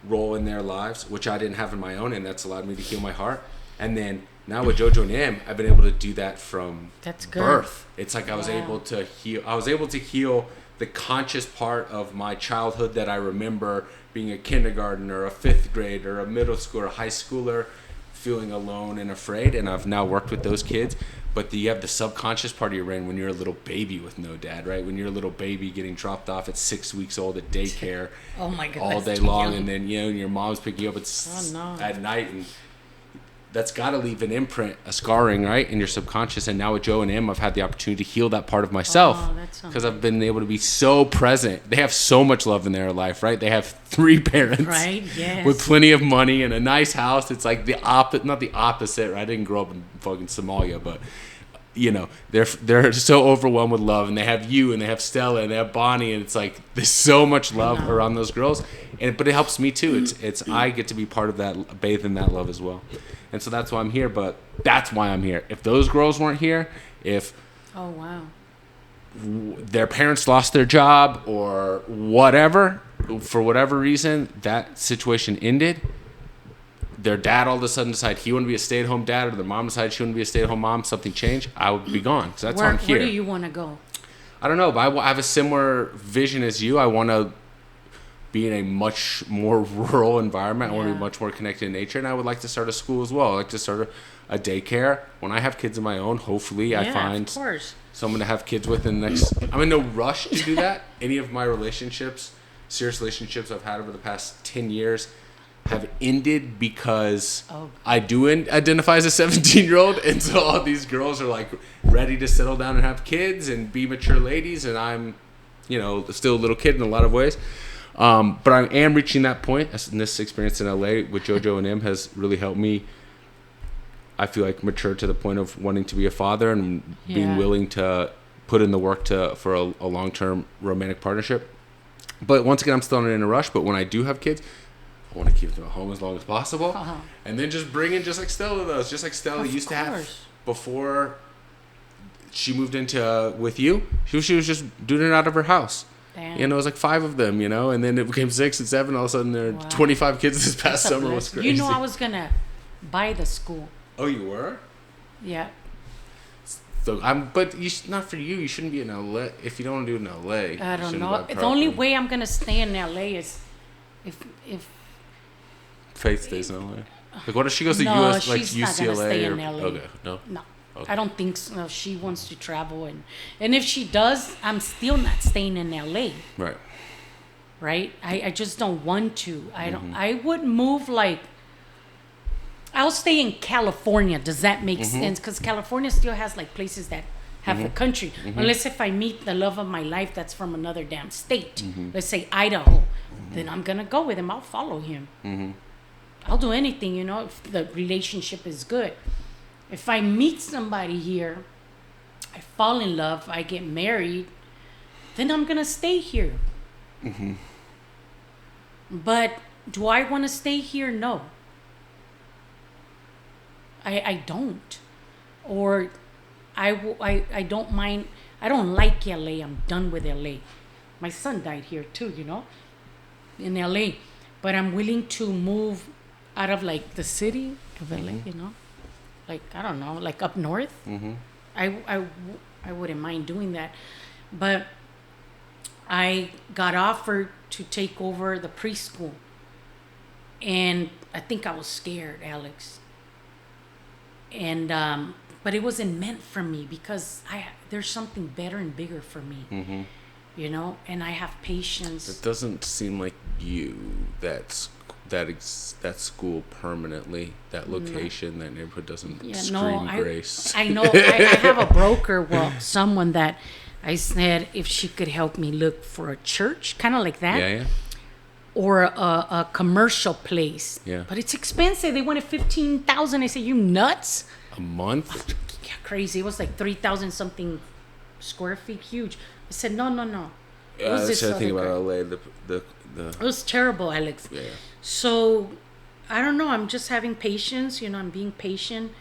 role in their lives, which I didn't have in my own, and that's allowed me to heal my heart. And then now with Jojo and Em, I've been able to do that from birth. It's like I was able to heal the conscious part of my childhood that I remember being a kindergartner, a fifth grader, a middle schooler, a high schooler, feeling alone and afraid. And I've now worked with those kids. But you have the subconscious part of your brain when you're a little baby with no dad, right? When you're a little baby getting dropped off at 6 weeks old at daycare all day long. And then, your mom's picking you up at night, and that's got to leave an imprint, a scarring, right, in your subconscious. And now with Joe and Em, I've had the opportunity to heal that part of myself because I've been able to be so present. They have so much love in their life, right? They have 3 parents, right? Yes. With plenty of money and a nice house. It's like not the opposite, right? I didn't grow up in fucking Somalia, but they're so overwhelmed with love, and they have you, and they have Stella, and they have Bonnie, and it's like there's so much love around those girls, but it helps me too. It's I get to be part of that, bathe in that love as well. And so that's why I'm here, but that's why I'm here. If those girls weren't here, if their parents lost their job or whatever, for whatever reason, that situation ended, their dad all of a sudden decided he wanted to be a stay-at-home dad, or their mom decided she wanted to be a stay-at-home mom, something changed, I would be gone. So that's why I'm here. Where do you want to go? I don't know, but I have a similar vision as you. I want to be in a much more rural environment. I want to be much more connected to nature, and I would like to start a school as well. I like to start a daycare. When I have kids of my own, hopefully I find someone to have kids with in the next... I'm in no rush to do that. Any of my serious relationships I've had over the past 10 years have ended because I do identify as a 17-year-old, and so all these girls are like ready to settle down and have kids and be mature ladies, and I'm, still a little kid in a lot of ways. But I am reaching that point, and this experience in LA with Jojo and Em has really helped me, I feel like, mature to the point of wanting to be a father and being willing to put in the work for a long-term romantic partnership. But once again, I'm still not in a rush, but when I do have kids, I want to keep them at home as long as possible. And then just bring in, just like Stella does, just like Stella used to have before she moved into with you. She was just doing it out of her house. Damn. You know, it was like 5 of them, you know, and then it became 6 and 7. All of a sudden, there are 25 kids this past summer. Was crazy. You know, I was gonna buy the school. Oh, you were? Yeah. So but not for you. You shouldn't be in LA if you don't want to do it in LA. I don't know. The only way I'm gonna stay in LA is if Faith stays in LA. Like, what if she goes to no, US, like she's UCLA? Not gonna stay in LA. Okay, no. Okay. I don't think so. She wants to travel, and if she does, I'm still not staying in LA. Right. Right. I just don't want to. I don't. I would move like. I'll stay in California. Does that make sense? Because California still has like places that have the country. Unless if I meet the love of my life that's from another damn state. Let's say Idaho. Then I'm going to go with him. I'll follow him. I'll do anything, you know, if the relationship is good. If I meet somebody here, I fall in love, I get married, then I'm going to stay here. But do I want to stay here? No. I don't. Or I don't mind. I don't like LA. I'm done with LA. My son died here too, you know, in LA. But I'm willing to move out of like the city of LA, you know, like, I don't know, like up north. I wouldn't mind doing that. But I got offered to take over the preschool. And I think I was scared, Alex. And but it wasn't meant for me because there's something better and bigger for me, you know. And I have patience. It doesn't seem like you that school permanently, that location, that neighborhood doesn't scream grace. I know. I have a broker, someone that I said if she could help me look for a church, kind of like that. Yeah. Or a commercial place. Yeah. But it's expensive. They wanted $15,000. I said, you nuts? A month? Yeah, crazy. It was like 3,000 something square feet, huge. I said, no. It was this other thing about LA. The It was terrible, Alex. Yeah. So, I don't know. I'm just having patience. You know, I'm being patient.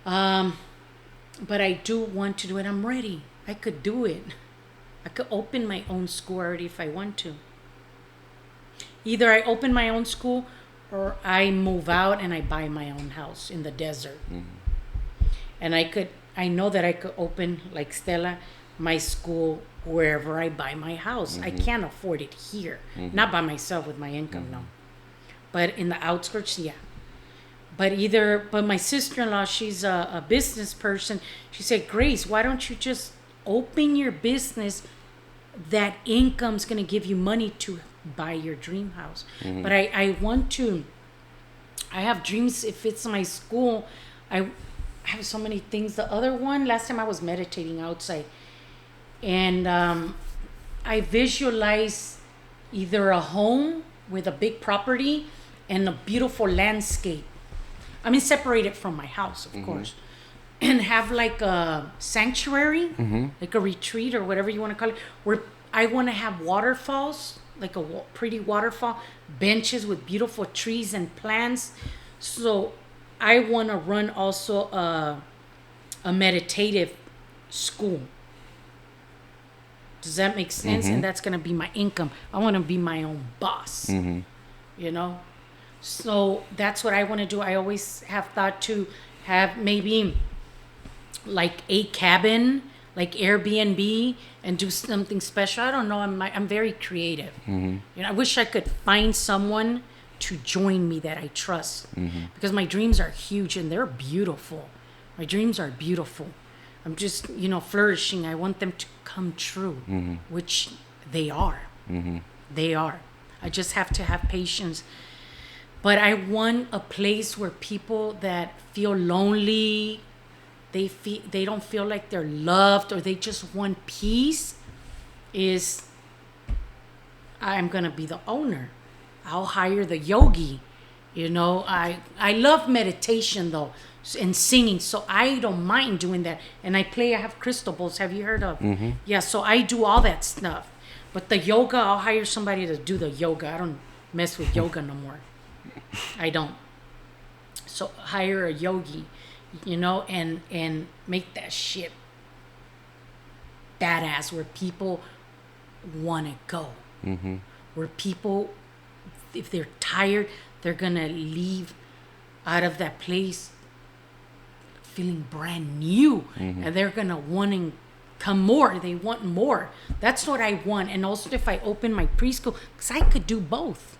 But I do want to do it. I'm ready. I could do it. I could open my own school already if I want to. Either I open my own school or I move out and I buy my own house in the desert. And I know that I could open, like Stella, my school wherever I buy my house. I can't afford it here. Not by myself with my income, no. But in the outskirts, yeah. But my sister-in-law, she's a business person. She said, Grace, why don't you just open your business? That income's going to give you money to buy your dream house. But I want to, I have dreams. If it's my school, I have so many things. The other one, last time I was meditating outside, and I visualize either a home with a big property and a beautiful landscape. I mean, separated from my house, of course, and have like a sanctuary, like a retreat or whatever you want to call it, where I want to have waterfalls, like a pretty waterfall, benches with beautiful trees and plants. So I want to run also a meditative school. Does that make sense? And that's going to be my income. I want to be my own boss, you know? So that's what I want to do. I always have thought to have maybe like a cabin, like Airbnb, and do something special. I don't know. I'm very creative. You know, I wish I could find someone to join me that I trust, because my dreams are huge and they're beautiful. My dreams are beautiful. I'm just, you know, flourishing. I want them to come true, which they are. They are. I just have to have patience. But I want a place where people that feel lonely, they don't feel like they're loved, or they just want peace, I'm going to be the owner. I'll hire the yogi. You know, I love meditation though, and singing, so I don't mind doing that. And I have crystal balls. Have you heard of? Yeah, so I do all that stuff. But the yoga, I'll hire somebody to do the yoga. I don't mess with yoga no more. I don't. So hire a yogi, you know, and make that shit badass, where people want to go. Where people, if they're tired, they're going to leave out of that place feeling brand new. And they're going to want to come more. They want more. That's what I want. And also if I open my preschool, because I could do both.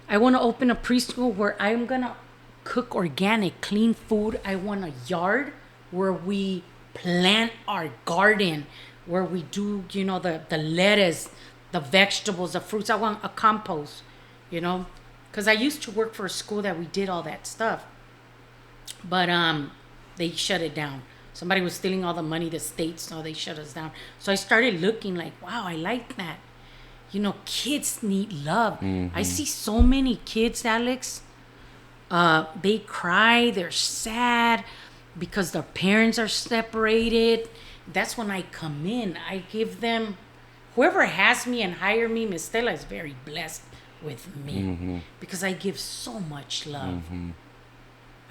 I want to open a preschool where I'm going to cook organic, clean food. I want a yard where we plant our garden, where we do, you know, the lettuce, the vegetables, the fruits. I want a compost, you know, because I used to work for a school that we did all that stuff. But they shut it down. Somebody was stealing all the money, the state, so they shut us down. So I started looking like, wow, I like that. You know, kids need love. I see so many kids, Alex. They cry, they're sad because their parents are separated. That's when I come in. I give them, whoever has me and hire me, Miss Stella is very blessed with me because I give so much love.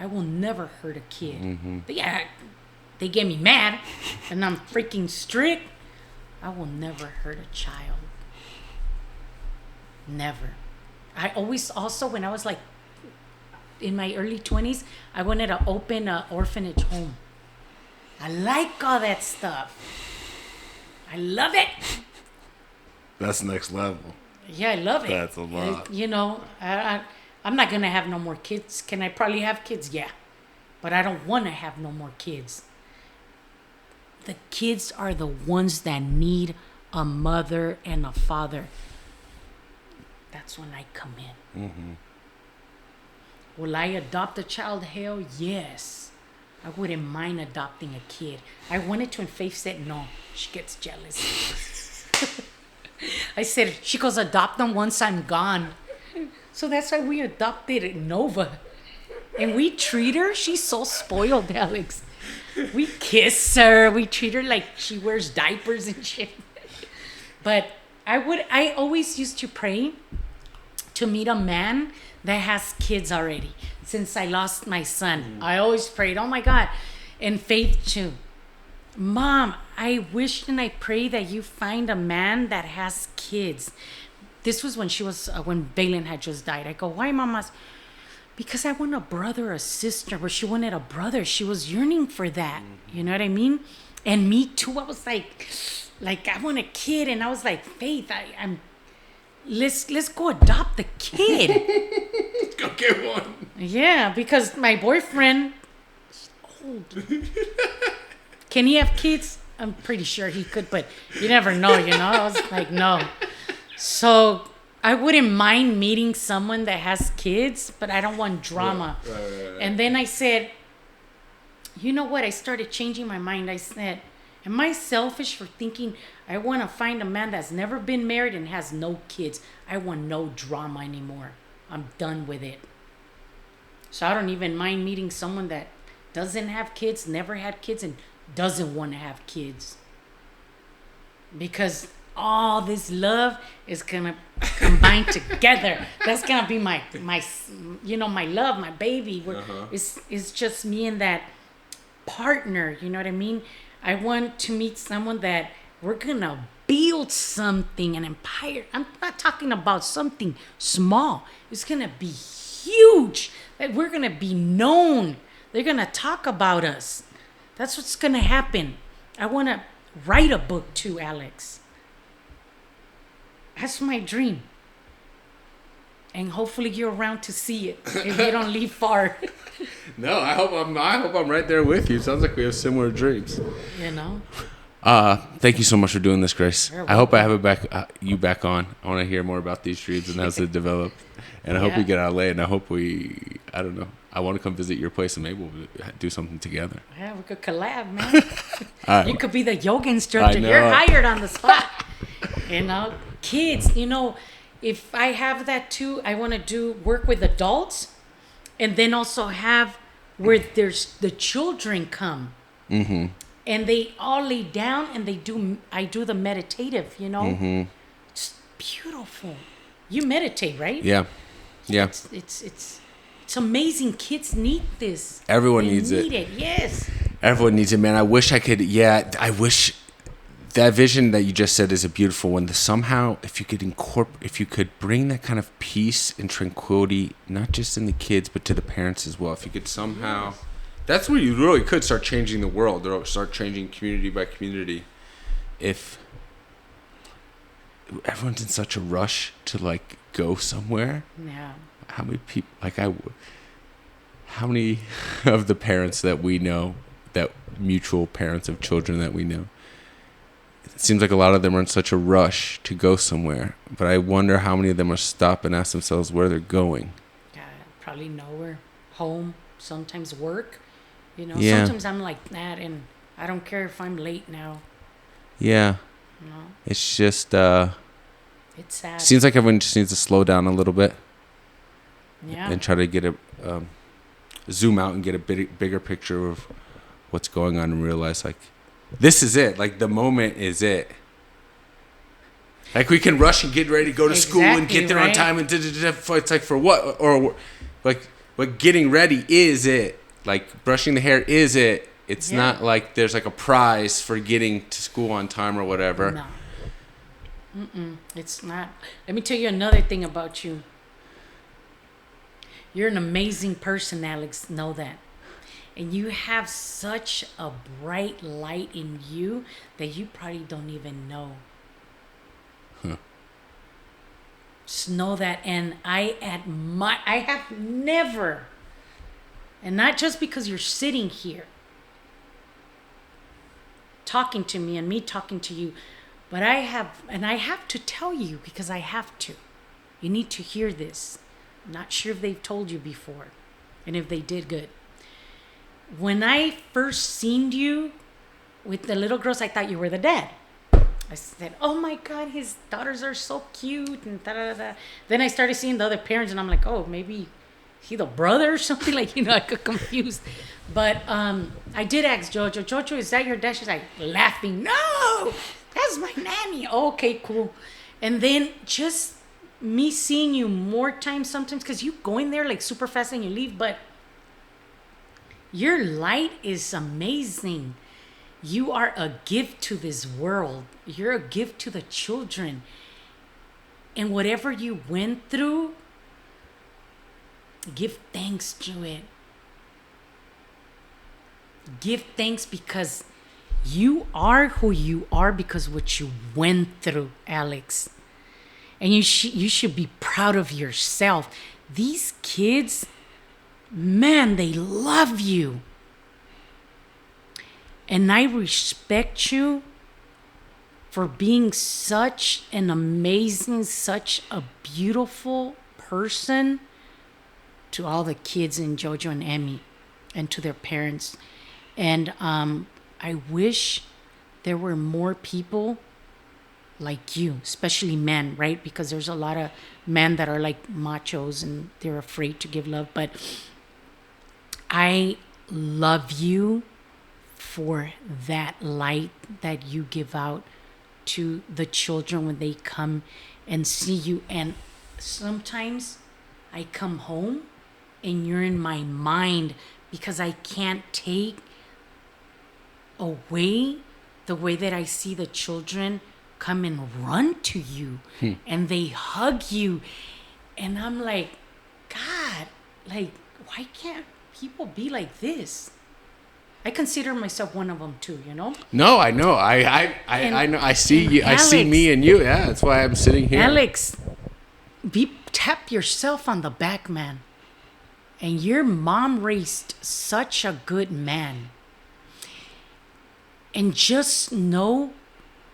I will never hurt a kid. But yeah, they get me mad and I'm freaking strict. I will never hurt a child. Never. I always also, when I was like in my early 20s, I wanted to open an orphanage home. I like all that stuff. I love it. That's next level. Yeah, I love it. That's a lot. You know, I'm not going to have no more kids. Can I probably have kids? Yeah. But I don't want to have no more kids. The kids are the ones that need a mother and a father. That's when I come in. Will I adopt a child? Hell yes. I wouldn't mind adopting a kid. I wanted to, and Faith said no. She gets jealous. I said, she goes, adopt them once I'm gone. So that's why we adopted Nova. And we treat her, she's so spoiled, Alex. We kiss her. We treat her like she wears diapers and shit. But I always used to pray to meet a man that has kids already. Since I lost my son, I always prayed, oh my God. And Faith too. Mom, I wish and I pray that you find a man that has kids. This was when when Valen had just died. I go, why, Mama? Because I want a brother or sister. Where she wanted a brother. She was yearning for that. You know what I mean? And me too. I was like I want a kid. And I was like, Faith, let's go adopt the kid. Let's go get one. Yeah, because my boyfriend is old. Can he have kids? I'm pretty sure he could, but you never know, you know? I was like, no. So I wouldn't mind meeting someone that has kids, but I don't want drama. Right. And then I said, you know what? I started changing my mind. I said, am I selfish for thinking I want to find a man that's never been married and has no kids? I want no drama anymore. I'm done with it. So I don't even mind meeting someone that doesn't have kids, never had kids, and doesn't want to have kids. Because all this love is going to combine together. That's going to be my my love, my baby. It's just me and that partner, you know what I mean? I want to meet someone that we're going to build something, an empire. I'm not talking about something small. It's going to be huge. That we're going to be known. They're going to talk about us. That's what's going to happen. I want to write a book too, Alex. That's my dream. And hopefully you're around to see it if you don't leave far. No, I hope I'm right there with you. Sounds like we have similar dreams. You know. Thank you so much for doing this, Grace. I hope I have you back on. I want to hear more about these dreams and how they develop. And I hope we get out late. And I hope I don't know. I want to come visit your place and maybe we'll do something together. Yeah, we could collab, man. You could be the yoga instructor. You're hired on the spot. You know, kids, you know, if I have that too, I want to work with adults and then also have where there's the children come. Mm-hmm. And they all lay down and I do the meditative, you know. Mm-hmm. It's beautiful. You meditate, right? Yeah. Yeah. It's amazing. Kids need this. Everyone needs it. Yes. Everyone needs it, man. I wish I could. Yeah, I wish that vision that you just said is a beautiful one. Somehow, if you could bring that kind of peace and tranquility, not just in the kids, but to the parents as well. If you could somehow, that's where you really could start changing the world, or start changing community by community. If everyone's in such a rush to like go somewhere, Yeah. how many people how many of the parents that we know, that mutual parents of children that we know, it seems like a lot of them are in such a rush to go somewhere, but I wonder how many of them are stop and ask themselves where they're going. Yeah, probably nowhere. Home, sometimes work. You know, Yeah. sometimes I'm like that, and I don't care if I'm late now. Yeah. You know, It's just it's sad. seems like everyone just needs to slow down a little bit Yeah. and try to get a zoom out and get a bigger picture of what's going on, and realize like this is it. Like the moment is it. Like we can rush and get ready to go to school and get there on time, and it's like for what? Or like getting ready is it. Like brushing the hair is it. It's not like there's like a prize for getting to school on time or whatever. No. It's not. Let me tell you another thing about you. You're an amazing person, Alex. Know that. And you have such a bright light in you that you probably don't even know. Just know that. And I have never, and not just because you're sitting here talking to me and me talking to you, but I have to tell you, because I have to. You need to hear this. I'm not sure if they've told you before. And if they did, good. When I first seen you with the little girls, I thought you were the dad. I said, oh my God, his daughters are so cute. And da-da-da-da. Then I started seeing the other parents, and I'm like, oh, maybe he the brother or something. Like, I got confused. But I did ask Jojo, is that your dad? She's like laughing. No, that's my nanny. Oh, okay, cool. And then just me seeing you more times sometimes, because you go in there like super fast and you leave, but your light is amazing. You are a gift to this world. You're a gift to the children. And whatever you went through, give thanks to it. Give thanks, because you are who you are because what you went through, Alex. And you should be proud of yourself. These kids, man, they love you. And I respect you for being such an amazing, such a beautiful person to all the kids in Jojo and Emmy and to their parents. And I wish there were more people like you, especially men, right? Because there's a lot of men that are like machos and they're afraid to give love. But I love you for that light that you give out to the children when they come and see you. And sometimes I come home and you're in my mind, because I can't take away the way that I see the children come and run to you and they hug you. And I'm like, God, like, why can't people be like this? I consider myself one of them too, No, I know. I know. I see you. I see me and you. Yeah, that's why I'm sitting here. Alex, tap yourself on the back, man. And your mom raised such a good man. And just know,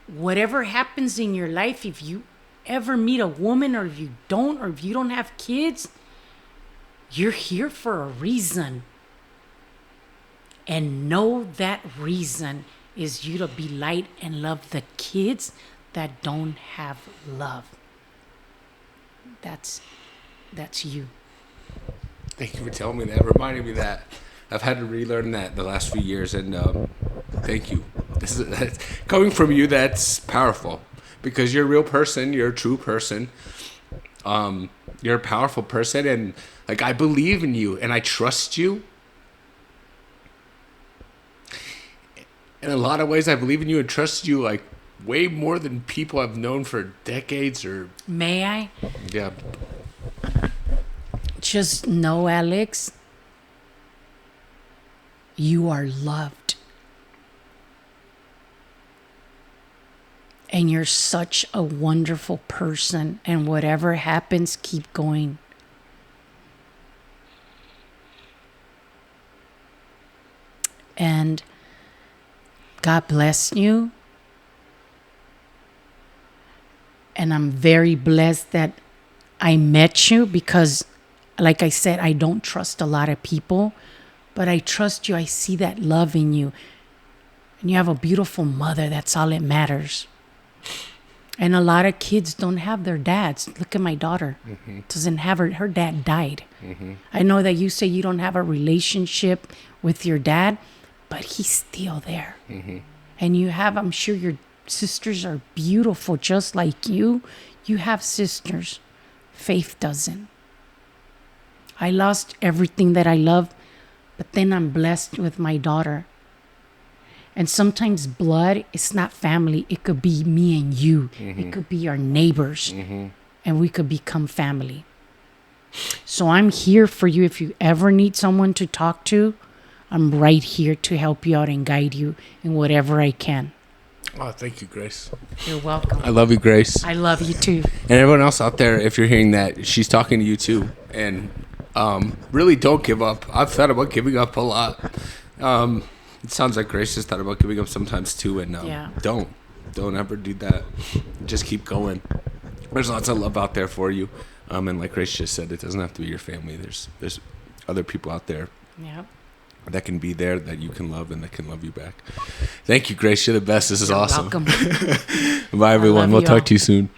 whatever happens in your life, if you ever meet a woman, or if you don't, or if you don't have kids, you're here for a reason. And know that reason is you to be light and love the kids that don't have love. That's you. Thank you for telling me that, reminding me that. I've had to relearn that the last few years, and thank you. That's, coming from you, that's powerful, because you're a real person. You're a true person. You're a powerful person, and like, I believe in you, and I trust you. In a lot of ways, I believe in you and trust you, like, way more than people I've known for decades or... May I? Yeah. Just know, Alex, you are loved. And you're such a wonderful person. And whatever happens, keep going. And God bless you. And I'm very blessed that I met you because, like I said, I don't trust a lot of people, but I trust you. I see that love in you. And you have a beautiful mother. That's all that matters. And a lot of kids don't have their dads. Look at my daughter. Doesn't have her dad died. I know that you say you don't have a relationship with your dad, but he's still there. And you have, I'm sure your sisters are beautiful just like you. You have sisters. Faith doesn't. I lost everything that I love, but then I'm blessed with my daughter. And sometimes blood is not family. It could be me and you. It could be our neighbors. And we could become family. So I'm here for you. If you ever need someone to talk to, I'm right here to help you out and guide you in whatever I can. Oh, thank you, Grace. You're welcome. I love you, Grace. I love you too. And everyone else out there, if you're hearing that, she's talking to you too. And really don't give up. I've thought about giving up a lot. It sounds like Grace has thought about giving up sometimes too. And don't ever do that. Just keep going. There's lots of love out there for you. And like Grace just said, it doesn't have to be your family. There's other people out there. Yeah. That can be there, that you can love, and that can love you back. Thank you, Grace. You're the best. This is You're awesome. welcome. Bye, everyone. We'll talk to you soon.